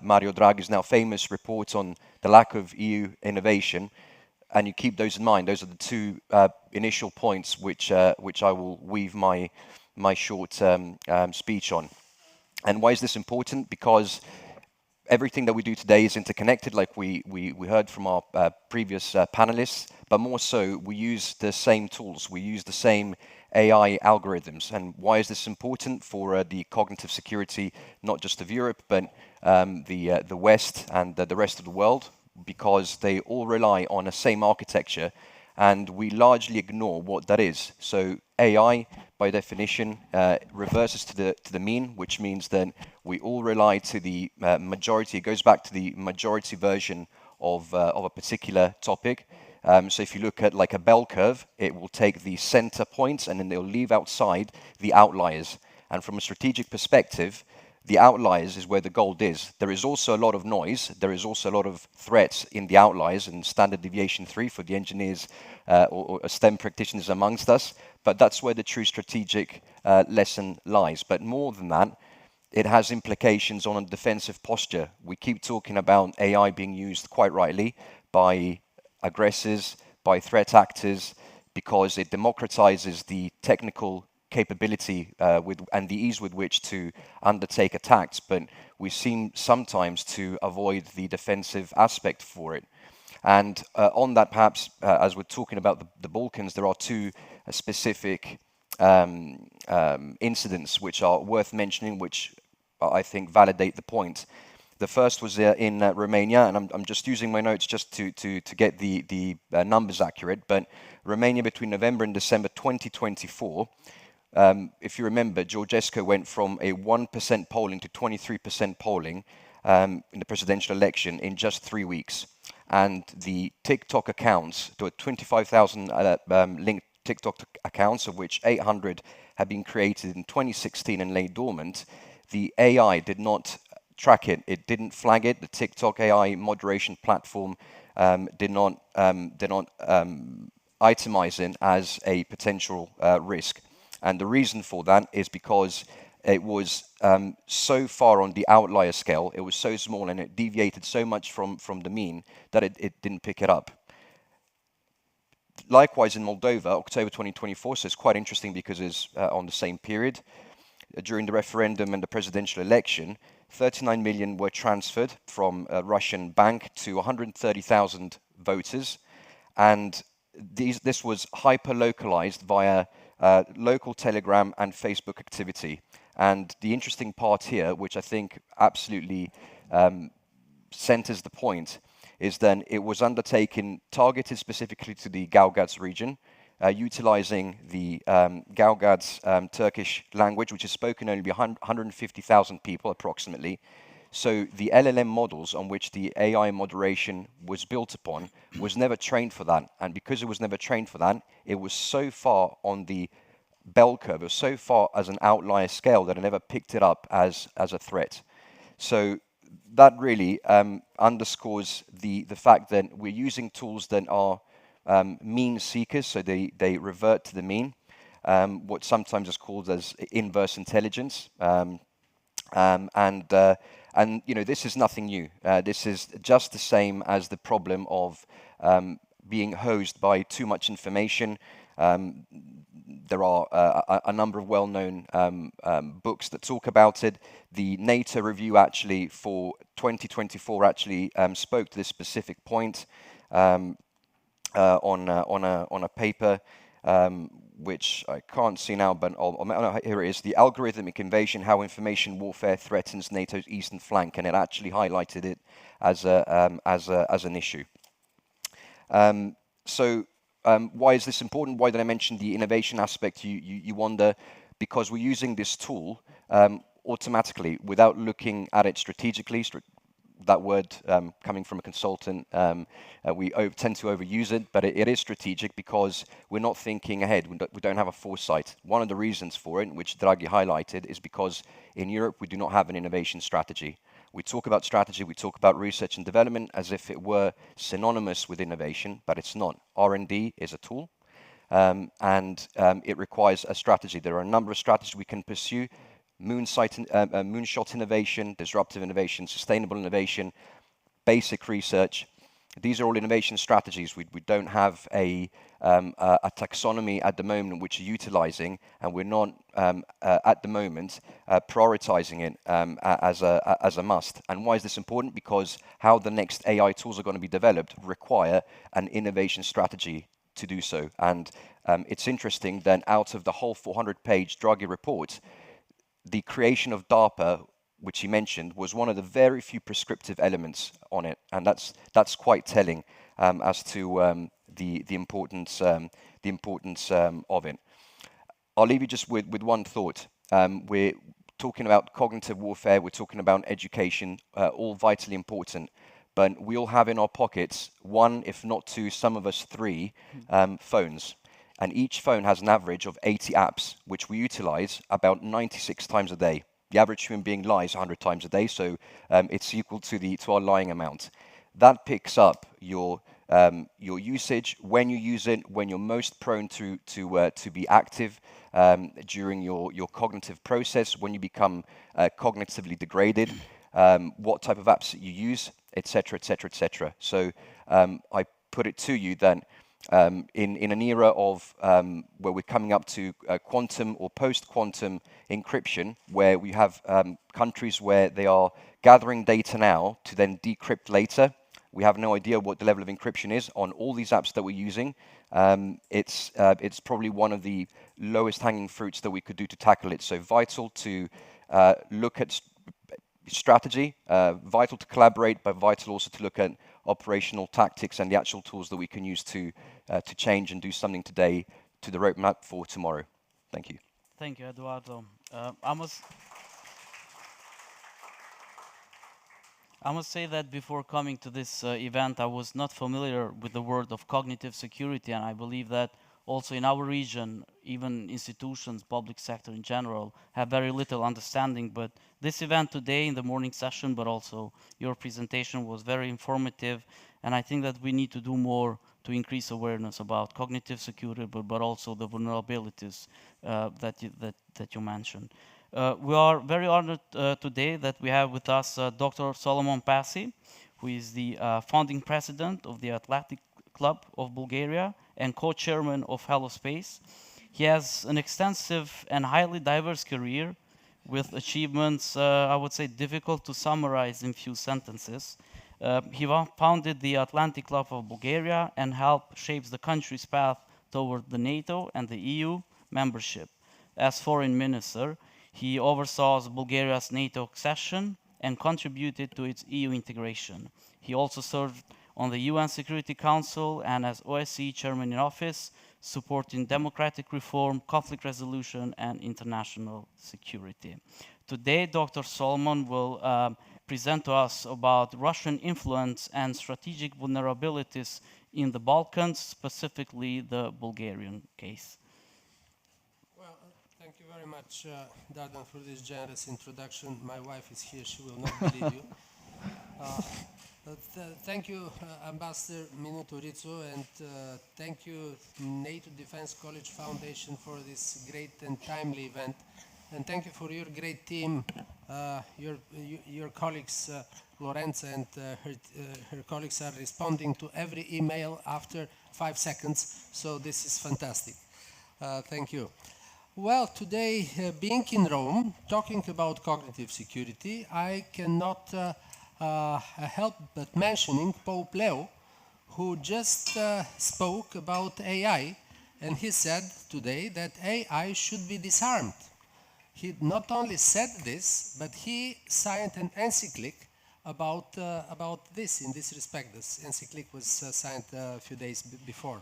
Mario Draghi's now famous report on the lack of EU innovation, and you keep those in mind, those are the 2 initial points which I will weave my short speech on. And why is this important? Because everything that we do today is interconnected, like we heard from our previous panelists, but more so, we use the same tools, we use the same AI algorithms. And why is this important for the cognitive security, not just of Europe, but the West and the rest of the world? Because they all rely on a same architecture, and we largely ignore what that is. So AI, by definition, reverses to the mean, which means that we all rely to the majority. It goes back to the majority version of a particular topic. So if you look at like a bell curve, it will take the center points and then they'll leave outside the outliers. And from a strategic perspective, the outliers is where the gold is. There is also a lot of noise. There is also a lot of threats in the outliers, and standard deviation 3 for the engineers or STEM practitioners amongst us. But that's where the true strategic lesson lies. But more than that, it has implications on a defensive posture. We keep talking about AI being used, quite rightly, by aggressors, by threat actors, because it democratizes the technical capability and the ease with which to undertake attacks, but we seem sometimes to avoid the defensive aspect for it. And on that, perhaps, as we're talking about the Balkans, there are 2 specific incidents which are worth mentioning, which I think validate the point. The first was in Romania, and I'm just using my notes just to get the numbers accurate, but Romania between November and December 2024, if you remember, Georgescu went from a 1% polling to 23% polling in the presidential election in just 3 weeks. And the TikTok accounts, there were 25,000 linked TikTok accounts, of which 800 had been created in 2016 and lay dormant, the AI did not track it. It didn't flag it. The TikTok AI moderation platform did not itemize it as a potential risk. And the reason for that is because it was so far on the outlier scale, it was so small and it deviated so much from the mean that it didn't pick it up. Likewise in Moldova, October 2024, so it's quite interesting because it's on the same period. During the referendum and the presidential election, 39 million were transferred from a Russian bank to 130,000 voters, and this was hyper-localized via local Telegram and Facebook activity. And the interesting part here, which I think absolutely centers the point, is then it was undertaken targeted specifically to the Gaugads region, utilizing the Gaugads Turkish language, which is spoken only by 150,000 people approximately. So the LLM models on which the AI moderation was built upon was never trained for that. And because it was never trained for that, it was so far on the bell curve, it was so far as an outlier scale that it never picked it up as a threat. So that really underscores the fact that we're using tools that are mean seekers, so they revert to the mean, what sometimes is called as inverse intelligence. And you know, this is nothing new. This is just the same as the problem of being hosed by too much information. There are a number of well-known books that talk about it. The NATO review actually for 2024 actually spoke to this specific point on a paper which I can't see now, but here it is: the algorithmic invasion, how information warfare threatens NATO's eastern flank, and it actually highlighted it as an issue. Why is this important? Why did I mention the innovation aspect? You wonder, because we're using this tool automatically without looking at it strategically. That word coming from a consultant, we tend to overuse it, but it is strategic because we're not thinking ahead. We don't have a foresight. One of the reasons for it, which Draghi highlighted, is because in Europe we do not have an innovation strategy. We talk about strategy, we talk about research and development as if it were synonymous with innovation, but it's not. R&D is a tool, and it requires a strategy. There are a number of strategies we can pursue: moonshot innovation, disruptive innovation, sustainable innovation, basic research. These are all innovation strategies. We don't have a taxonomy at the moment which we're utilizing, and we're not at the moment prioritizing it as a must. And why is this important? Because how the next AI tools are going to be developed require an innovation strategy to do so. And it's interesting that out of the whole 400-page Draghi report, the creation of DARPA, which he mentioned, was one of the very few prescriptive elements on it, and that's quite telling as to the importance of it. I'll leave you just with one thought. We're talking about cognitive warfare, we're talking about education, all vitally important, but we all have in our pockets one, if not two, some of us three phones. And each phone has an average of 80 apps, which we utilize about 96 times a day. The average human being lies 100 times a day, so it's equal to our lying amount. That picks up your usage, when you use it, when you're most prone to be active during your cognitive process, when you become cognitively degraded, what type of apps that you use, etc., etc., etc. So I put it to you that in an era of where we're coming up to quantum or post-quantum encryption, where we have countries where they are gathering data now to then decrypt later. We have no idea what the level of encryption is on all these apps that we're using. It's probably one of the lowest hanging fruits that we could do to tackle it. So vital to look at strategy, vital to collaborate, but vital also to look at operational tactics and the actual tools that we can use to change and do something today to the roadmap for tomorrow. Thank you. Thank you, Eduardo. I must say that before coming to this event, I was not familiar with the word of cognitive security, and I believe that also in our region, even institutions, public sector in general, have very little understanding. But this event today in the morning session, but also your presentation was very informative. And I think that we need to do more to increase awareness about cognitive security, but also the vulnerabilities that you mentioned. We are very honored today that we have with us Dr. Solomon Pasi, who is the founding president of the Atlantic Club of Bulgaria and co-chairman of Hello Space. He has an extensive and highly diverse career with achievements, I would say, difficult to summarize in few sentences. He founded the Atlantic Club of Bulgaria and helped shape the country's path toward the NATO and the EU membership. As foreign minister, he oversaw Bulgaria's NATO accession and contributed to its EU integration. He also served on the UN Security Council and as OSCE chairman in office, supporting democratic reform, conflict resolution, and international security. Today, Dr. Solomon will present to us about Russian influence and strategic vulnerabilities in the Balkans, specifically the Bulgarian case. Well, thank you very much, Dardan, for this generous introduction. My wife is here, she will not believe you. Thank you, Ambassador Minuto Rizzo, and thank you, NATO Defense College Foundation, for this great and timely event. And thank you for your great team, your colleagues, Lorenza and her colleagues are responding to every email after 5 seconds, so this is fantastic. Thank you. Well, today, being in Rome, talking about cognitive security, I cannot help but mentioning Pope Leo, who just spoke about AI, and he said today that AI should be disarmed. He not only said this, but he signed an encyclic about this in this respect. This encyclic was signed a few days before.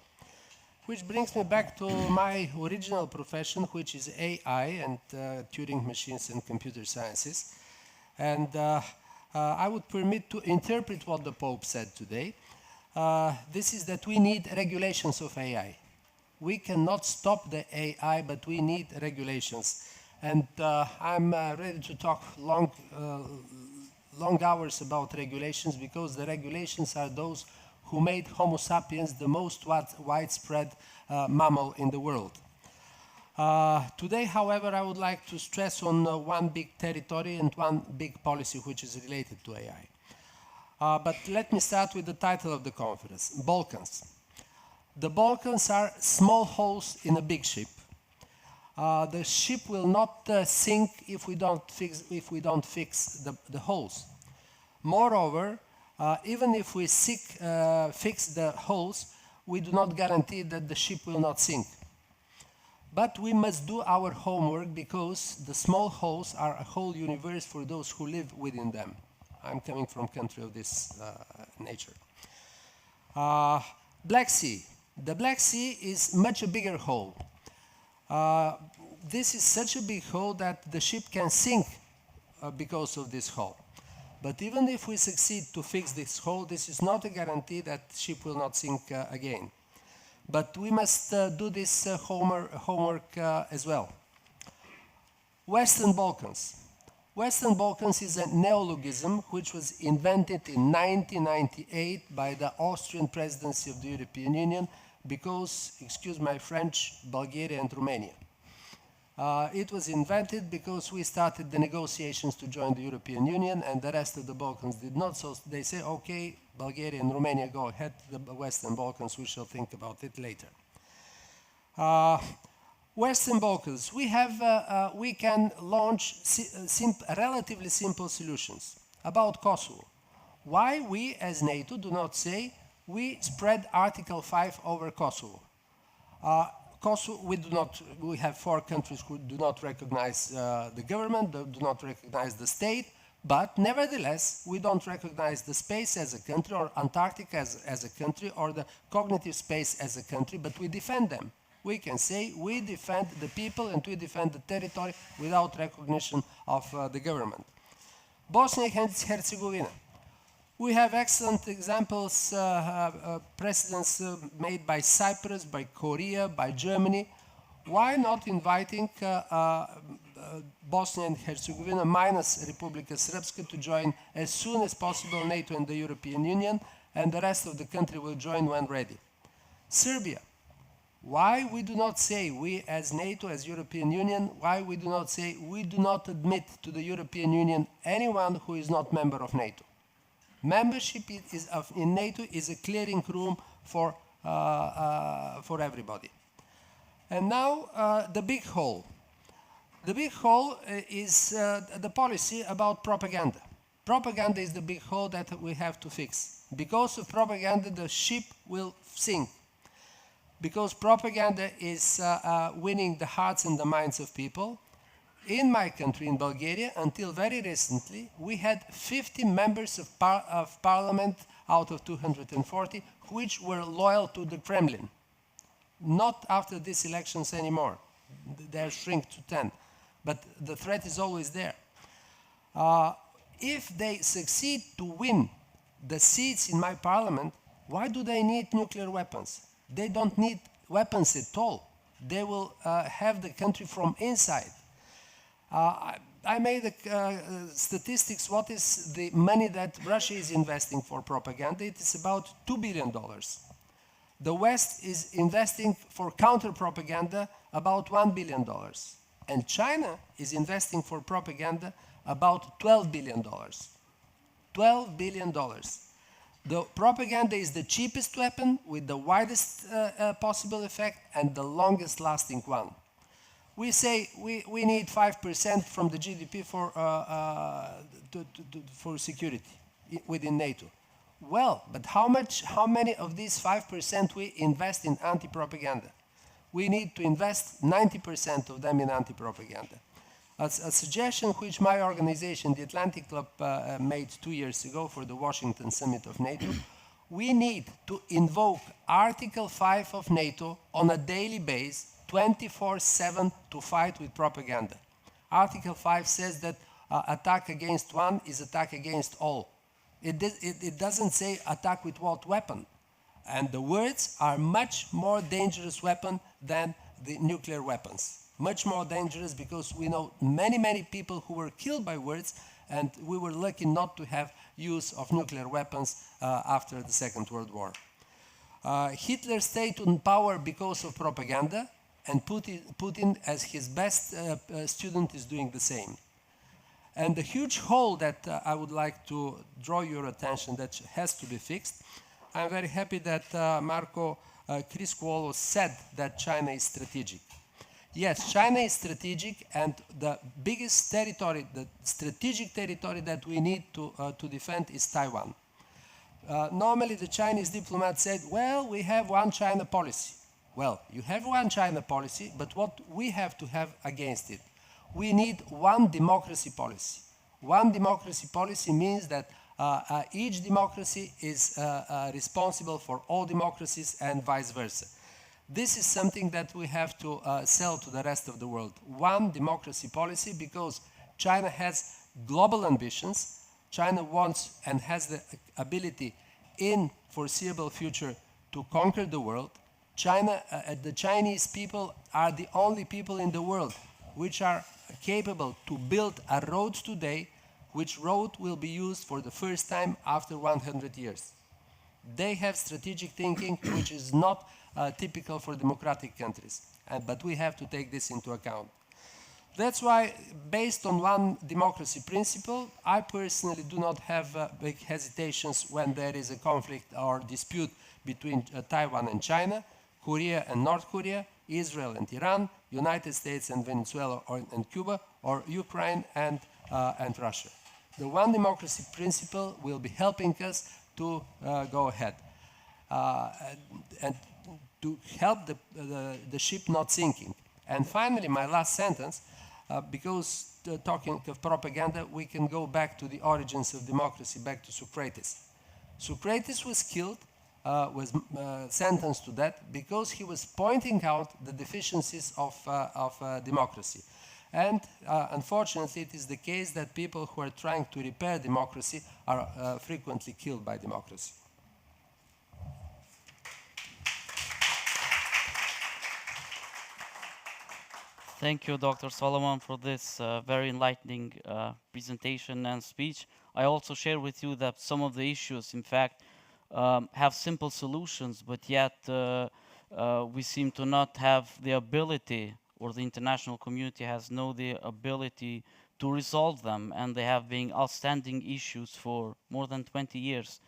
Which brings me back to my original profession, which is AI and Turing machines and computer sciences. And I would permit to interpret what the Pope said today. This is that we need regulations of AI. We cannot stop the AI, but we need regulations. And I'm ready to talk long hours about regulations, because the regulations are those who made Homo sapiens the most widespread mammal in the world. Today, however, I would like to stress on one big territory and one big policy which is related to AI. But let me start with the title of the conference, Balkans. The Balkans are small holes in a big ship. The ship will not sink if we don't fix the holes. Moreover, even if we fix the holes, we do not guarantee that the ship will not sink. But we must do our homework, because the small holes are a whole universe for those who live within them. I'm coming from a country of this nature. Black Sea. The Black Sea is much a bigger hole. This is such a big hole that the ship can sink because of this hole. But even if we succeed to fix this hole, this is not a guarantee that the ship will not sink again. But we must do this homework as well. Western Balkans. Western Balkans is a neologism which was invented in 1998 by the Austrian presidency of the European Union, because, excuse my French, Bulgaria and Romania. It was invented because we started the negotiations to join the European Union, and the rest of the Balkans did not, so they say, okay, Bulgaria and Romania, go ahead, the Western Balkans, we shall think about it later. Western Balkans, we can launch relatively simple solutions. About Kosovo, why we as NATO do not say we spread Article 5 over Kosovo? Kosovo, we have 4 countries who do not recognize the government, do not recognize the state, but nevertheless, we don't recognize the space as a country, or Antarctica as a country, or the cognitive space as a country, but we defend them. We can say we defend the people and we defend the territory without recognition of the government. Bosnia and Herzegovina. We have excellent examples, precedents made by Cyprus, by Korea, by Germany, why not inviting Bosnia and Herzegovina minus Republika Srpska to join as soon as possible NATO and the European Union, and the rest of the country will join when ready. Serbia, why we do not say, we as NATO, as European Union, why we do not say we do not admit to the European Union anyone who is not member of NATO. Membership in NATO is a clearing room for everybody. And now the big hole. The big hole is the policy about propaganda. Propaganda is the big hole that we have to fix. Because of propaganda, the ship will sink. Because propaganda is winning the hearts and the minds of people. In my country, in Bulgaria, until very recently, we had 50 members of parliament out of 240, which were loyal to the Kremlin. Not after these elections anymore. They shrink to 10. But the threat is always there. If they succeed to win the seats in my parliament, why do they need nuclear weapons? They don't need weapons at all. They will have the country from inside. I made the statistics. What is the money that Russia is investing for propaganda? It is about $2 billion. The West is investing for counter-propaganda about $1 billion. And China is investing for propaganda about $12 billion. $12 billion. The propaganda is the cheapest weapon with the widest possible effect and the longest lasting one. We say we need 5% from the GDP for security within NATO. Well, but how many of these 5% we invest in anti-propaganda? We need to invest 90% of them in anti-propaganda. A suggestion which my organization, the Atlantic Club, made 2 years ago for the Washington Summit of NATO, we need to invoke Article 5 of NATO on a daily basis, 24/7, to fight with propaganda. Article 5 says that attack against one is attack against all. It doesn't say attack with what weapon. And the words are much more dangerous weapon than the nuclear weapons. Much more dangerous because we know many, many people who were killed by words, and we were lucky not to have use of nuclear weapons after the Second World War. Hitler stayed in power because of propaganda, and Putin, as his best student, is doing the same. And the huge hole that I would like to draw your attention that has to be fixed. I'm very happy that Marco Criscuolo said that China is strategic. Yes, China is strategic, and the biggest territory, the strategic territory that we need to defend is Taiwan. Normally the Chinese diplomat said, well, we have one China policy. Well, you have one China policy, but what we have to have against it? We need one democracy policy. One democracy policy means that each democracy is responsible for all democracies and vice versa. This is something that we have to sell to the rest of the world. One democracy policy, because China has global ambitions. China wants and has the ability in foreseeable future to conquer the world. The Chinese people are the only people in the world which are capable to build a road today, which road will be used for the first time after 100 years. They have strategic thinking, which is not typical for democratic countries, but we have to take this into account. That's why, based on one democracy principle, I personally do not have big hesitations when there is a conflict or dispute between Taiwan and China, Korea and North Korea, Israel and Iran, United States and Venezuela and Cuba, or Ukraine and Russia. The one democracy principle will be helping us to go ahead and to help the ship not sinking. And finally, my last sentence, because talking of propaganda, we can go back to the origins of democracy, back to Socrates. Socrates was killed, was sentenced to death because he was pointing out the deficiencies of democracy. And unfortunately, it is the case that people who are trying to repair democracy are frequently killed by democracy. Thank you, Dr. Solomon, for this very enlightening presentation and speech. I also share with you that some of the issues, in fact, have simple solutions, but yet we seem to not have the ability, or the international community has no the ability to resolve them, and they have been outstanding issues for more than 20 years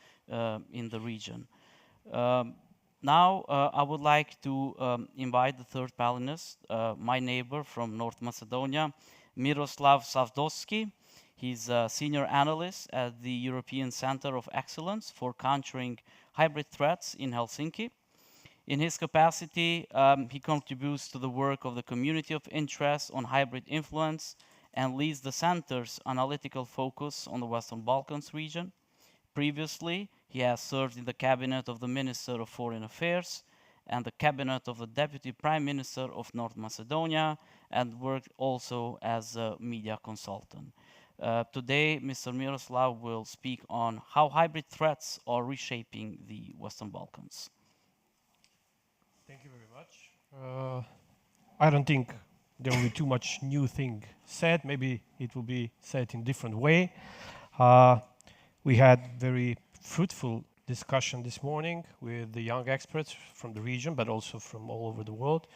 in the region. Now, I would like to invite the third panelist, my neighbor from North Macedonia, Miroslav Savdovski. He's a senior analyst at the European Center of Excellence for Countering Hybrid Threats in Helsinki. In his capacity, he contributes to the work of the Community of Interest on Hybrid Influence and leads the center's analytical focus on the Western Balkans region. Previously, he has served in the cabinet of the Minister of Foreign Affairs and the cabinet of the Deputy Prime Minister of North Macedonia, and worked also as a media consultant. Today, Mr. Miroslav will speak on how hybrid threats are reshaping the Western Balkans. Thank you very much. I don't think there will be too much new thing said. Maybe it will be said in a different way. We had very fruitful discussion this morning with the young experts from the region, but also from all over the world,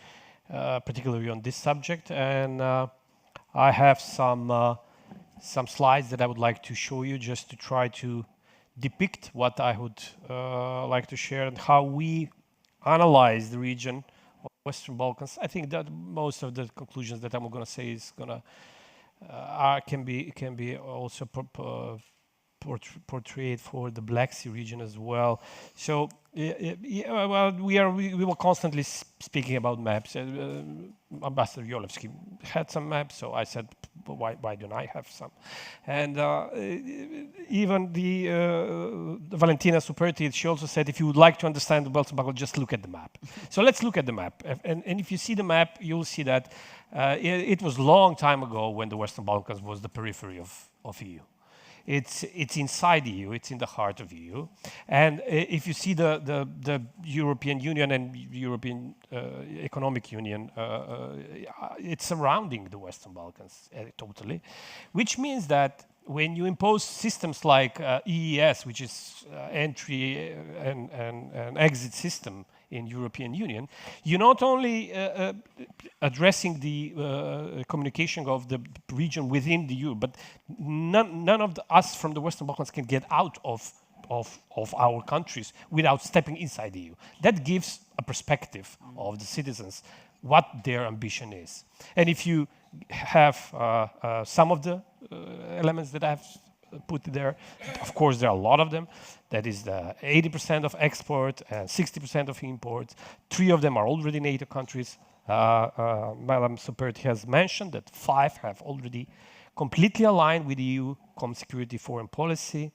particularly on this subject. And I have some slides that I would like to show you just to try to depict what I would like to share and how we analyze the region of Western Balkans. I think that most of the conclusions that I'm going to say is going to can be also portrayed for the Black Sea region as well. So, well, we were constantly speaking about maps. Ambassador Yolevsky had some maps, so I said, why don't I have some? And even the Valentina Superti, she also said, if you would like to understand the Western Balkans, just look at the map. So let's look at the map. And if you see the map, you'll see that it was a long time ago when the Western Balkans was the periphery of EU. It's inside EU, it's in the heart of EU. And if you see the European Union and European Economic Union, it's surrounding the Western Balkans totally, which means that when you impose systems like EES, which is entry and exit system in European Union, you're not only addressing the communication of the region within the EU, but none of us from the Western Balkans can get out of our countries without stepping inside the EU. That gives a perspective of the citizens what their ambition is. And if you have some of the elements that I've put there, of course there are a lot of them. That is the 80% of export and 60% of import. 3 of them are already NATO countries. Madam Superti has mentioned that 5 have already completely aligned with EU common security foreign policy.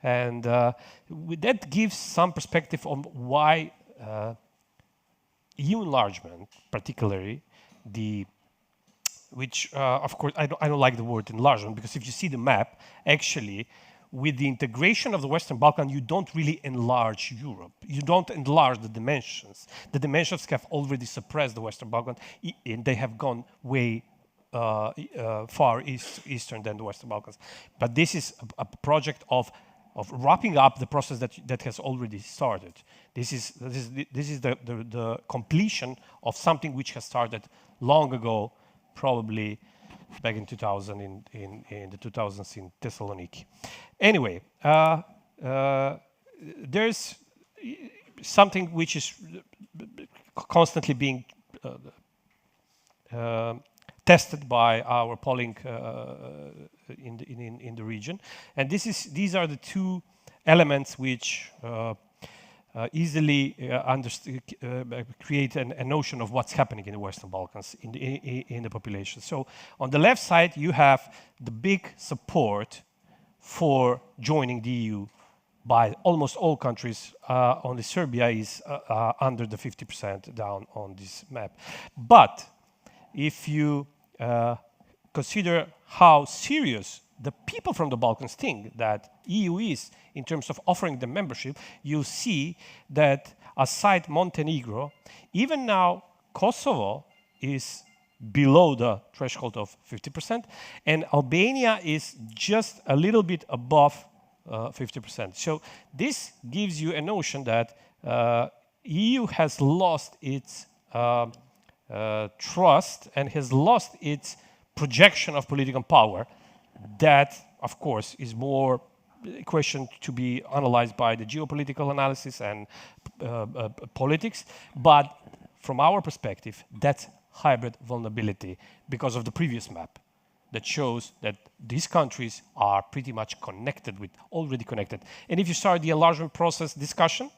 And that gives some perspective on why EU enlargement, particularly, which of course I don't like the word enlargement, because if you see the map, actually, with the integration of the Western Balkans, you don't really enlarge Europe. You don't enlarge the dimensions. The dimensions have already suppressed the Western Balkans, and they have gone way far eastern than the Western Balkans. But this is a project of wrapping up the process that has already started. This is the completion of something which has started long ago, probably back in 2000, in the 2000s in Thessaloniki. Anyway, there's something which is constantly being tested by our polling in the region, and these are the 2 elements which easily create a notion of what's happening in the Western Balkans in the population. So on the left side, you have the big support for joining the EU by almost all countries. Only Serbia is under the 50% down on this map. But if you consider how serious the people from the Balkans think that EU is in terms of offering them membership, you see that aside Montenegro, even now Kosovo is below the threshold of 50%, and Albania is just a little bit above 50%. So this gives you a notion that EU has lost its trust and has lost its projection of political power. That, of course, is more a question to be analyzed by the geopolitical analysis and politics. But from our perspective, that's hybrid vulnerability because of the previous map that shows that these countries are pretty much connected with, already connected. And if you start the enlargement process discussion,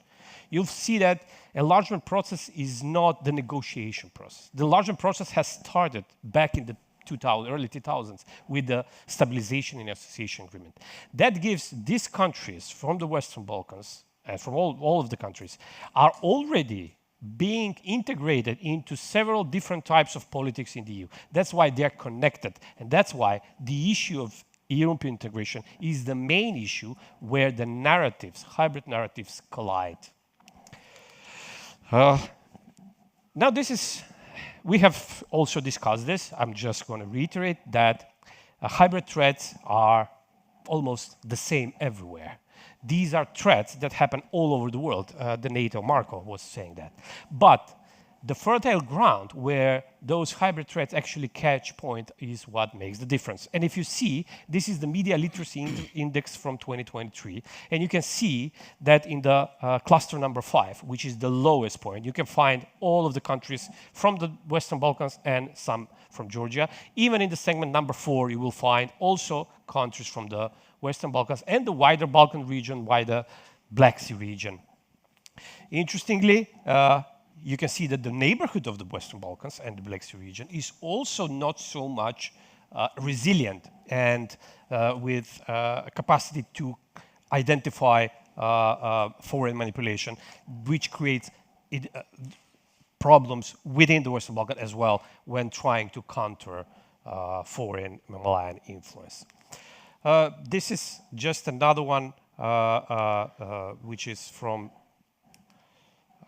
you'll see that enlargement process is not the negotiation process. The enlargement process has started back in the early 2000s with the stabilization and association agreement. That gives these countries from the Western Balkans and from all of the countries are already being integrated into several different types of politics in the EU. That's why they're connected. And that's why the issue of European integration is the main issue where the narratives, hybrid narratives, collide. Now we have also discussed this. I'm just going to reiterate that hybrid threats are almost the same everywhere. These are threats that happen all over the world. The NATO Marco was saying that. But the fertile ground where those hybrid threats actually catch point is what makes the difference. And if you see, this is the media literacy index from 2023. And you can see that in the cluster number 5, which is the lowest point, you can find all of the countries from the Western Balkans and some from Georgia. Even in the segment number 4, you will find also countries from the Western Balkans and the wider Balkan region, wider Black Sea region. Interestingly, you can see that the neighborhood of the Western Balkans and the Black Sea region is also not so much resilient and with a capacity to identify foreign manipulation, which creates problems within the Western Balkans as well when trying to counter foreign malign influence. This is just another one which is from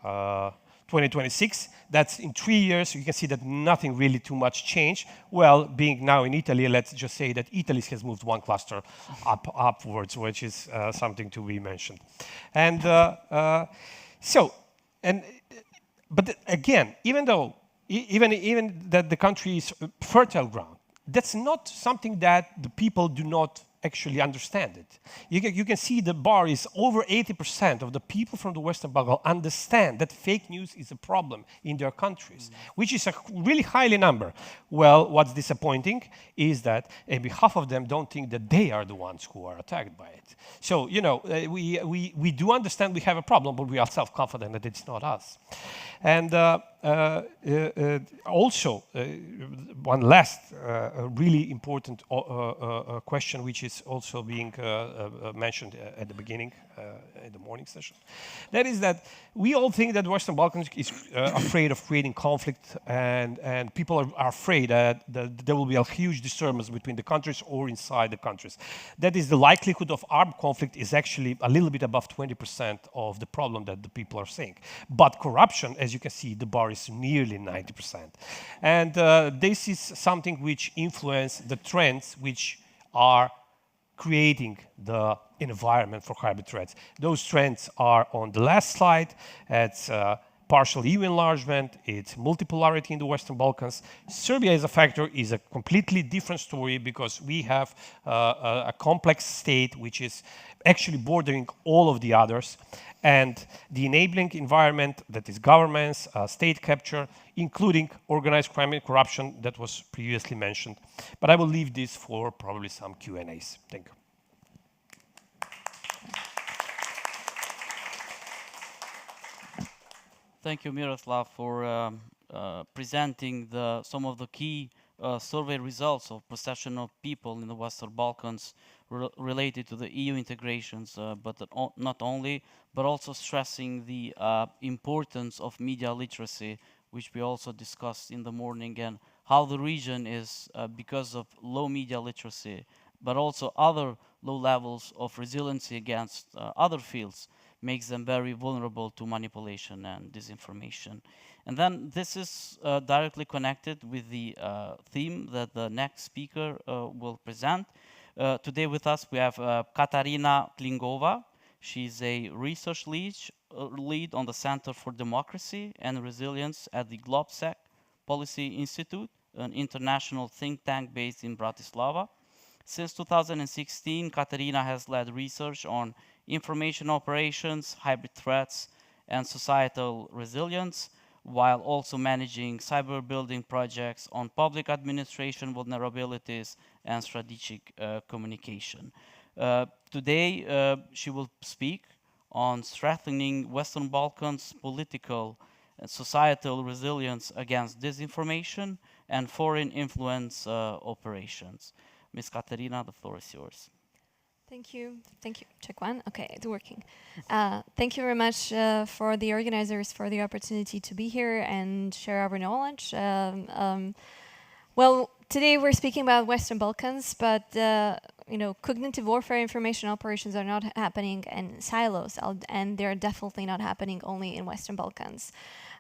2026. That's in 3 years. You can see that nothing really too much changed. Well, being now in Italy, let's just say that Italy has moved one cluster upwards, which is something to be mentioned. And but again, even that the country is fertile ground, that's not something that the people do not actually understand it. You can see the bar is over 80% of the people from the Western Balkans understand that fake news is a problem in their countries, which is a really highly number. Well, what's disappointing is that maybe half of them don't think that they are the ones who are attacked by it. So, you know, we do understand we have a problem, but we are self-confident that it's not us. And also, one last really important question, which is also being mentioned at the beginning in the morning session. That is that we all think that Western Balkans is afraid of creating conflict, and people are afraid that there will be a huge disturbance between the countries or inside the countries. That is, the likelihood of armed conflict is actually a little bit above 20% of the problem that the people are saying. But corruption, as you can see, the bar is nearly 90%. And this is something which influences the trends which are creating the environment for hybrid threats. Those trends are on the last slide. It's partial EU enlargement, it's multipolarity in the Western Balkans. Serbia as a factor is a completely different story because we have a complex state which is actually bordering all of the others. And the enabling environment, that is governments, state capture, including organized crime and corruption that was previously mentioned. But I will leave this for probably some Q&As. Thank you. Thank you, Miroslav, for presenting some of the key survey results of perception of people in the Western Balkans related to the EU integrations, but not only, but also stressing the importance of media literacy, which we also discussed in the morning, and how the region is, because of low media literacy, but also other low levels of resiliency against other fields, makes them very vulnerable to manipulation and disinformation. And then this is directly connected with the theme that the next speaker will present. Today with us we have Katarina Klingova. She's a research lead on the Center for Democracy and Resilience at the GlobeSec Policy Institute, an international think tank based in Bratislava. Since 2016, Katarina has led research on information operations, hybrid threats, and societal resilience, while also managing cyber building projects on public administration vulnerabilities and strategic communication. Today, she will speak on strengthening Western Balkans political and societal resilience against disinformation and foreign influence operations. Ms. Katarina, the floor is yours. Thank you. Thank you. Check one. Okay, it's working. Thank you very much for the organizers for the opportunity to be here and share our knowledge. Well, today we're speaking about Western Balkans, but you know, cognitive warfare information operations are not happening in silos, and they're definitely not happening only in Western Balkans.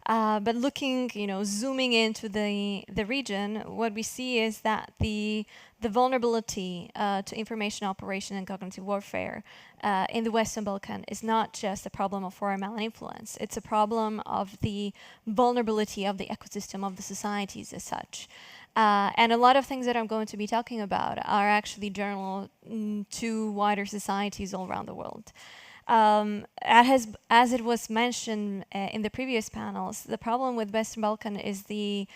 But looking, you know, zooming into the region, what we see is that the vulnerability to information operation and cognitive warfare in the Western Balkans is not just a problem of foreign malinfluence. It's a problem of the vulnerability of the ecosystem of the societies as such. And a lot of things that I'm going to be talking about are actually general to wider societies all around the world. As it was mentioned in the previous panels, the problem with Western Balkan is the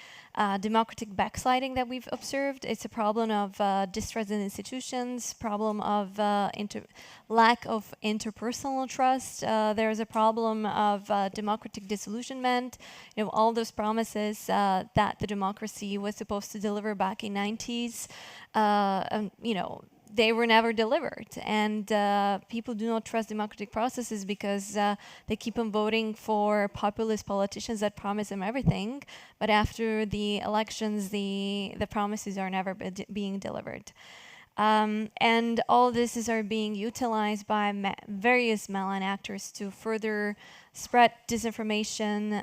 democratic backsliding that we've observed. It's a problem of distrust in institutions, problem of lack of interpersonal trust. There's a problem of democratic disillusionment. You know, all those promises that the democracy was supposed to deliver back in 90s, you know, they were never delivered, and people do not trust democratic processes because they keep on voting for populist politicians that promise them everything, but after the elections, the promises are never being delivered. And all this are being utilized by various malign actors to further spread disinformation,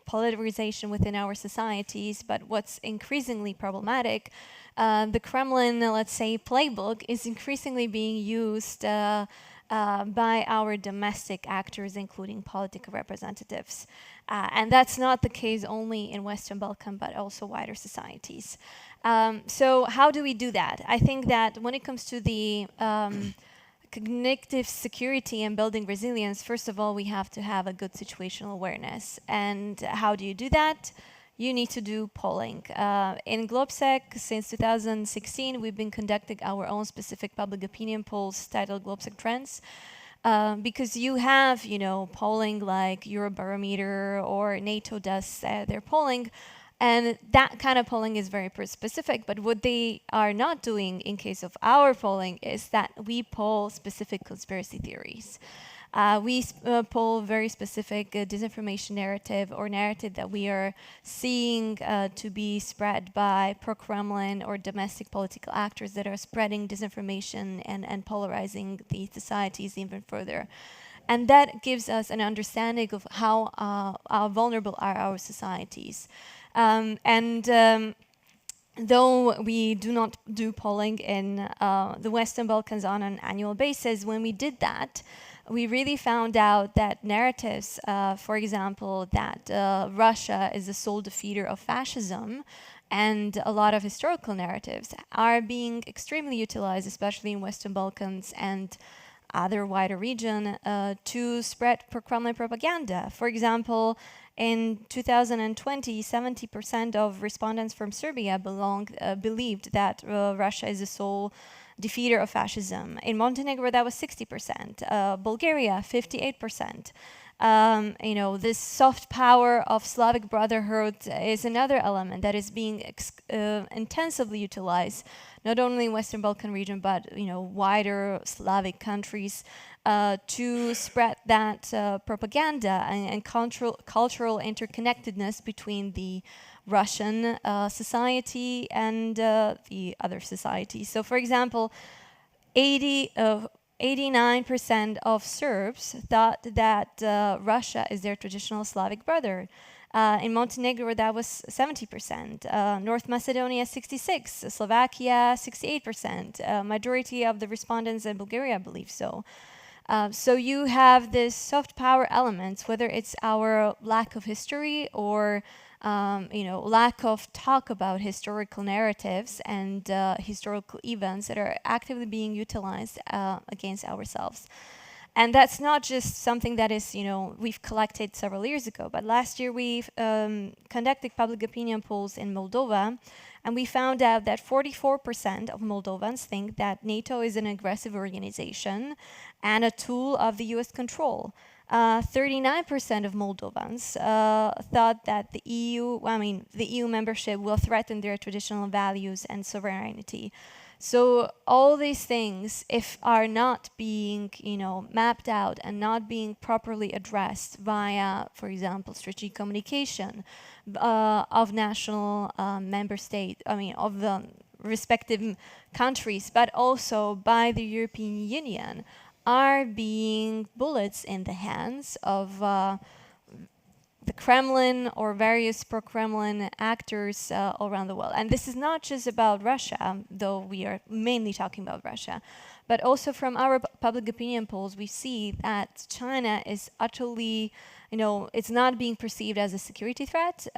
polarization within our societies. But what's increasingly problematic, the Kremlin, let's say, playbook is increasingly being used by our domestic actors, including political representatives. And that's not the case only in Western Balkan, but also wider societies. So how do we do that? I think that when it comes to the cognitive security and building resilience, first of all, we have to have a good situational awareness. And how do you do that? You need to do polling. In GlobeSec, since 2016, we've been conducting our own specific public opinion polls titled GlobeSec Trends. Because you have, you know, polling like Eurobarometer or NATO does their polling, and that kind of polling is very specific. But what they are not doing in case of our polling is that we poll specific conspiracy theories. We poll very specific disinformation narrative or narrative that we are seeing to be spread by pro-Kremlin or domestic political actors that are spreading disinformation and polarizing the societies even further. And that gives us an understanding of how vulnerable are our societies. Though we do not do polling in the Western Balkans on an annual basis, when we did that, we really found out that narratives, for example, that Russia is the sole defeater of fascism, and a lot of historical narratives are being extremely utilized, especially in Western Balkans and other wider region, to spread pro-Kremlin propaganda. For example, in 2020, 70% of respondents from Serbia believed that Russia is the sole defeater of fascism. In Montenegro, that was 60%. Bulgaria, 58%. You know, this soft power of Slavic brotherhood is another element that is being intensively utilized, not only in Western Balkan region, but, you know, wider Slavic countries, to spread that propaganda and cultural interconnectedness between the Russian society and the other societies. So, for example, 89% of Serbs thought that Russia is their traditional Slavic brother. In Montenegro, that was 70%. North Macedonia, 66%. Slovakia, 68%. Majority of the respondents in Bulgaria believe so. So you have this soft power elements, whether it's our lack of history or lack of talk about historical narratives and historical events that are actively being utilized against ourselves. And that's not just something that is, we've collected several years ago, but last year we've conducted public opinion polls in Moldova, and we found out that 44% of Moldovans think that NATO is an aggressive organization and a tool of the US control. 39% of Moldovans thought that the EU membership will threaten their traditional values and sovereignty. So all these things, if are not being, mapped out and not being properly addressed via, for example, strategic communication of national member state, of the respective countries, but also by the European Union, are being bullets in the hands of the Kremlin or various pro-Kremlin actors around the world. And this is not just about Russia, though we are mainly talking about Russia, but also from our public opinion polls, we see that China is utterly, it's not being perceived as a security threat,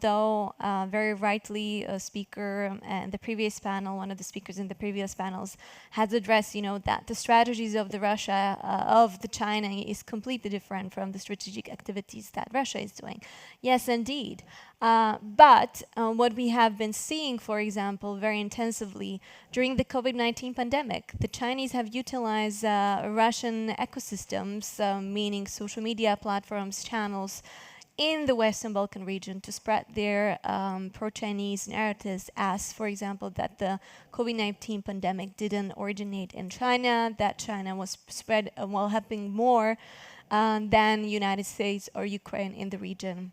though very rightly a speaker in the previous panel, one of the speakers in the previous panels has addressed, that the strategies of the China is completely different from the strategic activities that Russia is doing. Yes, indeed. But what we have been seeing, for example, very intensively during the COVID-19 pandemic, the Chinese have utilized Russian ecosystems, meaning social media platforms, channels, in the Western Balkan region to spread their pro-Chinese narratives as, for example, that the COVID-19 pandemic didn't originate in China, that China was spread, happening more than United States or Ukraine in the region.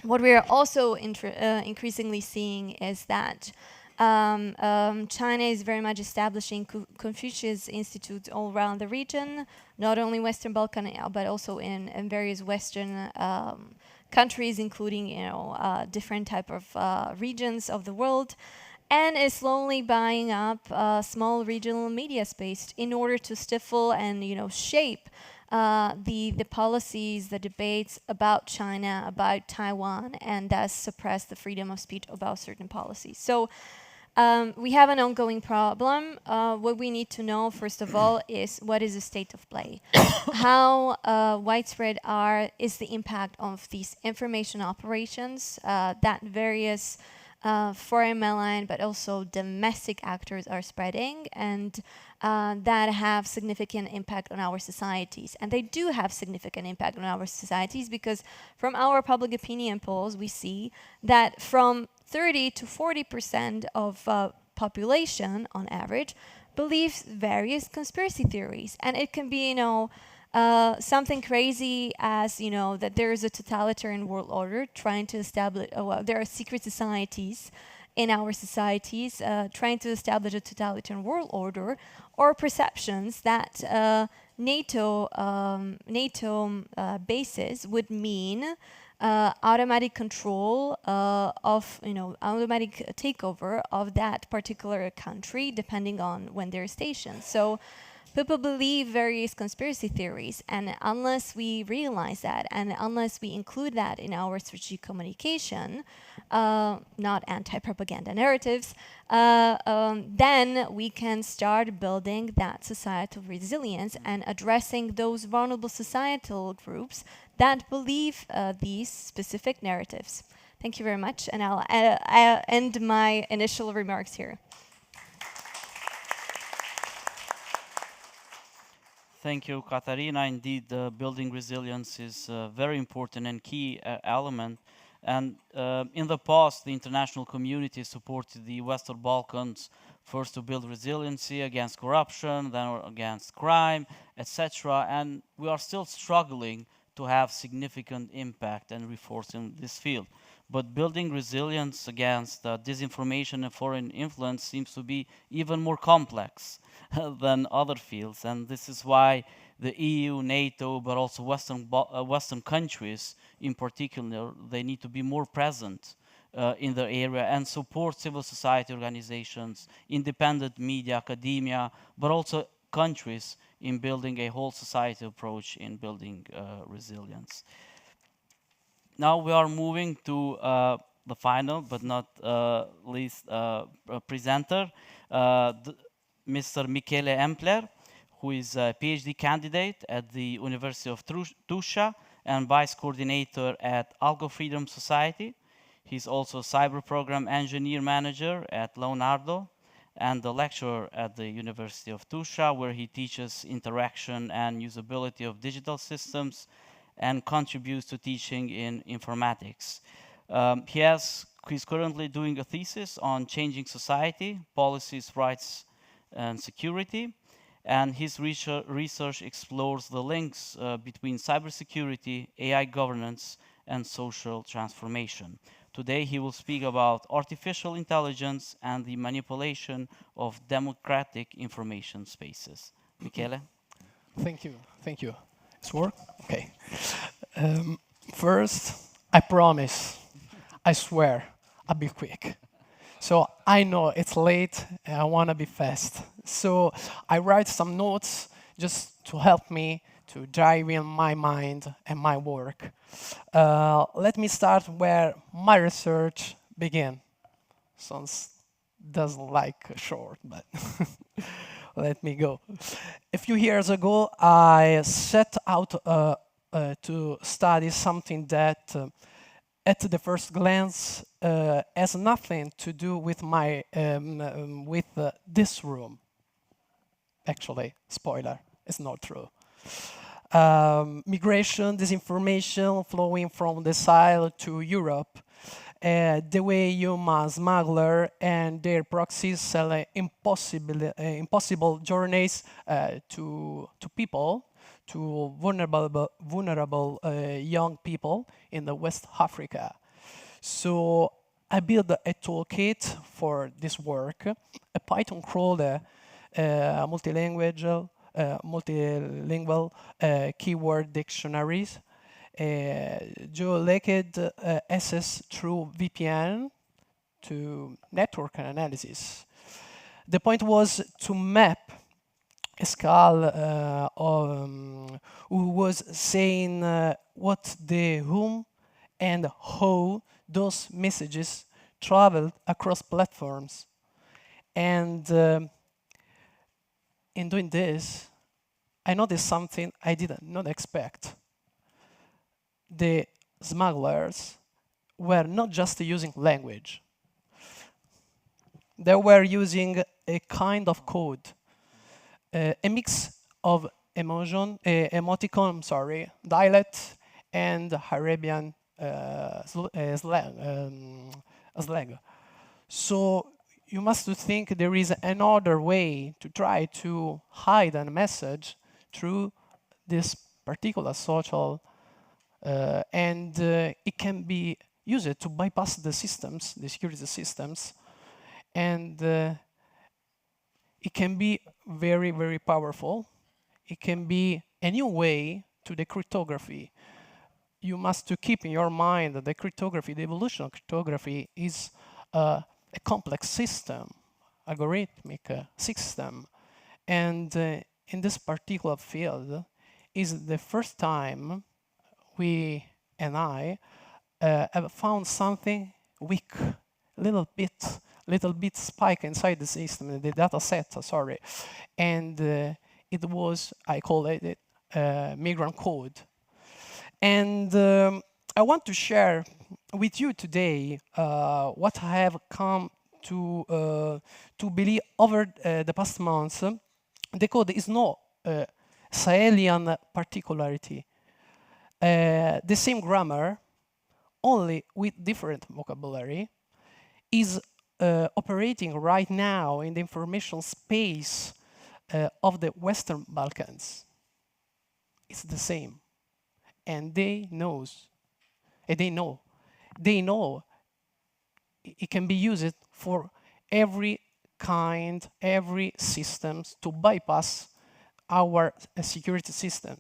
What we are also increasingly seeing is that China is very much establishing Confucius Institutes all around the region, not only Western Balkan, but also in various Western countries, including different type of regions of the world, and is slowly buying up small regional media space in order to stifle and shape the policies, the debates about China, about Taiwan, and thus suppress the freedom of speech about certain policies. So we have an ongoing problem. What we need to know, first of all, is what is the state of play? How widespread is the impact of these information operations that various foreign malign but also domestic actors are spreading, and that have significant impact on our societies. And they do have significant impact on our societies because from our public opinion polls, we see that from 30 to 40% of population on average believes various conspiracy theories. And it can be, something crazy as, that there is a totalitarian world order trying to establish, there are secret societies in our societies trying to establish a totalitarian world order, or perceptions that NATO bases would mean automatic control of, automatic takeover of that particular country, depending on when they're stationed. So people believe various conspiracy theories, and unless we realize that, and unless we include that in our strategic communication, not anti-propaganda narratives, then we can start building that societal resilience and addressing those vulnerable societal groups that believe these specific narratives. Thank you very much, and I'll end my initial remarks here. Thank you, Katarina. Indeed, building resilience is a very important and key element. And in the past, the international community supported the Western Balkans first to build resiliency against corruption, then against crime, etc. And we are still struggling to have significant impact and reforce in this field. But building resilience against disinformation and foreign influence seems to be even more complex than other fields. And this is why the EU, NATO, but also Western countries in particular, they need to be more present in the area and support civil society organizations, independent media, academia, but also countries in building a whole society approach in building resilience. Now we are moving to the final, but not least presenter, Mr. Michele Empler, who is a PhD candidate at the University of Tuscia and vice coordinator at Algo Freedom Society. He's also a cyber program engineer manager at Leonardo and a lecturer at the University of Tuscia, where he teaches interaction and usability of digital systems and contributes to teaching in informatics. He's currently doing a thesis on changing society, policies, rights, and security. And his research explores the links between cybersecurity, AI governance, and social transformation. Today, he will speak about artificial intelligence and the manipulation of democratic information spaces. Michele? Thank you. Thank you. It's work? Okay. First, I promise, I swear, I'll be quick. So I know it's late and I want to be fast. So I write some notes just to help me to drive in my mind and my work. Let me start where my research began. Sounds doesn't like short, but let me go. A few years ago, I set out to study something that, at the first glance, has nothing to do with my this room. Actually, spoiler, it's not true. Migration, disinformation flowing from the Sahel to Europe. The way human smuggler and their proxies sell impossible journeys to people, to vulnerable young people in the West Africa. So I built a toolkit for this work, a Python crawler, multilingual keyword dictionaries, geolocated access through VPN to network analysis. The point was to map Pascal, who was saying what the whom and how those messages traveled across platforms. And in doing this, I noticed something I did not expect. The smugglers were not just using language. They were using a kind of code, a mix of emoticon, dialect, and Arabian slang. So you must think there is another way to try to hide a message through this particular social, and it can be used to bypass the systems, the security systems, and it can be very, very powerful. It can be a new way to the cryptography. You must keep in your mind that the cryptography, the evolution of cryptography is a complex system, algorithmic system. And in this particular field is the first time we and I have found something weak, little bit spike inside the system, the data set, and it was, I call it migrant code. And I want to share with you today what I have come to believe over the past months. The code is no Sahelian particularity. The same grammar, only with different vocabulary, is operating right now in the information space of the Western Balkans. It's the same. And they know they know it can be used for every kind, every systems to bypass our security system.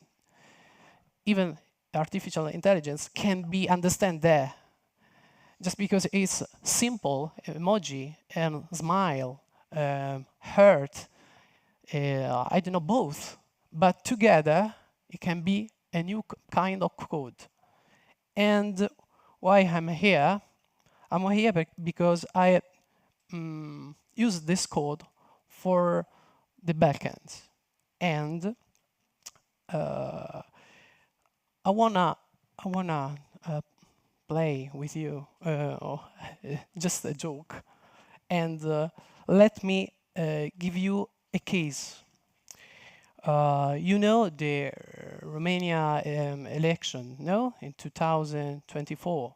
Even artificial intelligence can be understand there. Just because it's simple emoji and smile, hurt, I don't know, both, but together it can be a new kind of code. And why I'm here? I'm here because I use this code for the backend. And I wanna play with you, just a joke. And let me give you a case. You know the Romania election, no? In 2024.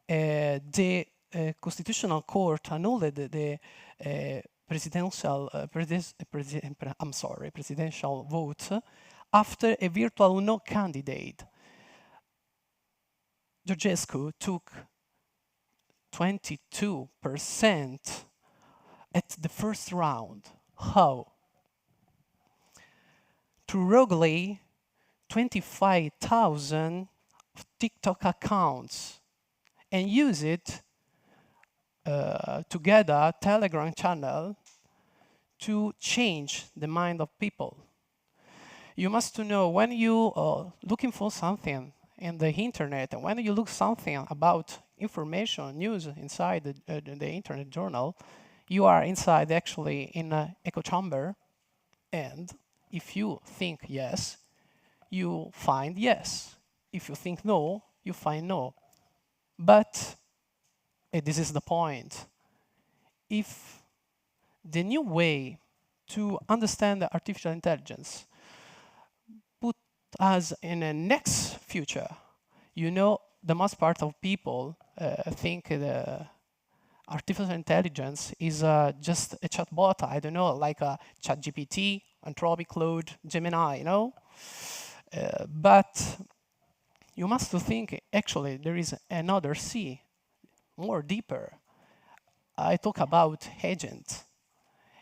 The Constitutional Court annulled the presidential vote after a virtual no candidate. Georgescu took 22% at the first round. How? To regulate 25,000 TikTok accounts and use it together Telegram channel to change the mind of people. You must know when you are looking for something in the internet, and when you look something about information, news inside the internet journal, you are inside actually in an echo chamber, and if you think yes, you find yes. If you think no, you find no. But this is the point. If the new way to understand artificial intelligence put us in a next future, you know, the most part of people think the artificial intelligence is just a chatbot, I don't know, like a ChatGPT, Anthropic, Claude, Gemini, you know? But you must think, actually, there is another sea, more deeper. I talk about agent.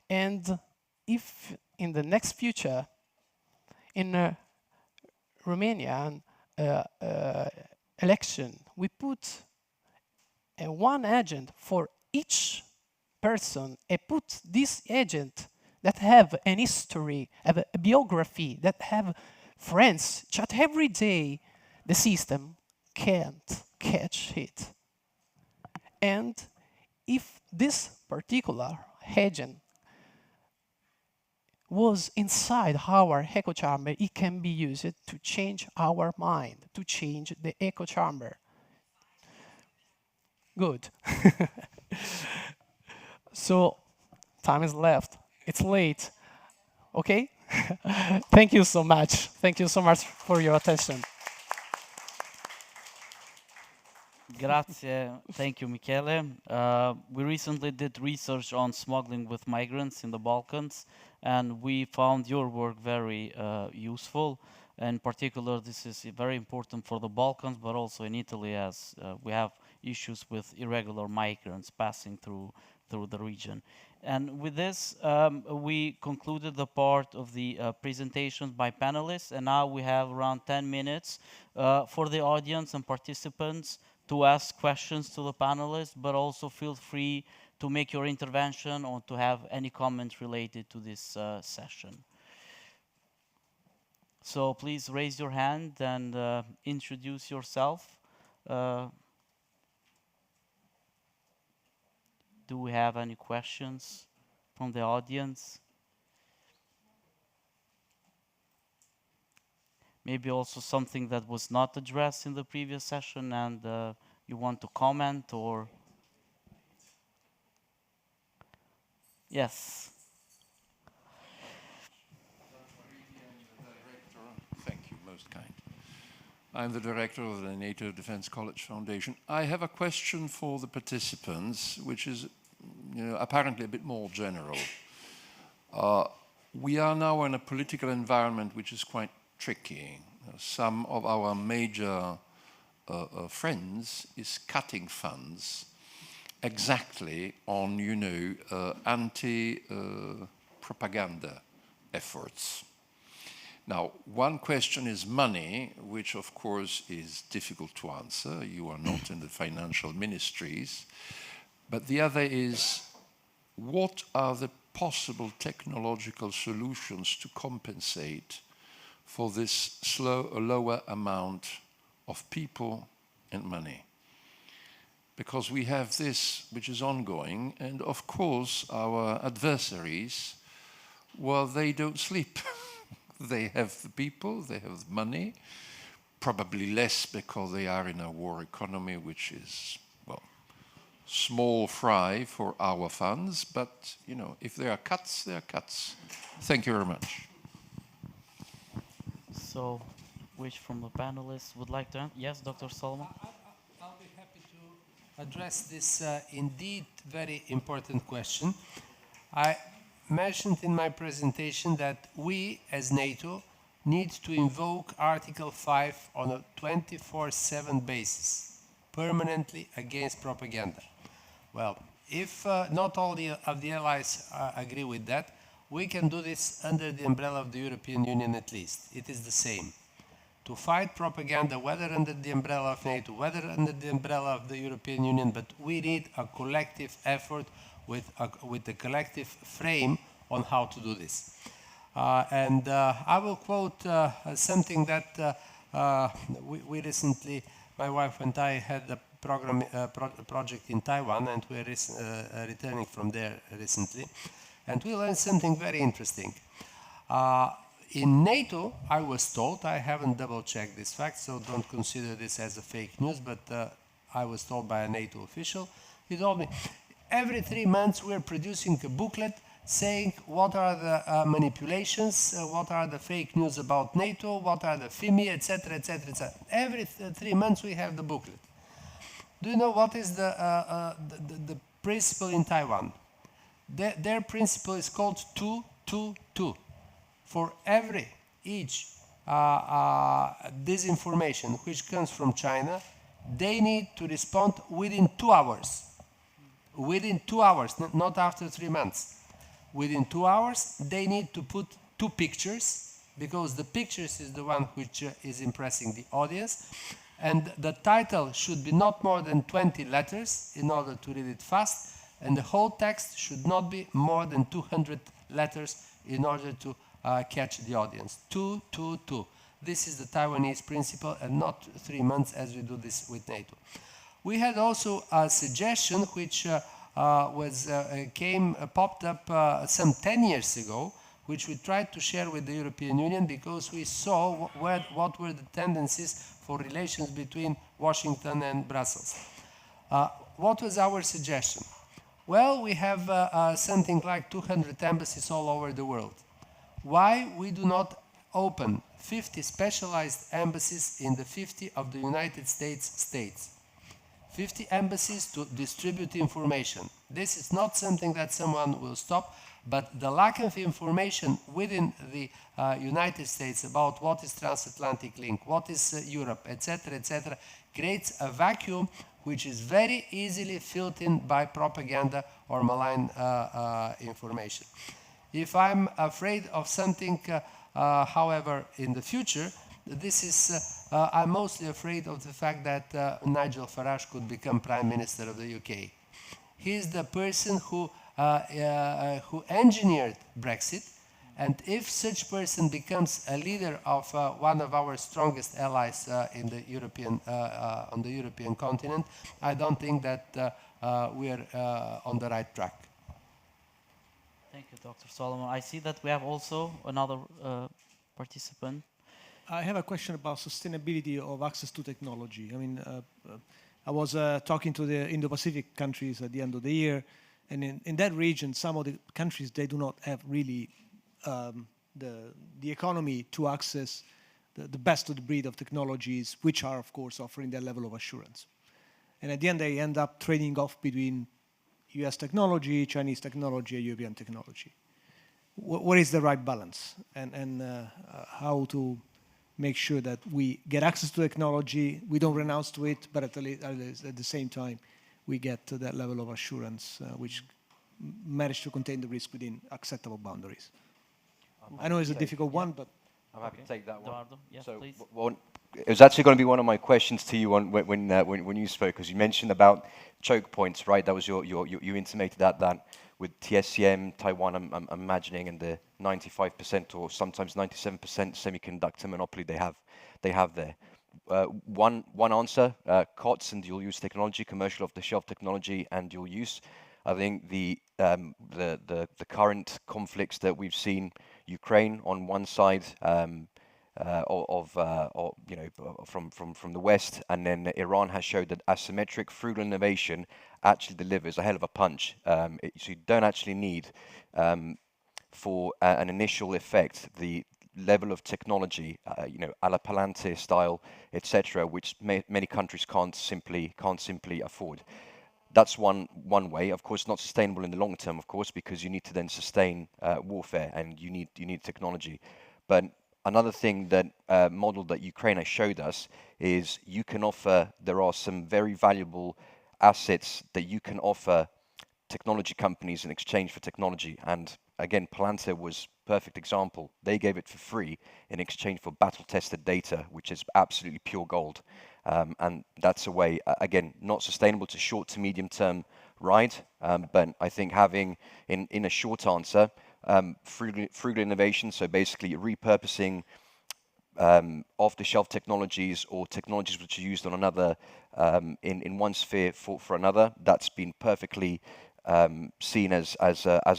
And if in the next future, in Romanian election, we put one agent for each person, and put this agent that have an history, have a biography, that have friends, chat every day, the system can't catch it. And if this particular agent was inside our echo chamber, it can be used to change our mind, to change the echo chamber. Good. So, time is left. It's late. Okay? Thank you so much. Thank you so much for your attention. Grazie. Thank you, Michele. We recently did research on smuggling with migrants in the Balkans, and we found your work very useful. In particular, this is very important for the Balkans, but also in Italy, as we have issues with irregular migrants passing through the region. And with this, we concluded the part of the presentations by panelists, and now we have around 10 minutes for the audience and participants to ask questions to the panelists, but also feel free to make your intervention or to have any comments related to this session. So please raise your hand and introduce yourself. Do we have any questions from the audience? Maybe also something that was not addressed in the previous session and you want to comment, or? Yes. Thank you, most kind. I'm the director of the NATO Defense College Foundation. I have a question for the participants, which is apparently a bit more general. We are now in a political environment which is quite tricky. Some of our major friends is cutting funds exactly on, anti-propaganda efforts. Now, one question is money, which of course is difficult to answer. You are not in the financial ministries. But the other is, what are the possible technological solutions to compensate for this lower amount of people and money? Because we have this, which is ongoing, and of course our adversaries, well, they don't sleep. They have the people, they have the money, probably less because they are in a war economy, which is, well, small fry for our funds, but, if there are cuts, there are cuts. Thank you very much. So, which from the panelists would like to? Yes, Dr. Solomon? I'll be happy to address this indeed very important question. I mentioned in my presentation that we, as NATO, need to invoke Article 5 on a 24/7 basis, permanently against propaganda. Well, if not all of the allies agree with that, we can do this under the umbrella of the European Union at least. It is the same. To fight propaganda, whether under the umbrella of NATO, whether under the umbrella of the European Union, but we need a collective effort with a collective frame on how to do this. And I will quote something that we recently, my wife and I had a project in Taiwan, and we're returning from there recently, and we learned something very interesting. In NATO, I was told, I haven't double-checked this fact, so don't consider this as a fake news, but I was told by a NATO official, he told me, every 3 months we're producing a booklet saying what are the manipulations, what are the fake news about NATO, what are the FIMI, etc., etc., etc. Every 3 months we have the booklet. Do you know what is the principle in Taiwan? Their principle is called 2-2-2. For each disinformation which comes from China, they need to respond within 2 hours. Within 2 hours, not after 3 months. Within 2 hours, they need to put 2 pictures, because the pictures is the one which is impressing the audience. And the title should be not more than 20 letters in order to read it fast. And the whole text should not be more than 200 letters in order to catch the audience. 2-2-2. This is the Taiwanese principle, and not 3 months as we do this with NATO. We had also a suggestion which popped up some 10 years ago, which we tried to share with the European Union because we saw what were the tendencies for relations between Washington and Brussels. What was our suggestion? Well, we have something like 200 embassies all over the world. Why we do not open 50 specialized embassies in the 50 of the United States? 50 embassies to distribute information. This is not something that someone will stop, but the lack of information within the United States about what is transatlantic link, what is Europe, etc., creates a vacuum which is very easily filled in by propaganda or malign information. If I'm afraid of something, however, in the future, this is, I'm mostly afraid of the fact that Nigel Farage could become Prime Minister of the UK. He is the person who engineered Brexit, and if such person becomes a leader of one of our strongest allies in the European, on the European continent, I don't think that we're on the right track. Thank you, Dr. Solomon. I see that we have also another participant. I have a question about sustainability of access to technology. I mean, I was talking to the Indo-Pacific countries at the end of the year, and in that region, some of the countries, they do not have really the economy to access the best of the breed of technologies, which are, of course, offering that level of assurance. And at the end, they end up trading off between US technology, Chinese technology, and European technology. What is the right balance, and how to make sure that we get access to technology, we don't renounce to it, but at the same time, we get to that level of assurance which manage to contain the risk within acceptable boundaries. I know it's a difficult one, but... I'm happy to take that one. Eduardo, yes, So, please. it was actually going to be one of my questions to you when you spoke, because you mentioned about choke points, right? That was you intimated that with TSCM, Taiwan, I'm imagining, and the 95% or sometimes 97% semiconductor monopoly they have there. One answer: COTS and dual-use technology, commercial off-the-shelf technology, and dual use. I think the current conflicts that we've seen, Ukraine on one side from the West, and then Iran has showed that asymmetric frugal innovation actually delivers a hell of a punch. So you don't actually need for an initial effect the level of technology, a la Palante style, etc., which many countries can't simply afford. That's one way. Of course, not sustainable in the long term, of course, because you need to then sustain warfare and you need technology. But another thing that model that Ukraine has showed us is you can offer. There are some very valuable assets that you can offer technology companies in exchange for technology. And again, Palante was perfect example. They gave it for free in exchange for battle-tested data, which is absolutely pure gold. And that's a way, again, not sustainable to short to medium term ride, but I think having in a short answer, frugal innovation, so basically repurposing off-the-shelf technologies or technologies which are used on another, in one sphere for another, that's been perfectly seen as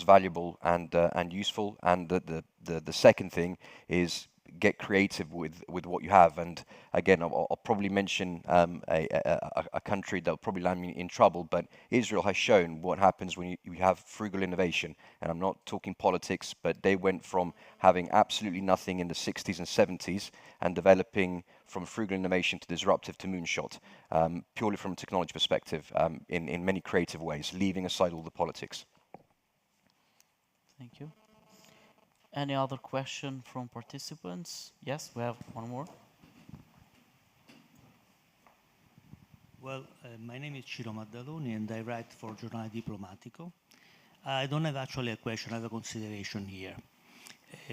valuable and useful. And the second thing is get creative with what you have. And again, I'll probably mention a country that will probably land me in trouble, but Israel has shown what happens when you have frugal innovation. And I'm not talking politics, but they went from having absolutely nothing in the 60s and 70s and developing from frugal innovation to disruptive to moonshot, purely from a technology perspective, in many creative ways, leaving aside all the politics. Thank you. Any other question from participants? Yes, we have one more. Well, my name is Ciro Maddaloni and I write for Giornale Diplomatico. I don't have actually a question, I have a consideration here.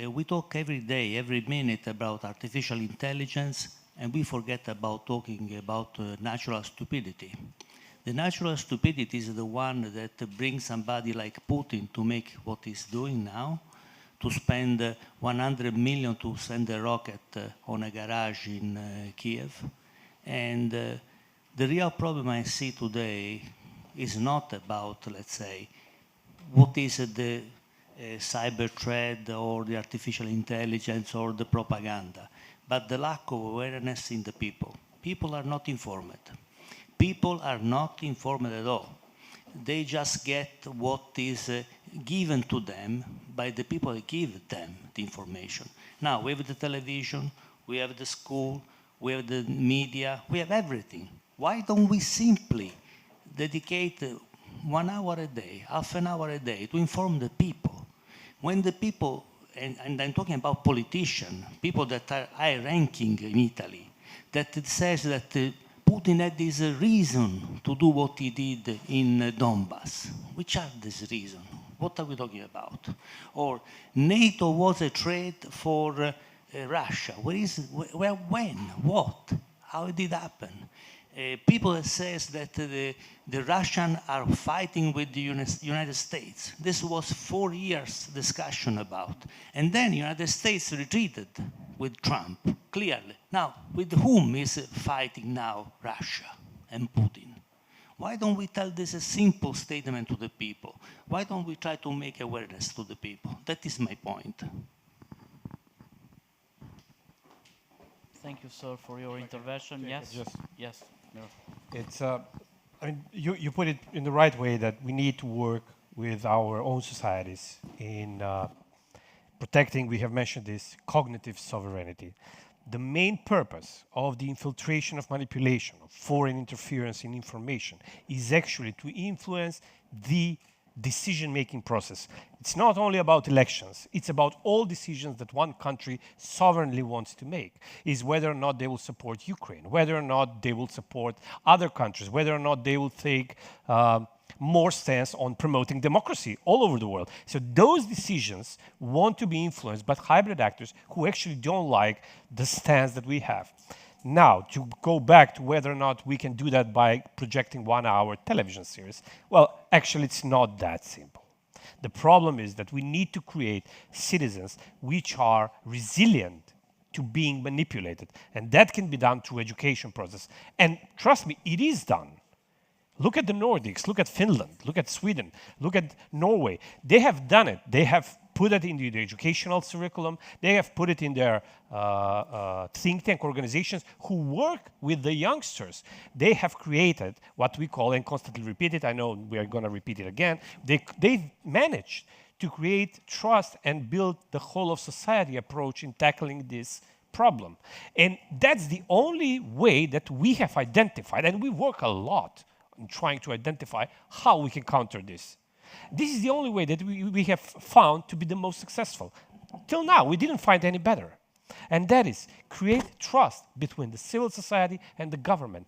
We talk every day, every minute about artificial intelligence, and we forget about talking about natural stupidity. The natural stupidity is the one that brings somebody like Putin to make what he's doing now, to spend 100 million to send a rocket on a garage in Kiev. And the real problem I see today is not about, let's say, what is the cyber threat or the artificial intelligence or the propaganda, but the lack of awareness in the people. People are not informed. People are not informed at all. They just get what is given to them by the people that give them the information. Now, we have the television, we have the school, we have the media, we have everything. Why don't we simply dedicate 1 hour a day, half an hour a day to inform the people? When the people, and I'm talking about politicians, people that are high-ranking in Italy, that it says that Putin had this reason to do what he did in Donbass. Which are these reasons? What are we talking about? Or NATO was a threat for Russia. Where, when, what? How did it happen? People that says that the Russians are fighting with the United States. This was 4 years discussion about. And then the United States retreated with Trump, clearly. Now, with whom is fighting now Russia and Putin? Why don't we tell this a simple statement to the people? Why don't we try to make awareness to the people? That is my point. Thank you, sir, for your intervention. Yes? Yes. No. It's, I mean, you put it in the right way that we need to work with our own societies in protecting, we have mentioned this, cognitive sovereignty. The main purpose of the infiltration of manipulation, of foreign interference in information, is actually to influence the decision-making process. It's not only about elections, it's about all decisions that one country sovereignly wants to make, is whether or not they will support Ukraine, whether or not they will support other countries, whether or not they will take more stance on promoting democracy all over the world. So those decisions want to be influenced by hybrid actors who actually don't like the stance that we have. Now, to go back to whether or not we can do that by projecting 1-hour television series, well, actually, it's not that simple. The problem is that we need to create citizens which are resilient to being manipulated, and that can be done through education process. And trust me, it is done. Look at the Nordics, look at Finland, look at Sweden, look at Norway. They have done it. They have put it into the educational curriculum. They have put it in their think tank organizations who work with the youngsters. They have created what we call, and constantly repeat it, I know we are going to repeat it again, they've managed to create trust and build the whole of society approach in tackling this problem. And that's the only way that we have identified, and we work a lot in trying to identify how we can counter this. This is the only way that we have found to be the most successful. Till now, we didn't find any better. And that is create trust between the civil society and the government.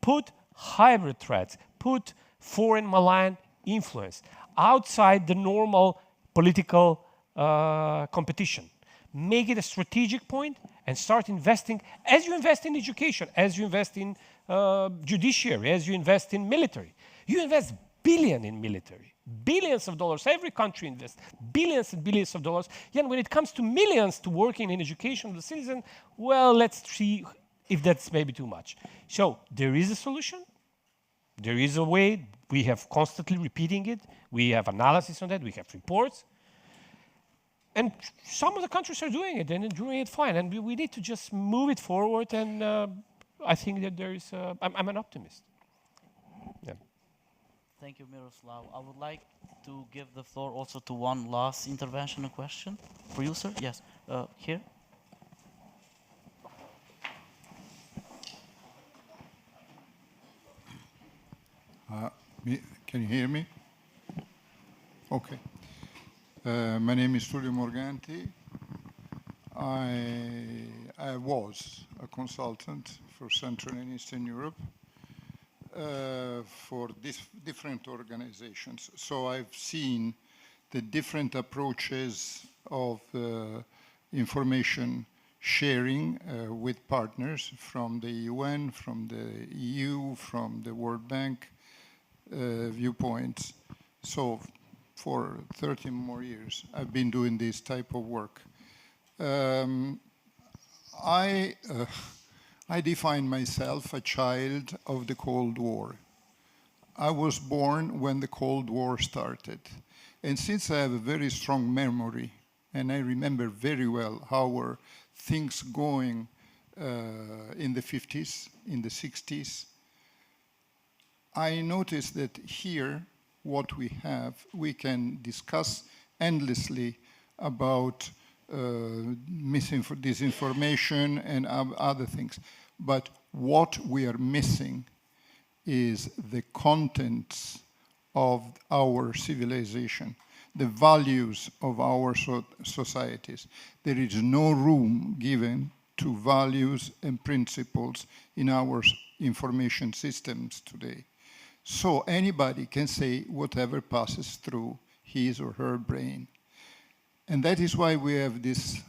Put hybrid threats, put foreign malign influence outside the normal political competition. Make it a strategic point and start investing as you invest in education, as you invest in judiciary, as you invest in military. You invest billions in military, billions of dollars. Every country invests billions and billions of dollars. Yet when it comes to millions to working in education of the citizen, well, let's see if that's maybe too much. So there is a solution. There is a way. We have constantly repeating it. We have analysis on that. We have reports. And some of the countries are doing it and doing it fine. And we need to just move it forward. And I think that there is, I'm an optimist. Yeah. Thank you, Miroslav. I would like to give the floor also to one last intervention question. For you, sir? Yes. Here. Can you hear me? Okay. My name is Tullio Morganti. I was a consultant for Central and Eastern Europe for different organizations. So I've seen the different approaches of information sharing with partners from the UN, from the EU, from the World Bank viewpoints. So for 30 more years, I've been doing this type of work. I define myself a child of the Cold War. I was born when the Cold War started. And since I have a very strong memory, and I remember very well how were things going in the 50s, in the 60s, I noticed that here, what we have, we can discuss endlessly about disinformation and other things. But what we are missing is the contents of our civilization, the values of our societies. There is no room given to values and principles in our information systems today. So anybody can say whatever passes through his or her brain. And that is why we have this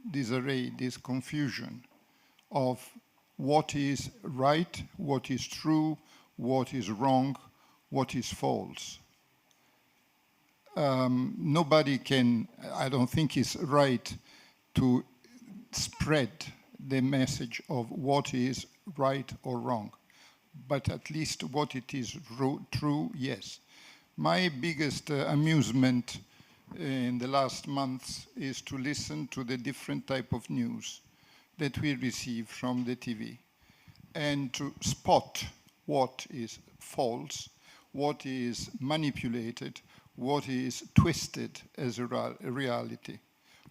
disarray, this confusion of what is right, what is true, what is wrong, what is false. Nobody can, I don't think it's right to spread the message of what is right or wrong, but at least what it is true, yes. My biggest amusement in the last months is to listen to the different type of news that we receive from the TV and to spot what is false, what is manipulated, what is twisted as a reality,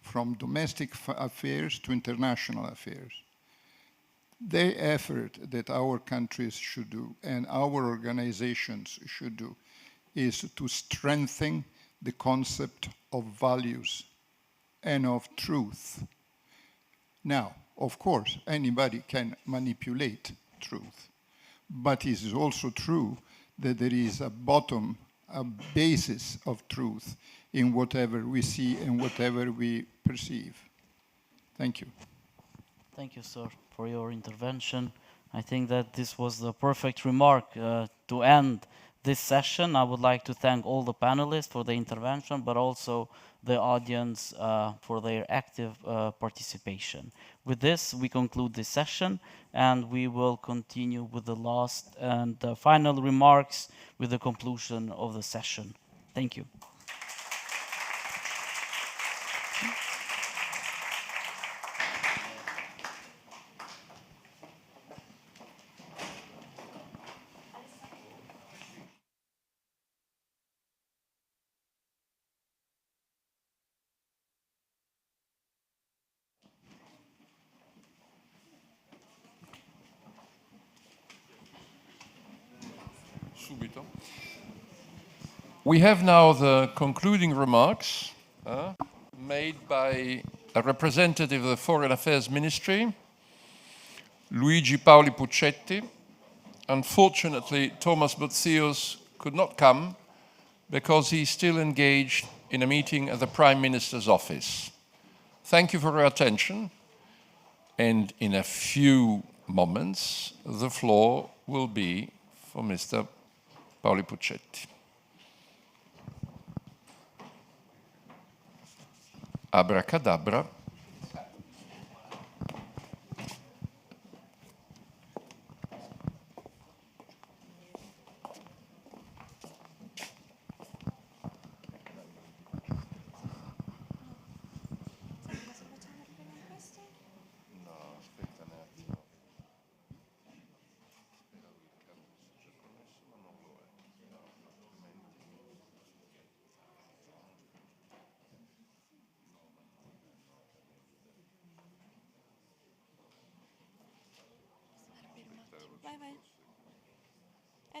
from domestic affairs to international affairs. The effort that our countries should do and our organizations should do is to strengthen the concept of values and of truth. Now, of course, anybody can manipulate truth, but it is also true that there is a basis of truth in whatever we see and whatever we perceive. Thank you. Thank you, sir, for your intervention. I think that this was the perfect remark to end this session. I would like to thank all the panelists for the intervention, but also the audience for their active participation. With this, we conclude this session, and we will continue with the last and final remarks with the conclusion of the session. Thank you. Subito. We have now the concluding remarks made by a representative of the Foreign Affairs Ministry, Luigi Paoli Puccetti. Unfortunately, Thomas Botzius could not come because he's still engaged in a meeting at the Prime Minister's office. Thank you for your attention, and in a few moments, the floor will be for Mr. Paoli Puccetti. Abracadabra.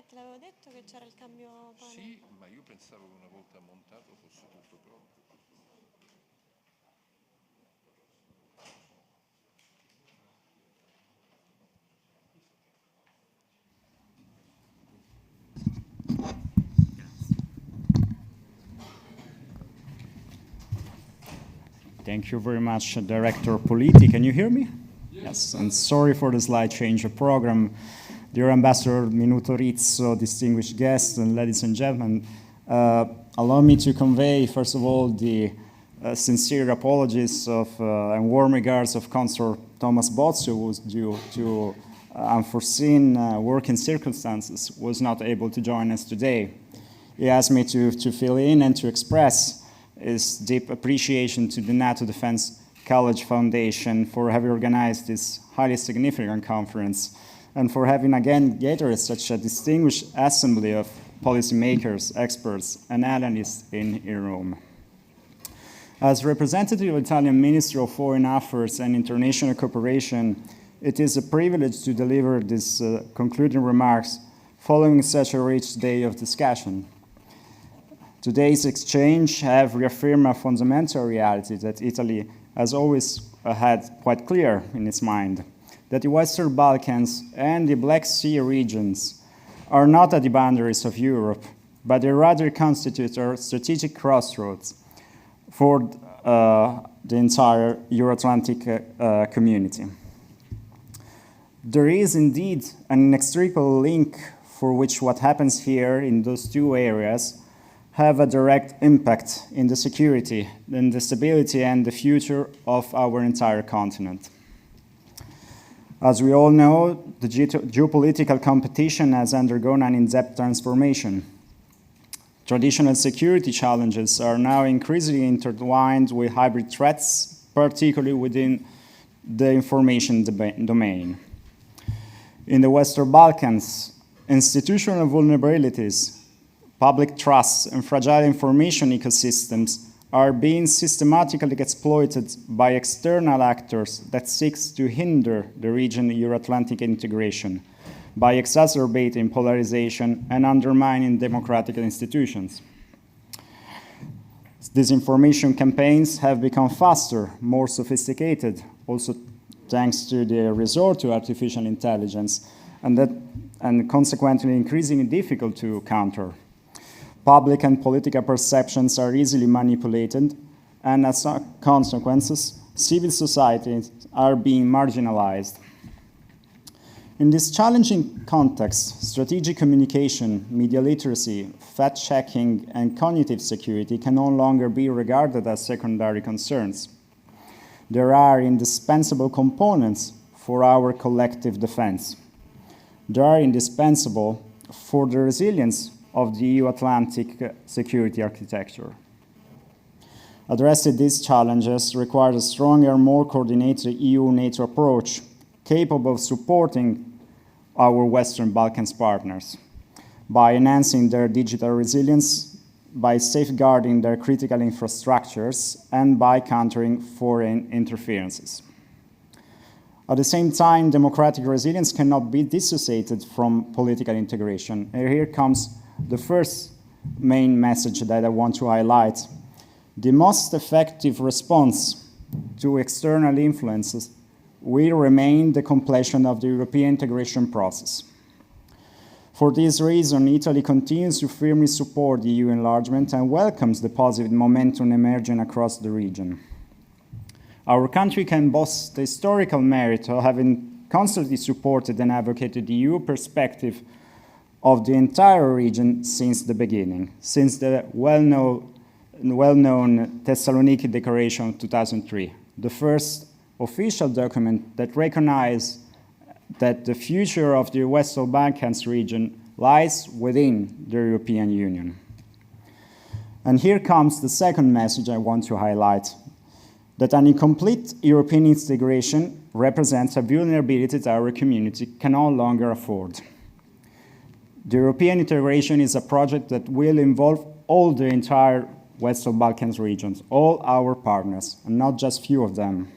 Te l'avevo detto che c'era il cambio pane. Sì, ma io pensavo che una volta montato fosse tutto pronto. Thank you very much, Director Politi. Can you hear me? Yes, and sorry for the slight change of program. Dear Ambassador Minuto Rizzo, distinguished guests, and ladies and gentlemen, allow me to convey, first of all, the sincere apologies and warm regards of Consul Thomas Bozio, who was due to unforeseen working circumstances, was not able to join us today. He asked me to fill in and to express his deep appreciation to the NATO Defense College Foundation for having organized this highly significant conference, and for having again gathered such a distinguished assembly of policymakers, experts, and analysts in Rome. As representative of the Italian Ministry of Foreign Affairs and International Cooperation, it is a privilege to deliver these concluding remarks following such a rich day of discussion. Today's exchange have reaffirmed a fundamental reality that Italy has always had quite clear in its mind, that the Western Balkans and the Black Sea regions are not at the boundaries of Europe, but they rather constitute a strategic crossroads for the entire Euro-Atlantic community. There is indeed an inextricable link for which what happens here in those two areas have a direct impact in the security, in the stability and the future of our entire continent. As we all know, the geopolitical competition has undergone an in-depth transformation. Traditional security challenges are now increasingly intertwined with hybrid threats, particularly within the information domain. In the Western Balkans, institutional vulnerabilities, public trusts, and fragile information ecosystems are being systematically exploited by external actors that seek to hinder the region's Euro-Atlantic integration by exacerbating polarization and undermining democratic institutions. Disinformation campaigns have become faster, more sophisticated, also thanks to the resort to artificial intelligence, and consequently increasingly difficult to counter. Public and political perceptions are easily manipulated, and as consequences, civil societies are being marginalized. In this challenging context, strategic communication, media literacy, fact-checking, and cognitive security can no longer be regarded as secondary concerns. There are indispensable components for our collective defense. They are indispensable for the resilience of the EU-Atlantic security architecture. Addressing these challenges requires a stronger, more coordinated EU-NATO approach, capable of supporting our Western Balkans partners by enhancing their digital resilience, by safeguarding their critical infrastructures, and by countering foreign interferences. At the same time, democratic resilience cannot be dissociated from political integration. And here comes the first main message that I want to highlight. The most effective response to external influences will remain the completion of the European integration process. For this reason, Italy continues to firmly support the EU enlargement and welcomes the positive momentum emerging across the region. Our country can boast the historical merit of having constantly supported and advocated the EU perspective of the entire region since the beginning, since the well-known Thessaloniki Declaration of 2003, the first official document that recognized that the future of the Western Balkans region lies within the European Union. And here comes the second message I want to highlight, that an incomplete European integration represents a vulnerability that our community can no longer afford. The European integration is a project that will involve all the entire Western Balkans regions, all our partners, and not just few of them.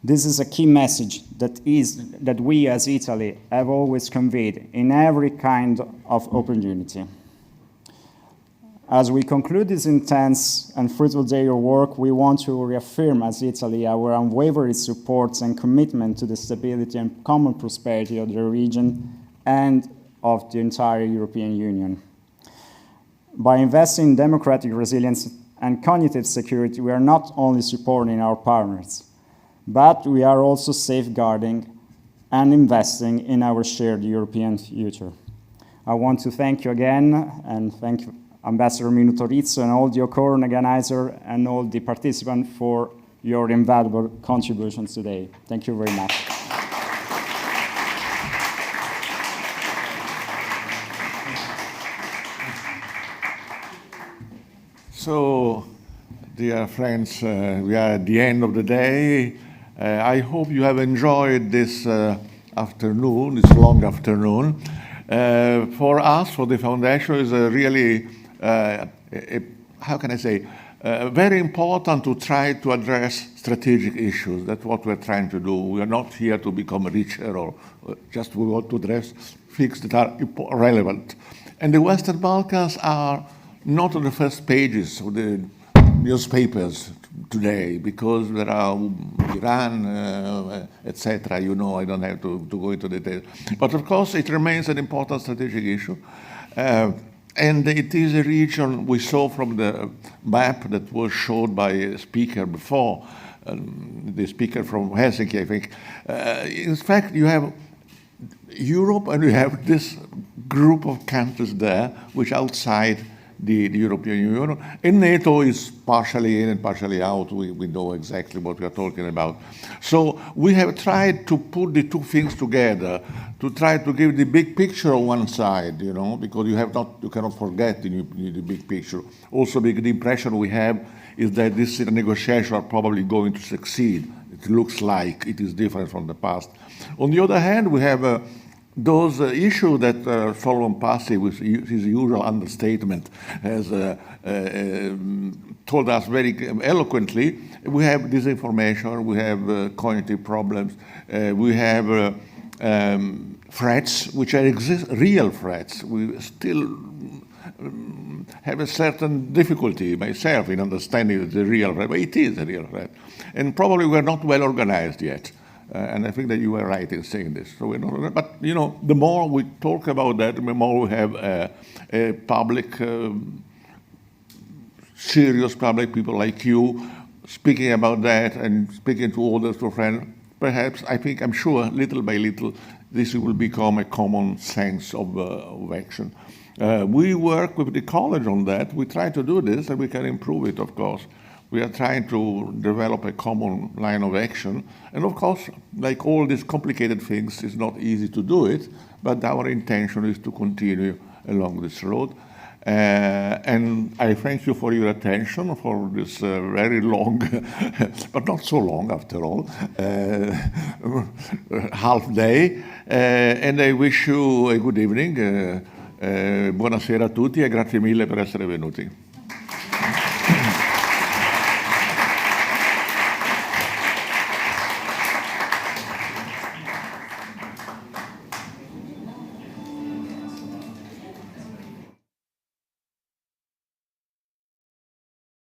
This is a key message that we as Italy have always conveyed in every kind of opportunity. As we conclude this intense and fruitful day of work, we want to reaffirm as Italy our unwavering support and commitment to the stability and common prosperity of the region and of the entire European Union. By investing in democratic resilience and cognitive security, we are not only supporting our partners, but we are also safeguarding and investing in our shared European future. I want to thank you again, and thank Ambassador Minuto Rizzo and all the organizers and all the participants for your invaluable contributions today. Thank you very much. So, dear friends, we are at the end of the day. I hope you have enjoyed this afternoon, this long afternoon. For us, for the Foundation, is really, how can I say, very important to try to address strategic issues. That's what we're trying to do. We are not here to become richer or just we want to address things that are relevant. And the Western Balkans are not on the first pages of the newspapers today, because there are Iran, etc. You know, I don't have to go into detail. But of course, it remains an important strategic issue. And it is a region we saw from the map that was showed by a speaker before, the speaker from Helsinki, I think. In fact, you have Europe and you have this group of countries there, which outside the European Union, and NATO is partially in and partially out. We know exactly what we are talking about. So we have tried to put the two things together, to try to give the big picture on one side, you know, because you cannot forget the big picture. Also, the impression we have is that this negotiation are probably going to succeed. It looks like it is different from the past. On the other hand, we have those issues that Solomon Passi, with his usual understatement, has told us very eloquently. We have disinformation, we have cognitive problems, we have threats which are real threats. We still have a certain difficulty myself in understanding the real threat, but it is a real threat. And probably we're not well organized yet. And I think that you were right in saying this. So we're not, but you know, the more we talk about that, the more we have a public, serious public, people like you, speaking about that and speaking to others, to friends. Perhaps, I'm sure, little by little, this will become a common sense of action. We work with the college on that. We try to do this, and we can improve it, of course. We are trying to develop a common line of action. And of course, like all these complicated things, it's not easy to do it, but our intention is to continue along this road. And I thank you for your attention for this very long, but not so long after all, half day. And I wish you a good evening. Buonasera a tutti e grazie mille per essere venuti.